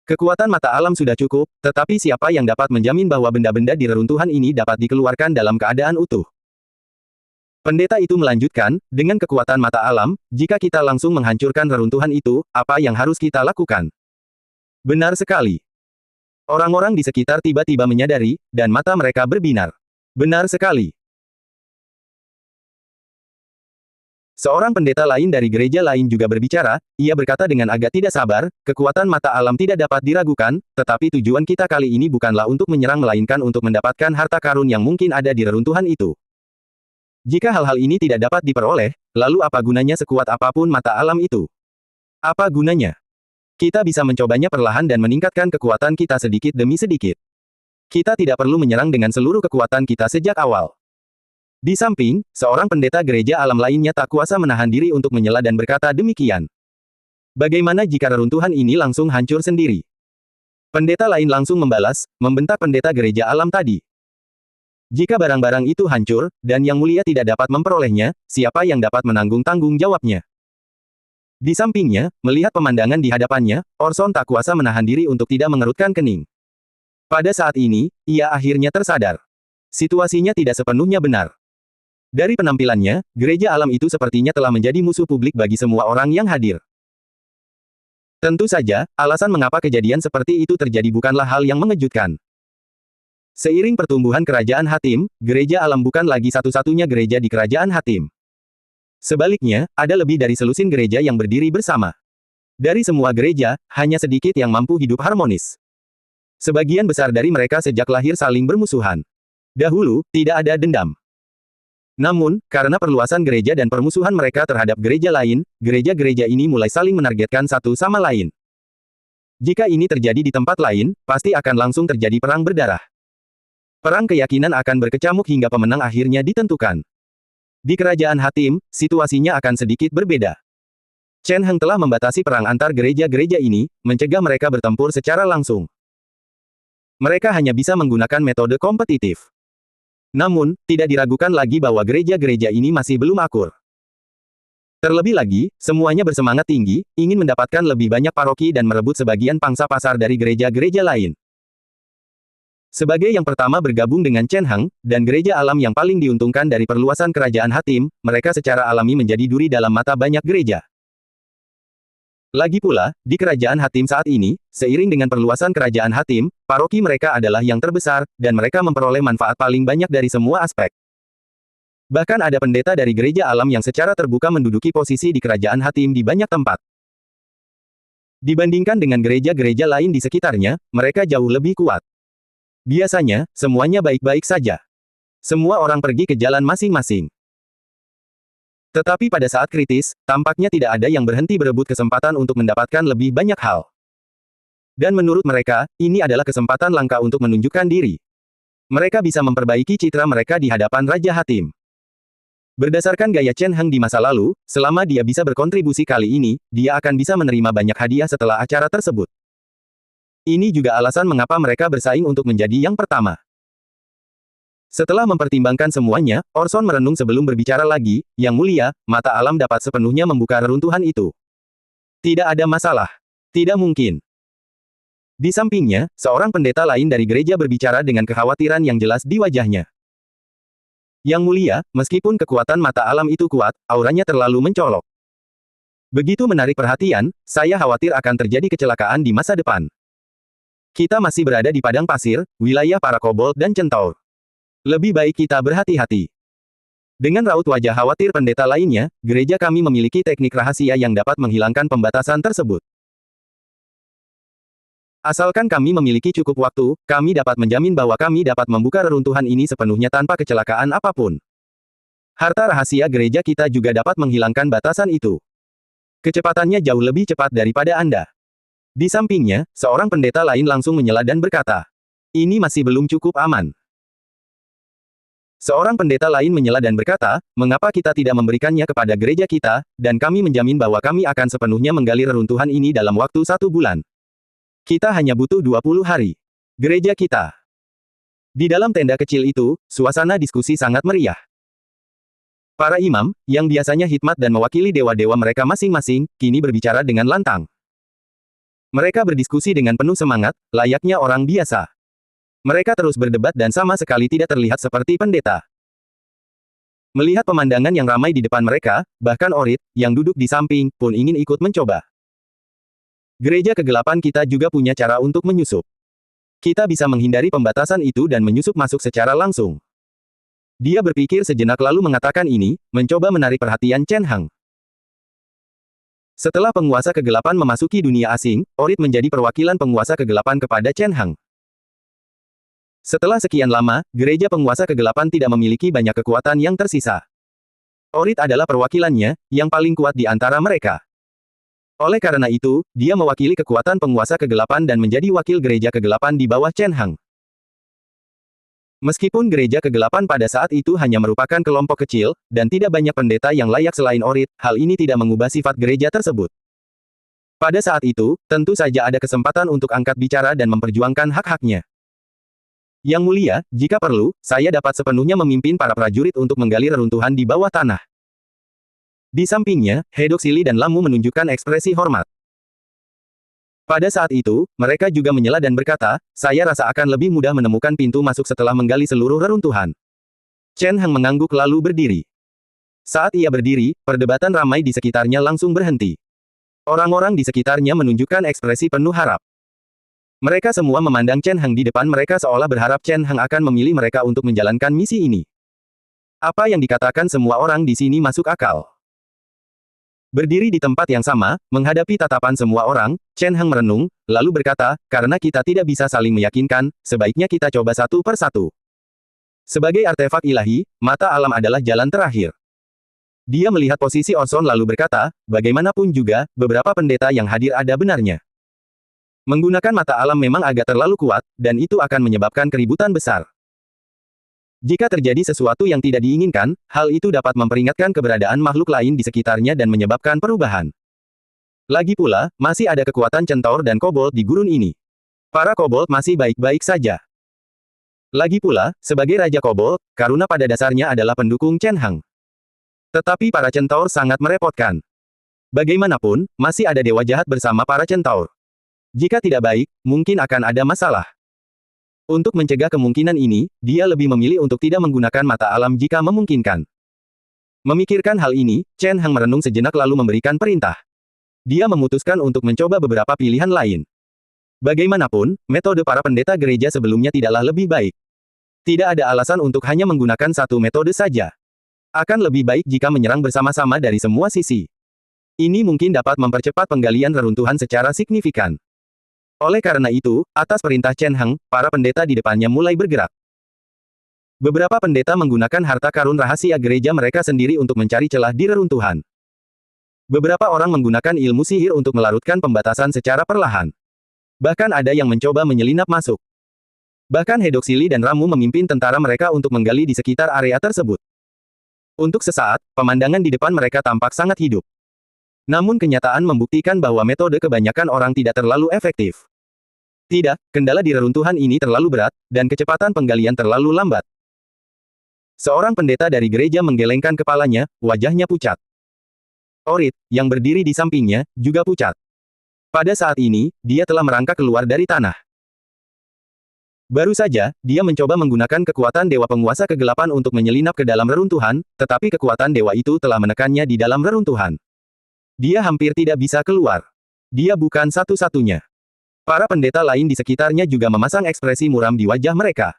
Kekuatan mata alam sudah cukup, tetapi siapa yang dapat menjamin bahwa benda-benda di reruntuhan ini dapat dikeluarkan dalam keadaan utuh? Pendeta itu melanjutkan, dengan kekuatan mata alam, jika kita langsung menghancurkan reruntuhan itu, apa yang harus kita lakukan? Benar sekali. Orang-orang di sekitar tiba-tiba menyadari, dan mata mereka berbinar. Benar sekali. Seorang pendeta lain dari gereja lain juga berbicara, ia berkata dengan agak tidak sabar, kekuatan mata alam tidak dapat diragukan, tetapi tujuan kita kali ini bukanlah untuk menyerang melainkan untuk mendapatkan harta karun yang mungkin ada di reruntuhan itu. Jika hal-hal ini tidak dapat diperoleh, lalu apa gunanya sekuat apapun mata alam itu? Apa gunanya? Kita bisa mencobanya perlahan dan meningkatkan kekuatan kita sedikit demi sedikit. Kita tidak perlu menyerang dengan seluruh kekuatan kita sejak awal. Di samping, seorang pendeta gereja alam lainnya tak kuasa menahan diri untuk menyela dan berkata demikian. Bagaimana jika reruntuhan ini langsung hancur sendiri? Pendeta lain langsung membalas, membentak pendeta gereja alam tadi. Jika barang-barang itu hancur, dan Yang Mulia tidak dapat memperolehnya, siapa yang dapat menanggung tanggung jawabnya? Di sampingnya, melihat pemandangan di hadapannya, Orson tak kuasa menahan diri untuk tidak mengerutkan kening. Pada saat ini, ia akhirnya tersadar. Situasinya tidak sepenuhnya benar. Dari penampilannya, gereja alam itu sepertinya telah menjadi musuh publik bagi semua orang yang hadir. Tentu saja, alasan mengapa kejadian seperti itu terjadi bukanlah hal yang mengejutkan. Seiring pertumbuhan kerajaan Hatim, gereja alam bukan lagi satu-satunya gereja di kerajaan Hatim. Sebaliknya, ada lebih dari selusin gereja yang berdiri bersama. Dari semua gereja, hanya sedikit yang mampu hidup harmonis. Sebagian besar dari mereka sejak lahir saling bermusuhan. Dahulu, tidak ada dendam. Namun, karena perluasan gereja dan permusuhan mereka terhadap gereja lain, gereja-gereja ini mulai saling menargetkan satu sama lain. Jika ini terjadi di tempat lain, pasti akan langsung terjadi perang berdarah. Perang keyakinan akan berkecamuk hingga pemenang akhirnya ditentukan. Di kerajaan Hatim, situasinya akan sedikit berbeda. Chen Heng telah membatasi perang antar gereja-gereja ini, mencegah mereka bertempur secara langsung. Mereka hanya bisa menggunakan metode kompetitif. Namun, tidak diragukan lagi bahwa gereja-gereja ini masih belum akur. Terlebih lagi, semuanya bersemangat tinggi, ingin mendapatkan lebih banyak paroki dan merebut sebagian pangsa pasar dari gereja-gereja lain. Sebagai yang pertama bergabung dengan Chen Heng, dan gereja alam yang paling diuntungkan dari perluasan kerajaan Hatim, mereka secara alami menjadi duri dalam mata banyak gereja. Lagi pula, di kerajaan Hatim saat ini, seiring dengan perluasan kerajaan Hatim, paroki mereka adalah yang terbesar, dan mereka memperoleh manfaat paling banyak dari semua aspek. Bahkan ada pendeta dari gereja alam yang secara terbuka menduduki posisi di kerajaan Hatim di banyak tempat. Dibandingkan dengan gereja-gereja lain di sekitarnya, mereka jauh lebih kuat. Biasanya, semuanya baik-baik saja. Semua orang pergi ke jalan masing-masing. Tetapi pada saat kritis, tampaknya tidak ada yang berhenti berebut kesempatan untuk mendapatkan lebih banyak hal. Dan menurut mereka, ini adalah kesempatan langka untuk menunjukkan diri. Mereka bisa memperbaiki citra mereka di hadapan Raja Hatim. Berdasarkan gaya Chen Heng di masa lalu, selama dia bisa berkontribusi kali ini, dia akan bisa menerima banyak hadiah setelah acara tersebut. Ini juga alasan mengapa mereka bersaing untuk menjadi yang pertama. Setelah mempertimbangkan semuanya, Orson merenung sebelum berbicara lagi, Yang Mulia, mata alam dapat sepenuhnya membuka reruntuhan itu. Tidak ada masalah. Tidak mungkin. Di sampingnya, seorang pendeta lain dari gereja berbicara dengan kekhawatiran yang jelas di wajahnya. Yang Mulia, meskipun kekuatan mata alam itu kuat, auranya terlalu mencolok. Begitu menarik perhatian, saya khawatir akan terjadi kecelakaan di masa depan. Kita masih berada di padang pasir, wilayah para kobold dan centaur. Lebih baik kita berhati-hati. Dengan raut wajah khawatir pendeta lainnya, gereja kami memiliki teknik rahasia yang dapat menghilangkan pembatasan tersebut. Asalkan kami memiliki cukup waktu, kami dapat menjamin bahwa kami dapat membuka reruntuhan ini sepenuhnya tanpa kecelakaan apapun. Harta rahasia gereja kita juga dapat menghilangkan batasan itu. Kecepatannya jauh lebih cepat daripada Anda. Di sampingnya, seorang pendeta lain langsung menyela dan berkata, "Ini masih belum cukup aman." Seorang pendeta lain menyela dan berkata, "Mengapa kita tidak memberikannya kepada gereja kita, dan kami menjamin bahwa kami akan sepenuhnya menggali reruntuhan ini dalam waktu 1 bulan. Kita hanya butuh 20 hari. Gereja kita." Di dalam tenda kecil itu, suasana diskusi sangat meriah. Para imam, yang biasanya hikmat dan mewakili dewa-dewa mereka masing-masing, kini berbicara dengan lantang. Mereka berdiskusi dengan penuh semangat, layaknya orang biasa. Mereka terus berdebat dan sama sekali tidak terlihat seperti pendeta. Melihat pemandangan yang ramai di depan mereka, bahkan Orit, yang duduk di samping, pun ingin ikut mencoba. Gereja kegelapan kita juga punya cara untuk menyusup. Kita bisa menghindari pembatasan itu dan menyusup masuk secara langsung. Dia berpikir sejenak lalu mengatakan ini, mencoba menarik perhatian Chen Heng. Setelah penguasa kegelapan memasuki dunia asing, Orit menjadi perwakilan penguasa kegelapan kepada Chen Heng. Setelah sekian lama, gereja penguasa kegelapan tidak memiliki banyak kekuatan yang tersisa. Orit adalah perwakilannya, yang paling kuat di antara mereka. Oleh karena itu, dia mewakili kekuatan penguasa kegelapan dan menjadi wakil gereja kegelapan di bawah Chen Heng. Meskipun gereja kegelapan pada saat itu hanya merupakan kelompok kecil, dan tidak banyak pendeta yang layak selain Orit, hal ini tidak mengubah sifat gereja tersebut. Pada saat itu, tentu saja ada kesempatan untuk angkat bicara dan memperjuangkan hak-haknya. Yang Mulia, jika perlu, saya dapat sepenuhnya memimpin para prajurit untuk menggali reruntuhan di bawah tanah. Di sampingnya, Hedoksili dan Lamu menunjukkan ekspresi hormat. Pada saat itu, mereka juga menyela dan berkata, "Saya rasa akan lebih mudah menemukan pintu masuk setelah menggali seluruh reruntuhan." Chen Heng mengangguk lalu berdiri. Saat ia berdiri, perdebatan ramai di sekitarnya langsung berhenti. Orang-orang di sekitarnya menunjukkan ekspresi penuh harap. Mereka semua memandang Chen Heng di depan mereka seolah berharap Chen Heng akan memilih mereka untuk menjalankan misi ini. Apa yang dikatakan semua orang di sini masuk akal. Berdiri di tempat yang sama, menghadapi tatapan semua orang, Chen Heng merenung, lalu berkata, "Karena kita tidak bisa saling meyakinkan, sebaiknya kita coba satu per satu." Sebagai artefak ilahi, mata alam adalah jalan terakhir. Dia melihat posisi Orson lalu berkata, "Bagaimanapun juga, beberapa pendeta yang hadir ada benarnya. Menggunakan mata alam memang agak terlalu kuat, dan itu akan menyebabkan keributan besar. Jika terjadi sesuatu yang tidak diinginkan, hal itu dapat memperingatkan keberadaan makhluk lain di sekitarnya dan menyebabkan perubahan. Lagi pula, masih ada kekuatan centaur dan kobold di gurun ini. Para kobold masih baik-baik saja. Lagi pula, sebagai Raja Kobold, Karuna pada dasarnya adalah pendukung Chen Heng. Tetapi para centaur sangat merepotkan. Bagaimanapun, masih ada dewa jahat bersama para centaur. Jika tidak baik, mungkin akan ada masalah. Untuk mencegah kemungkinan ini, dia lebih memilih untuk tidak menggunakan mata alam jika memungkinkan. Memikirkan hal ini, Chen Heng merenung sejenak lalu memberikan perintah. Dia memutuskan untuk mencoba beberapa pilihan lain. Bagaimanapun, metode para pendeta gereja sebelumnya tidaklah lebih baik. Tidak ada alasan untuk hanya menggunakan satu metode saja. Akan lebih baik jika menyerang bersama-sama dari semua sisi. Ini mungkin dapat mempercepat penggalian reruntuhan secara signifikan. Oleh karena itu, atas perintah Chen Heng, para pendeta di depannya mulai bergerak. Beberapa pendeta menggunakan harta karun rahasia gereja mereka sendiri untuk mencari celah di reruntuhan. Beberapa orang menggunakan ilmu sihir untuk melarutkan pembatasan secara perlahan. Bahkan ada yang mencoba menyelinap masuk. Bahkan Hedoksili dan Ramu memimpin tentara mereka untuk menggali di sekitar area tersebut. Untuk sesaat, pemandangan di depan mereka tampak sangat hidup. Namun kenyataan membuktikan bahwa metode kebanyakan orang tidak terlalu efektif. Tidak, kendala di reruntuhan ini terlalu berat, dan kecepatan penggalian terlalu lambat. Seorang pendeta dari gereja menggelengkan kepalanya, wajahnya pucat. Orit, yang berdiri di sampingnya, juga pucat. Pada saat ini, dia telah merangkak keluar dari tanah. Baru saja, dia mencoba menggunakan kekuatan dewa penguasa kegelapan untuk menyelinap ke dalam reruntuhan, tetapi kekuatan dewa itu telah menekannya di dalam reruntuhan. Dia hampir tidak bisa keluar. Dia bukan satu-satunya. Para pendeta lain di sekitarnya juga memasang ekspresi muram di wajah mereka.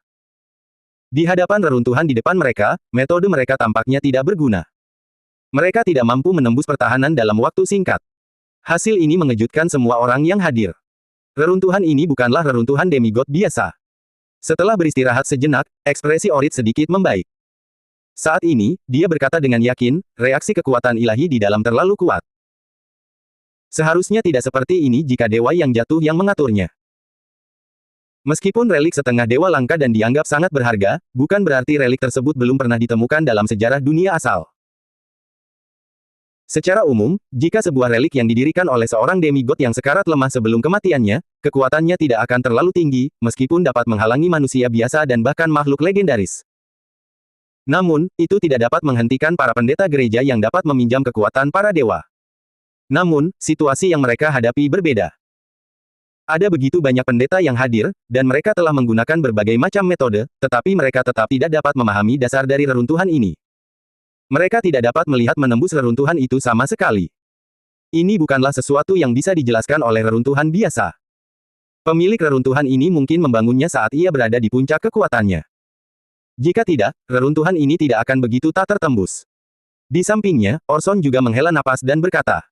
Di hadapan reruntuhan di depan mereka, metode mereka tampaknya tidak berguna. Mereka tidak mampu menembus pertahanan dalam waktu singkat. Hasil ini mengejutkan semua orang yang hadir. Reruntuhan ini bukanlah reruntuhan demigod biasa. Setelah beristirahat sejenak, ekspresi Orit sedikit membaik. Saat ini, dia berkata dengan yakin, reaksi kekuatan ilahi di dalam terlalu kuat. Seharusnya tidak seperti ini jika dewa yang jatuh yang mengaturnya. Meskipun relik setengah dewa langka dan dianggap sangat berharga, bukan berarti relik tersebut belum pernah ditemukan dalam sejarah dunia asal. Secara umum, jika sebuah relik yang didirikan oleh seorang demigod yang sekarat lemah sebelum kematiannya, kekuatannya tidak akan terlalu tinggi, meskipun dapat menghalangi manusia biasa dan bahkan makhluk legendaris. Namun, itu tidak dapat menghentikan para pendeta gereja yang dapat meminjam kekuatan para dewa. Namun, situasi yang mereka hadapi berbeda. Ada begitu banyak pendeta yang hadir, dan mereka telah menggunakan berbagai macam metode, tetapi mereka tetap tidak dapat memahami dasar dari reruntuhan ini. Mereka tidak dapat melihat menembus reruntuhan itu sama sekali. Ini bukanlah sesuatu yang bisa dijelaskan oleh reruntuhan biasa. Pemilik reruntuhan ini mungkin membangunnya saat ia berada di puncak kekuatannya. Jika tidak, reruntuhan ini tidak akan begitu tak tertembus. Di sampingnya, Orson juga menghela napas dan berkata,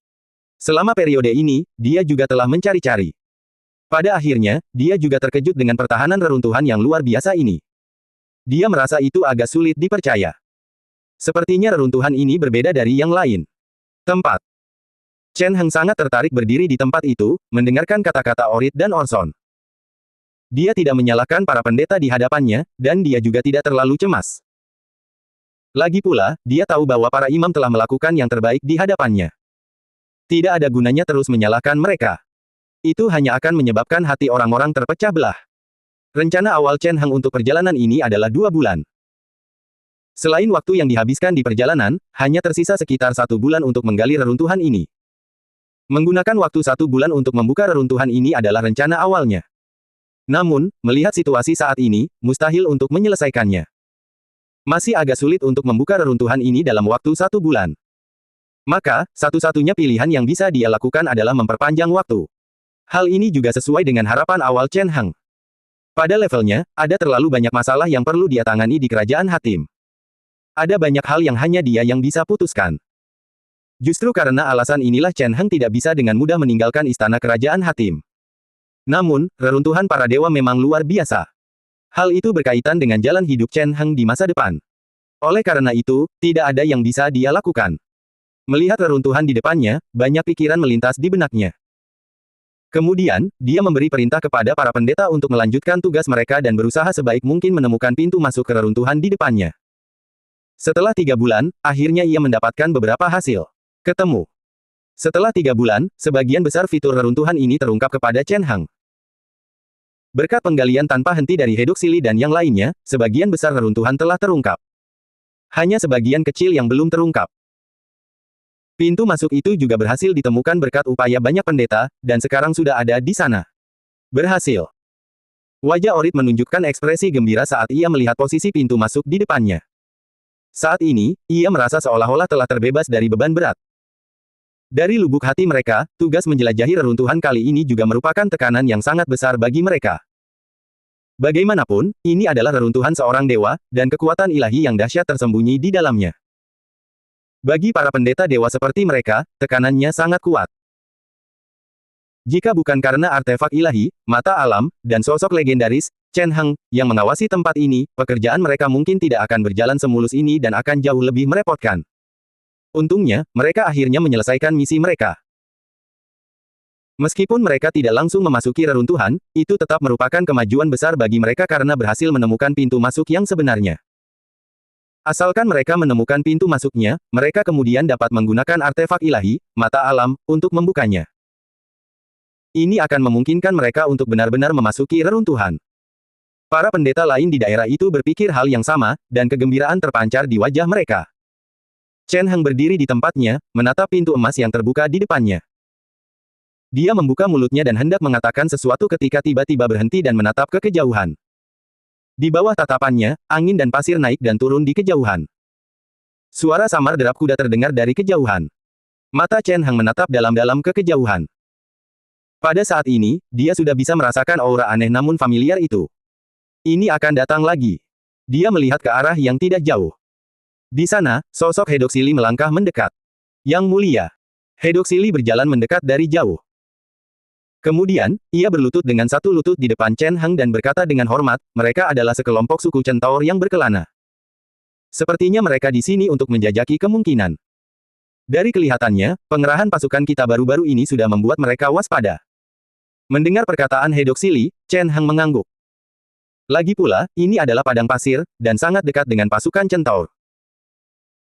selama periode ini, dia juga telah mencari-cari. Pada akhirnya, dia juga terkejut dengan pertahanan reruntuhan yang luar biasa ini. Dia merasa itu agak sulit dipercaya. Sepertinya reruntuhan ini berbeda dari yang lain. Tempat. Chen Heng sangat tertarik berdiri di tempat itu, mendengarkan kata-kata Orit dan Orson. Dia tidak menyalahkan para pendeta di hadapannya, dan dia juga tidak terlalu cemas. Lagi pula, dia tahu bahwa para imam telah melakukan yang terbaik di hadapannya. Tidak ada gunanya terus menyalahkan mereka. Itu hanya akan menyebabkan hati orang-orang terpecah belah. Rencana awal Chen Heng untuk perjalanan ini adalah 2 bulan. Selain waktu yang dihabiskan di perjalanan, hanya tersisa sekitar 1 bulan untuk menggali reruntuhan ini. Menggunakan waktu 1 bulan untuk membuka reruntuhan ini adalah rencana awalnya. Namun, melihat situasi saat ini, mustahil untuk menyelesaikannya. Masih agak sulit untuk membuka reruntuhan ini dalam waktu 1 bulan. Maka, satu-satunya pilihan yang bisa dia lakukan adalah memperpanjang waktu. Hal ini juga sesuai dengan harapan awal Chen Heng. Pada levelnya, ada terlalu banyak masalah yang perlu dia tangani di kerajaan Hatim. Ada banyak hal yang hanya dia yang bisa putuskan. Justru karena alasan inilah Chen Heng tidak bisa dengan mudah meninggalkan istana kerajaan Hatim. Namun, reruntuhan para dewa memang luar biasa. Hal itu berkaitan dengan jalan hidup Chen Heng di masa depan. Oleh karena itu, tidak ada yang bisa dia lakukan. Melihat reruntuhan di depannya, banyak pikiran melintas di benaknya. Kemudian, dia memberi perintah kepada para pendeta untuk melanjutkan tugas mereka dan berusaha sebaik mungkin menemukan pintu masuk ke reruntuhan di depannya. Setelah 3 bulan, akhirnya ia mendapatkan beberapa hasil. Ketemu. Setelah 3 bulan, sebagian besar fitur reruntuhan ini terungkap kepada Chen Heng. Berkat penggalian tanpa henti dari Hedoksili dan yang lainnya, sebagian besar reruntuhan telah terungkap. Hanya sebagian kecil yang belum terungkap. Pintu masuk itu juga berhasil ditemukan berkat upaya banyak pendeta, dan sekarang sudah ada di sana. Berhasil. Wajah Orit menunjukkan ekspresi gembira saat ia melihat posisi pintu masuk di depannya. Saat ini, ia merasa seolah-olah telah terbebas dari beban berat. Dari lubuk hati mereka, tugas menjelajahi reruntuhan kali ini juga merupakan tekanan yang sangat besar bagi mereka. Bagaimanapun, ini adalah reruntuhan seorang dewa, dan kekuatan ilahi yang dahsyat tersembunyi di dalamnya. Bagi para pendeta dewa seperti mereka, tekanannya sangat kuat. Jika bukan karena artefak ilahi, mata alam, dan sosok legendaris, Chen Heng, yang mengawasi tempat ini, pekerjaan mereka mungkin tidak akan berjalan semulus ini dan akan jauh lebih merepotkan. Untungnya, mereka akhirnya menyelesaikan misi mereka. Meskipun mereka tidak langsung memasuki reruntuhan, itu tetap merupakan kemajuan besar bagi mereka karena berhasil menemukan pintu masuk yang sebenarnya. Asalkan mereka menemukan pintu masuknya, mereka kemudian dapat menggunakan artefak ilahi, mata alam, untuk membukanya. Ini akan memungkinkan mereka untuk benar-benar memasuki reruntuhan. Para pendeta lain di daerah itu berpikir hal yang sama, dan kegembiraan terpancar di wajah mereka. Chen Heng berdiri di tempatnya, menatap pintu emas yang terbuka di depannya. Dia membuka mulutnya dan hendak mengatakan sesuatu ketika tiba-tiba berhenti dan menatap ke kejauhan. Di bawah tatapannya, angin dan pasir naik dan turun di kejauhan. Suara samar derap kuda terdengar dari kejauhan. Mata Chen Heng menatap dalam-dalam ke kejauhan. Pada saat ini, dia sudah bisa merasakan aura aneh namun familiar itu. Ini akan datang lagi. Dia melihat ke arah yang tidak jauh. Di sana, sosok Hedoksili melangkah mendekat. Yang mulia. Hedoksili berjalan mendekat dari jauh. Kemudian, ia berlutut dengan satu lutut di depan Chen Heng dan berkata dengan hormat, mereka adalah sekelompok suku centaur yang berkelana. Sepertinya mereka di sini untuk menjajaki kemungkinan. Dari kelihatannya, pengerahan pasukan kita baru-baru ini sudah membuat mereka waspada. Mendengar perkataan Hedoksili, Chen Heng mengangguk. Lagi pula, ini adalah padang pasir, dan sangat dekat dengan pasukan centaur.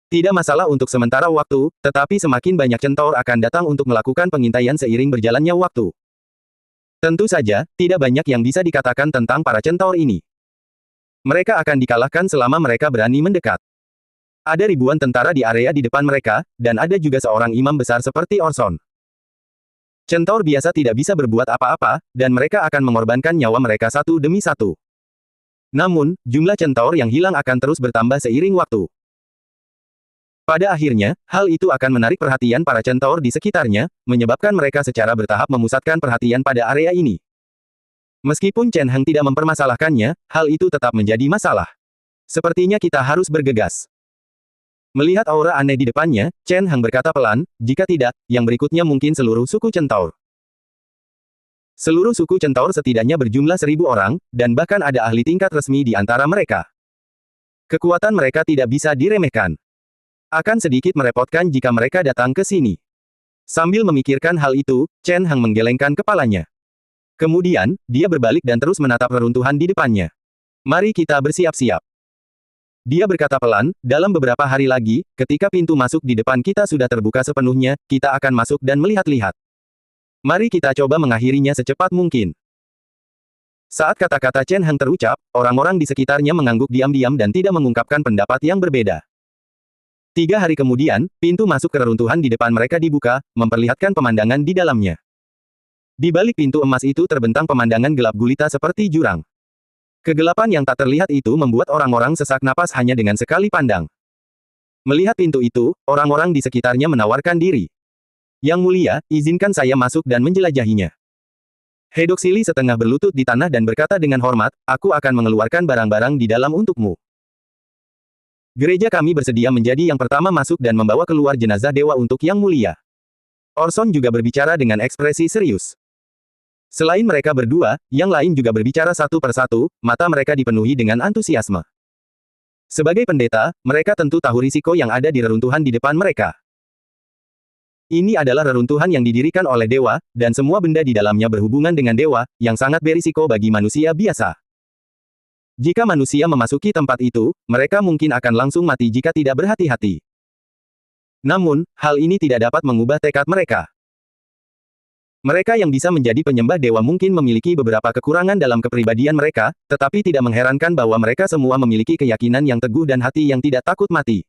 Tidak masalah untuk sementara waktu, tetapi semakin banyak centaur akan datang untuk melakukan pengintaian seiring berjalannya waktu. Tentu saja, tidak banyak yang bisa dikatakan tentang para centaur ini. Mereka akan dikalahkan selama mereka berani mendekat. Ada ribuan tentara di area di depan mereka, dan ada juga seorang imam besar seperti Orson. Centaur biasa tidak bisa berbuat apa-apa, dan mereka akan mengorbankan nyawa mereka satu demi satu. Namun, jumlah centaur yang hilang akan terus bertambah seiring waktu. Pada akhirnya, hal itu akan menarik perhatian para centaur di sekitarnya, menyebabkan mereka secara bertahap memusatkan perhatian pada area ini. Meskipun Chen Heng tidak mempermasalahkannya, hal itu tetap menjadi masalah. Sepertinya kita harus bergegas. Melihat aura aneh di depannya, Chen Heng berkata pelan, jika tidak, yang berikutnya mungkin seluruh suku centaur. Seluruh suku centaur setidaknya berjumlah 1.000 orang, dan bahkan ada ahli tingkat resmi di antara mereka. Kekuatan mereka tidak bisa diremehkan. Akan sedikit merepotkan jika mereka datang ke sini. Sambil memikirkan hal itu, Chen Heng menggelengkan kepalanya. Kemudian, dia berbalik dan terus menatap reruntuhan di depannya. Mari kita bersiap-siap. Dia berkata pelan, dalam beberapa hari lagi, ketika pintu masuk di depan kita sudah terbuka sepenuhnya, kita akan masuk dan melihat-lihat. Mari kita coba mengakhirinya secepat mungkin. Saat kata-kata Chen Heng terucap, orang-orang di sekitarnya mengangguk diam-diam dan tidak mengungkapkan pendapat yang berbeda. 3 hari kemudian, pintu masuk ke reruntuhan di depan mereka dibuka, memperlihatkan pemandangan di dalamnya. Di balik pintu emas itu terbentang pemandangan gelap gulita seperti jurang. Kegelapan yang tak terlihat itu membuat orang-orang sesak napas hanya dengan sekali pandang. Melihat pintu itu, orang-orang di sekitarnya menawarkan diri. Yang mulia, izinkan saya masuk dan menjelajahinya. Hedoksili setengah berlutut di tanah dan berkata dengan hormat, aku akan mengeluarkan barang-barang di dalam untukmu. Gereja kami bersedia menjadi yang pertama masuk dan membawa keluar jenazah dewa untuk yang mulia. Orson juga berbicara dengan ekspresi serius. Selain mereka berdua, yang lain juga berbicara satu persatu, mata mereka dipenuhi dengan antusiasme. Sebagai pendeta, mereka tentu tahu risiko yang ada di reruntuhan di depan mereka. Ini adalah reruntuhan yang didirikan oleh dewa, dan semua benda di dalamnya berhubungan dengan dewa, yang sangat berisiko bagi manusia biasa. Jika manusia memasuki tempat itu, mereka mungkin akan langsung mati jika tidak berhati-hati. Namun, hal ini tidak dapat mengubah tekad mereka. Mereka yang bisa menjadi penyembah dewa mungkin memiliki beberapa kekurangan dalam kepribadian mereka, tetapi tidak mengherankan bahwa mereka semua memiliki keyakinan yang teguh dan hati yang tidak takut mati.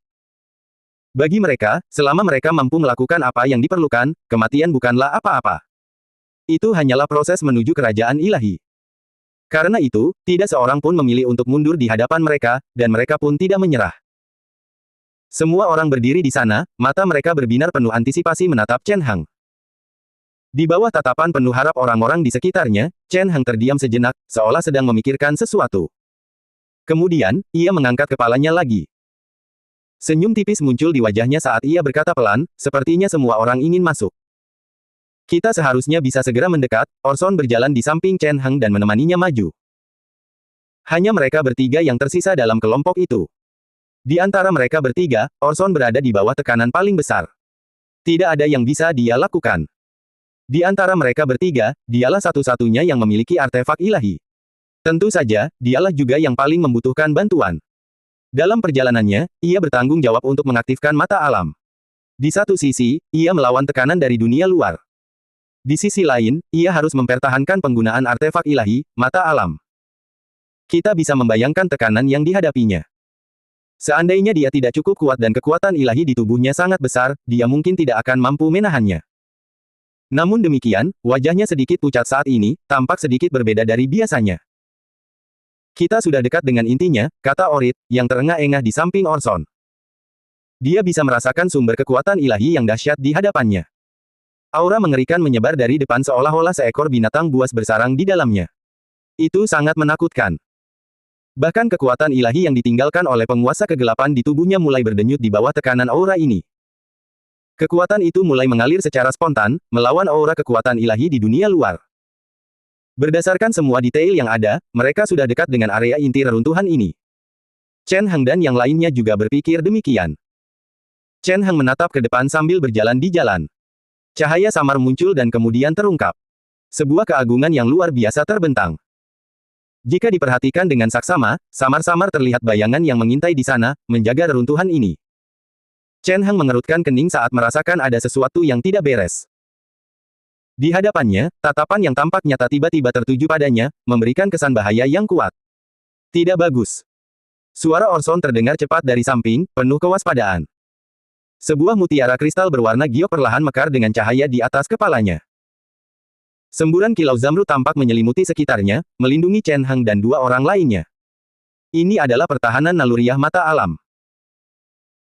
Bagi mereka, selama mereka mampu melakukan apa yang diperlukan, kematian bukanlah apa-apa. Itu hanyalah proses menuju kerajaan ilahi. Karena itu, tidak seorang pun memilih untuk mundur di hadapan mereka, dan mereka pun tidak menyerah. Semua orang berdiri di sana, mata mereka berbinar penuh antisipasi menatap Chen Hang. Di bawah tatapan penuh harap orang-orang di sekitarnya, Chen Hang terdiam sejenak, seolah sedang memikirkan sesuatu. Kemudian, ia mengangkat kepalanya lagi. Senyum tipis muncul di wajahnya saat ia berkata pelan, sepertinya semua orang ingin masuk. Kita seharusnya bisa segera mendekat. Orson berjalan di samping Chen Hang dan menemaninya maju. Hanya mereka bertiga yang tersisa dalam kelompok itu. Di antara mereka bertiga, Orson berada di bawah tekanan paling besar. Tidak ada yang bisa dia lakukan. Di antara mereka bertiga, dialah satu-satunya yang memiliki artefak ilahi. Tentu saja, dialah juga yang paling membutuhkan bantuan. Dalam perjalanannya, ia bertanggung jawab untuk mengaktifkan mata alam. Di satu sisi, ia melawan tekanan dari dunia luar. Di sisi lain, ia harus mempertahankan penggunaan artefak ilahi, mata alam. Kita bisa membayangkan tekanan yang dihadapinya. Seandainya dia tidak cukup kuat dan kekuatan ilahi di tubuhnya sangat besar, dia mungkin tidak akan mampu menahannya. Namun demikian, wajahnya sedikit pucat saat ini, tampak sedikit berbeda dari biasanya. Kita sudah dekat dengan intinya, kata Orit, yang terengah-engah di samping Orson. Dia bisa merasakan sumber kekuatan ilahi yang dahsyat di hadapannya. Aura mengerikan menyebar dari depan seolah-olah seekor binatang buas bersarang di dalamnya. Itu sangat menakutkan. Bahkan kekuatan ilahi yang ditinggalkan oleh penguasa kegelapan di tubuhnya mulai berdenyut di bawah tekanan aura ini. Kekuatan itu mulai mengalir secara spontan, melawan aura kekuatan ilahi di dunia luar. Berdasarkan semua detail yang ada, mereka sudah dekat dengan area inti reruntuhan ini. Chen Hang dan yang lainnya juga berpikir demikian. Chen Hang menatap ke depan sambil berjalan di jalan. Cahaya samar muncul dan kemudian terungkap. Sebuah keagungan yang luar biasa terbentang. Jika diperhatikan dengan saksama, samar-samar terlihat bayangan yang mengintai di sana, menjaga reruntuhan ini. Chen Hang mengerutkan kening saat merasakan ada sesuatu yang tidak beres. Di hadapannya, tatapan yang tampak nyata tiba-tiba tertuju padanya, memberikan kesan bahaya yang kuat. Tidak bagus. Suara Orson terdengar cepat dari samping, penuh kewaspadaan. Sebuah mutiara kristal berwarna giok perlahan mekar dengan cahaya di atas kepalanya. Semburan kilau zamrud tampak menyelimuti sekitarnya, melindungi Chen Hang dan dua orang lainnya. Ini adalah pertahanan naluriah mata alam.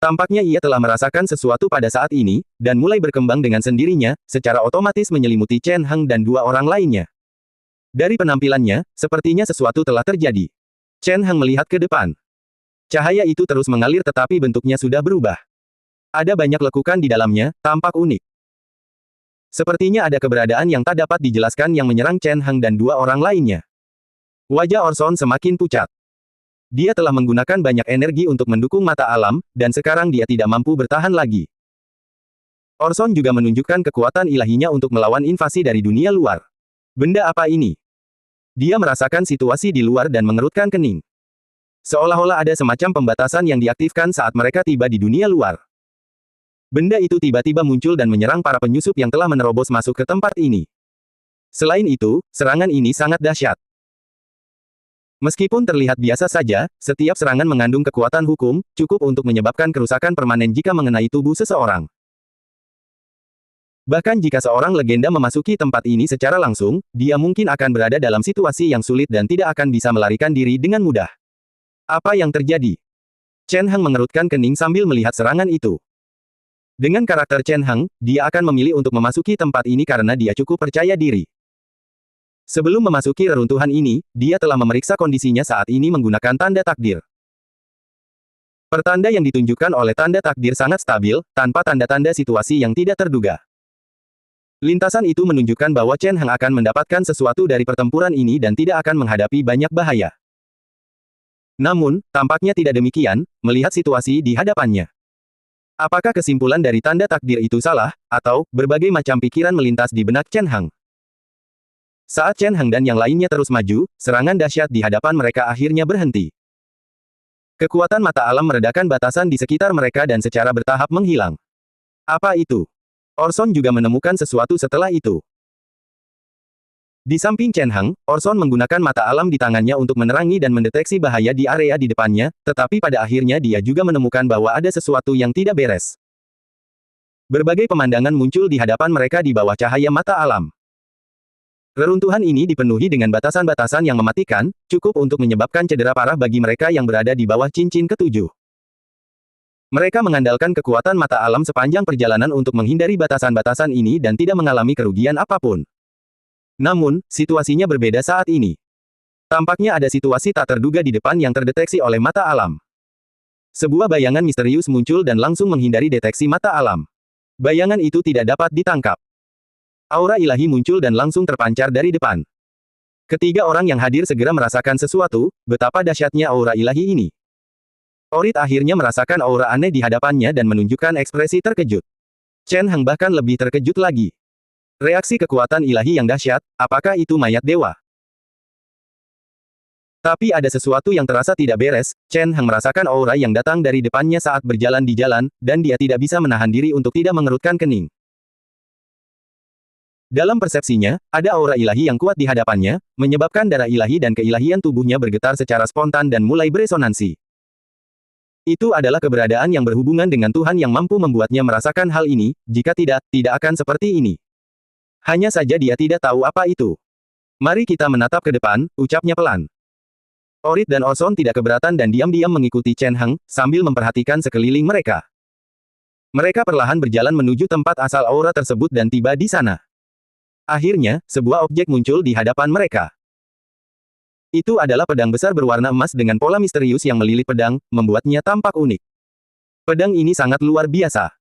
Tampaknya ia telah merasakan sesuatu pada saat ini, dan mulai berkembang dengan sendirinya, secara otomatis menyelimuti Chen Hang dan dua orang lainnya. Dari penampilannya, sepertinya sesuatu telah terjadi. Chen Hang melihat ke depan. Cahaya itu terus mengalir tetapi bentuknya sudah berubah. Ada banyak lekukan di dalamnya, tampak unik. Sepertinya ada keberadaan yang tak dapat dijelaskan yang menyerang Chen Hang dan dua orang lainnya. Wajah Orson semakin pucat. Dia telah menggunakan banyak energi untuk mendukung mata alam, dan sekarang dia tidak mampu bertahan lagi. Orson juga menunjukkan kekuatan ilahinya untuk melawan invasi dari dunia luar. Benda apa ini? Dia merasakan situasi di luar dan mengerutkan kening. Seolah-olah ada semacam pembatasan yang diaktifkan saat mereka tiba di dunia luar. Benda itu tiba-tiba muncul dan menyerang para penyusup yang telah menerobos masuk ke tempat ini. Selain itu, serangan ini sangat dahsyat. Meskipun terlihat biasa saja, setiap serangan mengandung kekuatan hukum, cukup untuk menyebabkan kerusakan permanen jika mengenai tubuh seseorang. Bahkan jika seorang legenda memasuki tempat ini secara langsung, dia mungkin akan berada dalam situasi yang sulit dan tidak akan bisa melarikan diri dengan mudah. Apa yang terjadi? Chen Hang mengerutkan kening sambil melihat serangan itu. Dengan karakter Chen Hang, dia akan memilih untuk memasuki tempat ini karena dia cukup percaya diri. Sebelum memasuki reruntuhan ini, dia telah memeriksa kondisinya saat ini menggunakan tanda takdir. Pertanda yang ditunjukkan oleh tanda takdir sangat stabil, tanpa tanda-tanda situasi yang tidak terduga. Lintasan itu menunjukkan bahwa Chen Hang akan mendapatkan sesuatu dari pertempuran ini dan tidak akan menghadapi banyak bahaya. Namun, tampaknya tidak demikian, melihat situasi di hadapannya. Apakah kesimpulan dari tanda takdir itu salah, atau berbagai macam pikiran melintas di benak Chen Hang? Saat Chen Hang dan yang lainnya terus maju, serangan dahsyat di hadapan mereka akhirnya berhenti. Kekuatan mata alam meredakan batasan di sekitar mereka dan secara bertahap menghilang. Apa itu? Orson juga menemukan sesuatu setelah itu. Di samping Chen Heng, Orson menggunakan mata alam di tangannya untuk menerangi dan mendeteksi bahaya di area di depannya, tetapi pada akhirnya dia juga menemukan bahwa ada sesuatu yang tidak beres. Berbagai pemandangan muncul di hadapan mereka di bawah cahaya mata alam. Reruntuhan ini dipenuhi dengan batasan-batasan yang mematikan, cukup untuk menyebabkan cedera parah bagi mereka yang berada di bawah cincin ketujuh. Mereka mengandalkan kekuatan mata alam sepanjang perjalanan untuk menghindari batasan-batasan ini dan tidak mengalami kerugian apapun. Namun, situasinya berbeda saat ini. Tampaknya ada situasi tak terduga di depan yang terdeteksi oleh mata alam. Sebuah bayangan misterius muncul dan langsung menghindari deteksi mata alam. Bayangan itu tidak dapat ditangkap. Aura ilahi muncul dan langsung terpancar dari depan. Ketiga orang yang hadir segera merasakan sesuatu, betapa dahsyatnya aura ilahi ini. Orit akhirnya merasakan aura aneh di hadapannya dan menunjukkan ekspresi terkejut. Chen Heng bahkan lebih terkejut lagi. Reaksi kekuatan ilahi yang dahsyat, apakah itu mayat dewa? Tapi ada sesuatu yang terasa tidak beres, Chen Heng merasakan aura yang datang dari depannya saat berjalan di jalan, dan dia tidak bisa menahan diri untuk tidak mengerutkan kening. Dalam persepsinya, ada aura ilahi yang kuat di hadapannya, menyebabkan darah ilahi dan keilahian tubuhnya bergetar secara spontan dan mulai beresonansi. Itu adalah keberadaan yang berhubungan dengan Tuhan yang mampu membuatnya merasakan hal ini, jika tidak, tidak akan seperti ini. Hanya saja dia tidak tahu apa itu. Mari kita menatap ke depan, ucapnya pelan. Orit dan Orson tidak keberatan dan diam-diam mengikuti Chen Heng, sambil memperhatikan sekeliling mereka. Mereka perlahan berjalan menuju tempat asal aura tersebut dan tiba di sana. Akhirnya, sebuah objek muncul di hadapan mereka. Itu adalah pedang besar berwarna emas dengan pola misterius yang melilit pedang, membuatnya tampak unik. Pedang ini sangat luar biasa.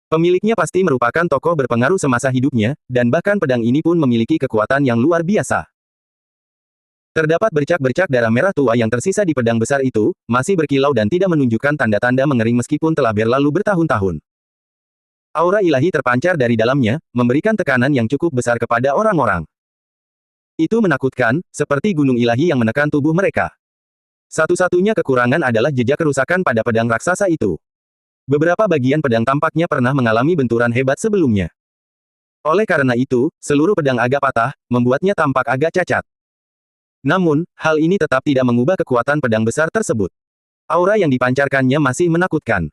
Pemiliknya pasti merupakan tokoh berpengaruh semasa hidupnya, dan bahkan pedang ini pun memiliki kekuatan yang luar biasa. Terdapat bercak-bercak darah merah tua yang tersisa di pedang besar itu, masih berkilau dan tidak menunjukkan tanda-tanda mengering meskipun telah berlalu bertahun-tahun. Aura ilahi terpancar dari dalamnya, memberikan tekanan yang cukup besar kepada orang-orang. Itu menakutkan, seperti gunung ilahi yang menekan tubuh mereka. Satu-satunya kekurangan adalah jejak kerusakan pada pedang raksasa itu. Beberapa bagian pedang tampaknya pernah mengalami benturan hebat sebelumnya. Oleh karena itu, seluruh pedang agak patah, membuatnya tampak agak cacat. Namun, hal ini tetap tidak mengubah kekuatan pedang besar tersebut. Aura yang dipancarkannya masih menakutkan.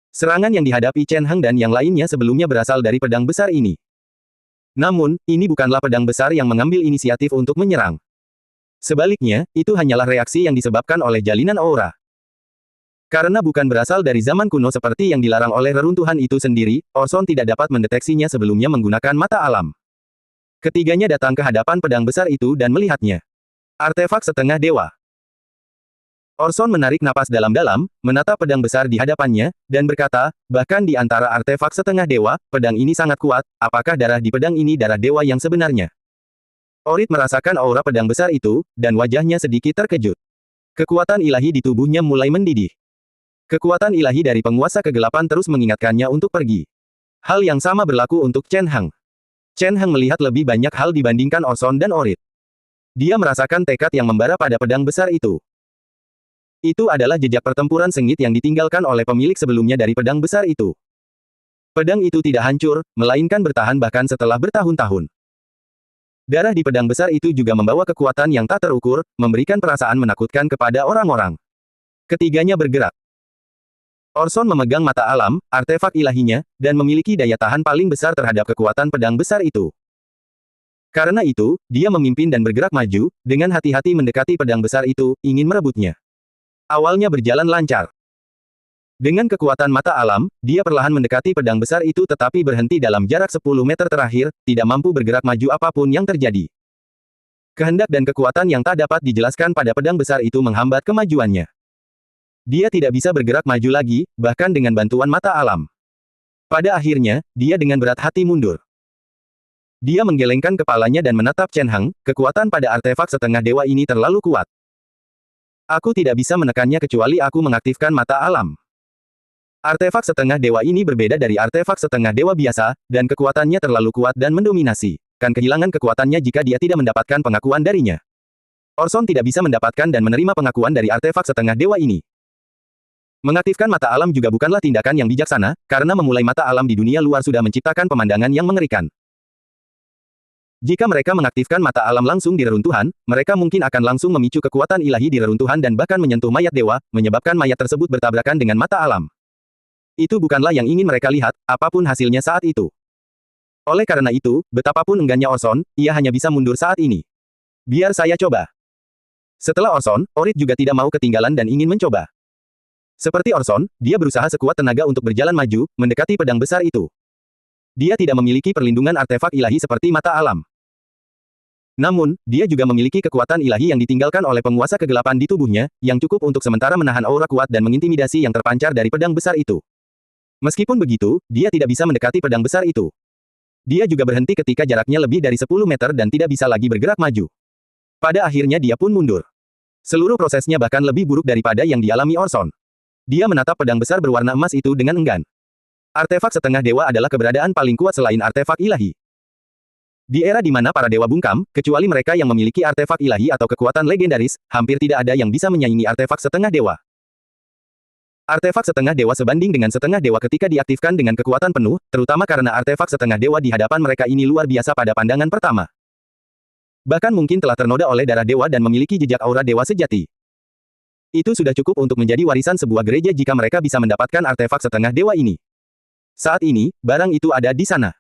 Serangan yang dihadapi Chen Heng dan yang lainnya sebelumnya berasal dari pedang besar ini. Namun, ini bukanlah pedang besar yang mengambil inisiatif untuk menyerang. Sebaliknya, itu hanyalah reaksi yang disebabkan oleh jalinan aura. Karena bukan berasal dari zaman kuno seperti yang dilarang oleh reruntuhan itu sendiri, Orson tidak dapat mendeteksinya sebelumnya menggunakan mata alam. Ketiganya datang ke hadapan pedang besar itu dan melihatnya. Artefak setengah dewa. Orson menarik napas dalam-dalam, menatap pedang besar di hadapannya, dan berkata, bahkan di antara artefak setengah dewa, pedang ini sangat kuat, apakah darah di pedang ini darah dewa yang sebenarnya? Orit merasakan aura pedang besar itu, dan wajahnya sedikit terkejut. Kekuatan ilahi di tubuhnya mulai mendidih. Kekuatan ilahi dari penguasa kegelapan terus mengingatkannya untuk pergi. Hal yang sama berlaku untuk Chen Heng. Chen Heng melihat lebih banyak hal dibandingkan Orson dan Orit. Dia merasakan tekad yang membara pada pedang besar itu. Itu adalah jejak pertempuran sengit yang ditinggalkan oleh pemilik sebelumnya dari pedang besar itu. Pedang itu tidak hancur, melainkan bertahan bahkan setelah bertahun-tahun. Darah di pedang besar itu juga membawa kekuatan yang tak terukur, memberikan perasaan menakutkan kepada orang-orang. Ketiganya bergerak. Orson memegang mata alam, artefak ilahinya, dan memiliki daya tahan paling besar terhadap kekuatan pedang besar itu. Karena itu, dia memimpin dan bergerak maju, dengan hati-hati mendekati pedang besar itu, ingin merebutnya. Awalnya berjalan lancar. Dengan kekuatan mata alam, dia perlahan mendekati pedang besar itu tetapi berhenti dalam jarak 10 meter terakhir, tidak mampu bergerak maju apapun yang terjadi. Kehendak dan kekuatan yang tak dapat dijelaskan pada pedang besar itu menghambat kemajuannya. Dia tidak bisa bergerak maju lagi, bahkan dengan bantuan mata alam. Pada akhirnya, dia dengan berat hati mundur. Dia menggelengkan kepalanya dan menatap Chen Heng, kekuatan pada artefak setengah dewa ini terlalu kuat. Aku tidak bisa menekannya kecuali aku mengaktifkan mata alam. Artefak setengah dewa ini berbeda dari artefak setengah dewa biasa, dan kekuatannya terlalu kuat dan mendominasi. Kan kehilangan kekuatannya jika dia tidak mendapatkan pengakuan darinya. Orson tidak bisa mendapatkan dan menerima pengakuan dari artefak setengah dewa ini. Mengaktifkan mata alam juga bukanlah tindakan yang bijaksana, karena memulai mata alam di dunia luar sudah menciptakan pemandangan yang mengerikan. Jika mereka mengaktifkan mata alam langsung di reruntuhan, mereka mungkin akan langsung memicu kekuatan ilahi di reruntuhan dan bahkan menyentuh mayat dewa, menyebabkan mayat tersebut bertabrakan dengan mata alam. Itu bukanlah yang ingin mereka lihat, apapun hasilnya saat itu. Oleh karena itu, betapapun enggannya Orson, ia hanya bisa mundur saat ini. Biar saya coba. Setelah Orson, Orit juga tidak mau ketinggalan dan ingin mencoba. Seperti Orson, dia berusaha sekuat tenaga untuk berjalan maju, mendekati pedang besar itu. Dia tidak memiliki perlindungan artefak ilahi seperti mata alam. Namun, dia juga memiliki kekuatan ilahi yang ditinggalkan oleh penguasa kegelapan di tubuhnya, yang cukup untuk sementara menahan aura kuat dan mengintimidasi yang terpancar dari pedang besar itu. Meskipun begitu, dia tidak bisa mendekati pedang besar itu. Dia juga berhenti ketika jaraknya lebih dari 10 meter dan tidak bisa lagi bergerak maju. Pada akhirnya dia pun mundur. Seluruh prosesnya bahkan lebih buruk daripada yang dialami Orson. Dia menatap pedang besar berwarna emas itu dengan enggan. Artefak setengah dewa adalah keberadaan paling kuat selain artefak ilahi. Di era di mana para dewa bungkam, kecuali mereka yang memiliki artefak ilahi atau kekuatan legendaris, hampir tidak ada yang bisa menyaingi artefak setengah dewa. Artefak setengah dewa sebanding dengan setengah dewa ketika diaktifkan dengan kekuatan penuh, terutama karena artefak setengah dewa di hadapan mereka ini luar biasa pada pandangan pertama. Bahkan mungkin telah ternoda oleh darah dewa dan memiliki jejak aura dewa sejati. Itu sudah cukup untuk menjadi warisan sebuah gereja jika mereka bisa mendapatkan artefak setengah dewa ini. Saat ini, barang itu ada di sana.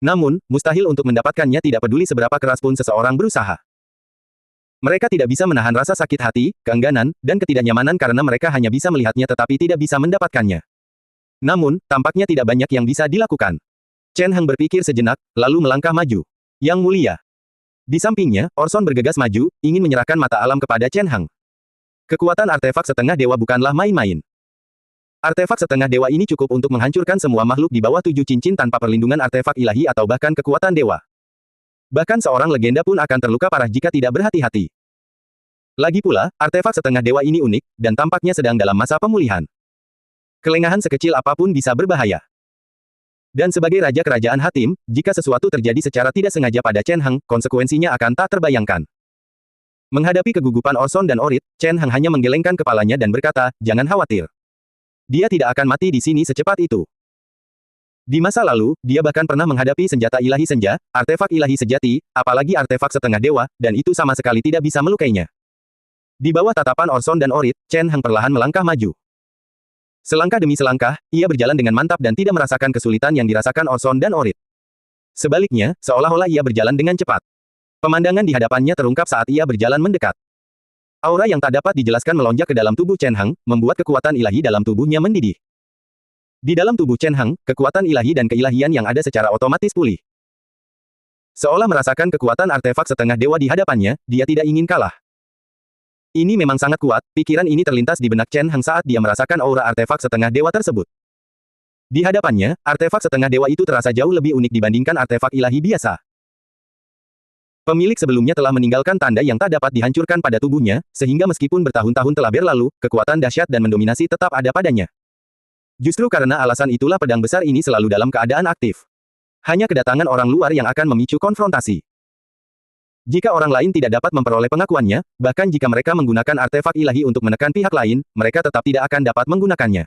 Namun, mustahil untuk mendapatkannya tidak peduli seberapa keras pun seseorang berusaha. Mereka tidak bisa menahan rasa sakit hati, keengganan, dan ketidaknyamanan karena mereka hanya bisa melihatnya tetapi tidak bisa mendapatkannya. Namun, tampaknya tidak banyak yang bisa dilakukan. Chen Heng berpikir sejenak, lalu melangkah maju. Yang mulia. Di sampingnya, Orson bergegas maju, ingin menyerahkan mata alam kepada Chen Heng. Kekuatan artefak setengah dewa bukanlah main-main. Artefak setengah dewa ini cukup untuk menghancurkan semua makhluk di bawah 7 cincin tanpa perlindungan artefak ilahi atau bahkan kekuatan dewa. Bahkan seorang legenda pun akan terluka parah jika tidak berhati-hati. Lagi pula, artefak setengah dewa ini unik, dan tampaknya sedang dalam masa pemulihan. Kelengahan sekecil apapun bisa berbahaya. Dan sebagai raja kerajaan Hatim, jika sesuatu terjadi secara tidak sengaja pada Chen Heng, konsekuensinya akan tak terbayangkan. Menghadapi kegugupan Orson dan Orit, Chen Heng hanya menggelengkan kepalanya dan berkata, "Jangan khawatir. Dia tidak akan mati di sini secepat itu." Di masa lalu, dia bahkan pernah menghadapi senjata ilahi senja, artefak ilahi sejati, apalagi artefak setengah dewa, dan itu sama sekali tidak bisa melukainya. Di bawah tatapan Orson dan Orit, Chen Heng perlahan melangkah maju. Selangkah demi selangkah, ia berjalan dengan mantap dan tidak merasakan kesulitan yang dirasakan Orson dan Orit. Sebaliknya, seolah-olah ia berjalan dengan cepat. Pemandangan di hadapannya terungkap saat ia berjalan mendekat. Aura yang tak dapat dijelaskan melonjak ke dalam tubuh Chen Heng, membuat kekuatan ilahi dalam tubuhnya mendidih. Di dalam tubuh Chen Heng, kekuatan ilahi dan keilahian yang ada secara otomatis pulih. Seolah merasakan kekuatan artefak setengah dewa di hadapannya, dia tidak ingin kalah. Ini memang sangat kuat, pikiran ini terlintas di benak Chen Heng saat dia merasakan aura artefak setengah dewa tersebut. Di hadapannya, artefak setengah dewa itu terasa jauh lebih unik dibandingkan artefak ilahi biasa. Pemilik sebelumnya telah meninggalkan tanda yang tak dapat dihancurkan pada tubuhnya, sehingga meskipun bertahun-tahun telah berlalu, kekuatan dahsyat dan mendominasi tetap ada padanya. Justru karena alasan itulah pedang besar ini selalu dalam keadaan aktif. Hanya kedatangan orang luar yang akan memicu konfrontasi. Jika orang lain tidak dapat memperoleh pengakuannya, bahkan jika mereka menggunakan artefak ilahi untuk menekan pihak lain, mereka tetap tidak akan dapat menggunakannya.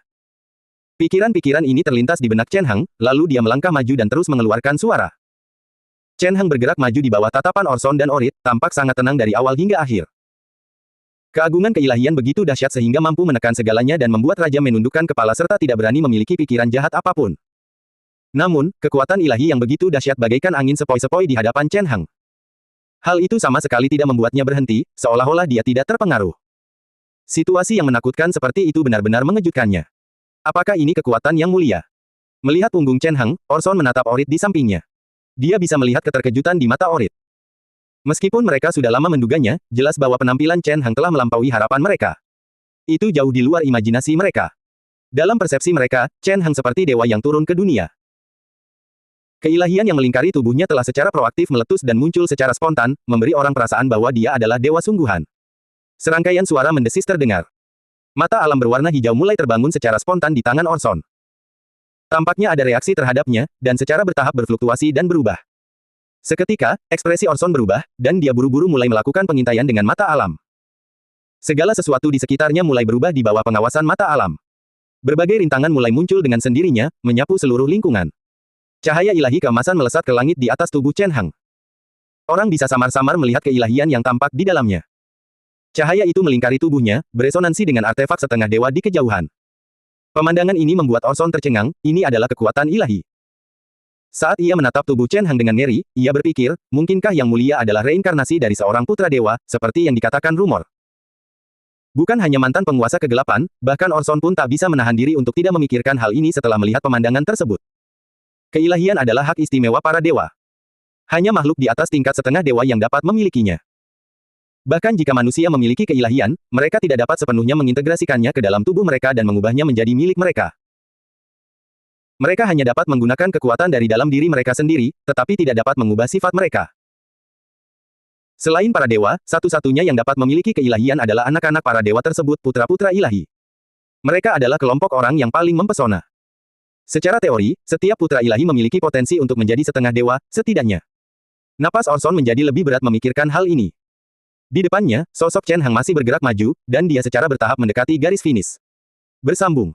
Pikiran-pikiran ini terlintas di benak Chen Heng, lalu dia melangkah maju dan terus mengeluarkan suara. Chen Heng bergerak maju di bawah tatapan Orson dan Orit, tampak sangat tenang dari awal hingga akhir. Keagungan keilahian begitu dahsyat sehingga mampu menekan segalanya dan membuat raja menundukkan kepala serta tidak berani memiliki pikiran jahat apapun. Namun, kekuatan ilahi yang begitu dahsyat bagaikan angin sepoi-sepoi di hadapan Chen Heng. Hal itu sama sekali tidak membuatnya berhenti, seolah-olah dia tidak terpengaruh. Situasi yang menakutkan seperti itu benar-benar mengejutkannya. Apakah ini kekuatan yang mulia? Melihat punggung Chen Heng, Orson menatap Orit di sampingnya. Dia bisa melihat keterkejutan di mata Orit. Meskipun mereka sudah lama menduganya, jelas bahwa penampilan Chen Heng telah melampaui harapan mereka. Itu jauh di luar imajinasi mereka. Dalam persepsi mereka, Chen Heng seperti dewa yang turun ke dunia. Keilahian yang melingkari tubuhnya telah secara proaktif meletus dan muncul secara spontan, memberi orang perasaan bahwa dia adalah dewa sungguhan. Serangkaian suara mendesis terdengar. Mata alam berwarna hijau mulai terbangun secara spontan di tangan Orson. Tampaknya ada reaksi terhadapnya, dan secara bertahap berfluktuasi dan berubah. Seketika, ekspresi Orson berubah, dan dia buru-buru mulai melakukan pengintaian dengan mata alam. Segala sesuatu di sekitarnya mulai berubah di bawah pengawasan mata alam. Berbagai rintangan mulai muncul dengan sendirinya, menyapu seluruh lingkungan. Cahaya ilahi keemasan melesat ke langit di atas tubuh Chen Heng. Orang bisa samar-samar melihat keilahian yang tampak di dalamnya. Cahaya itu melingkari tubuhnya, beresonansi dengan artefak setengah dewa di kejauhan. Pemandangan ini membuat Orson tercengang, ini adalah kekuatan ilahi. Saat ia menatap tubuh Chen Hang dengan ngeri, ia berpikir, mungkinkah Yang Mulia adalah reinkarnasi dari seorang putra dewa, seperti yang dikatakan rumor. Bukan hanya mantan penguasa kegelapan, bahkan Orson pun tak bisa menahan diri untuk tidak memikirkan hal ini setelah melihat pemandangan tersebut. Keilahian adalah hak istimewa para dewa. Hanya makhluk di atas tingkat setengah dewa yang dapat memilikinya. Bahkan jika manusia memiliki keilahian, mereka tidak dapat sepenuhnya mengintegrasikannya ke dalam tubuh mereka dan mengubahnya menjadi milik mereka. Mereka hanya dapat menggunakan kekuatan dari dalam diri mereka sendiri, tetapi tidak dapat mengubah sifat mereka. Selain para dewa, satu-satunya yang dapat memiliki keilahian adalah anak-anak para dewa tersebut, putra-putra ilahi. Mereka adalah kelompok orang yang paling mempesona. Secara teori, setiap putra ilahi memiliki potensi untuk menjadi setengah dewa, setidaknya. Napas Orson menjadi lebih berat memikirkan hal ini. Di depannya, sosok Chen Hang masih bergerak maju, dan dia secara bertahap mendekati garis finish. Bersambung.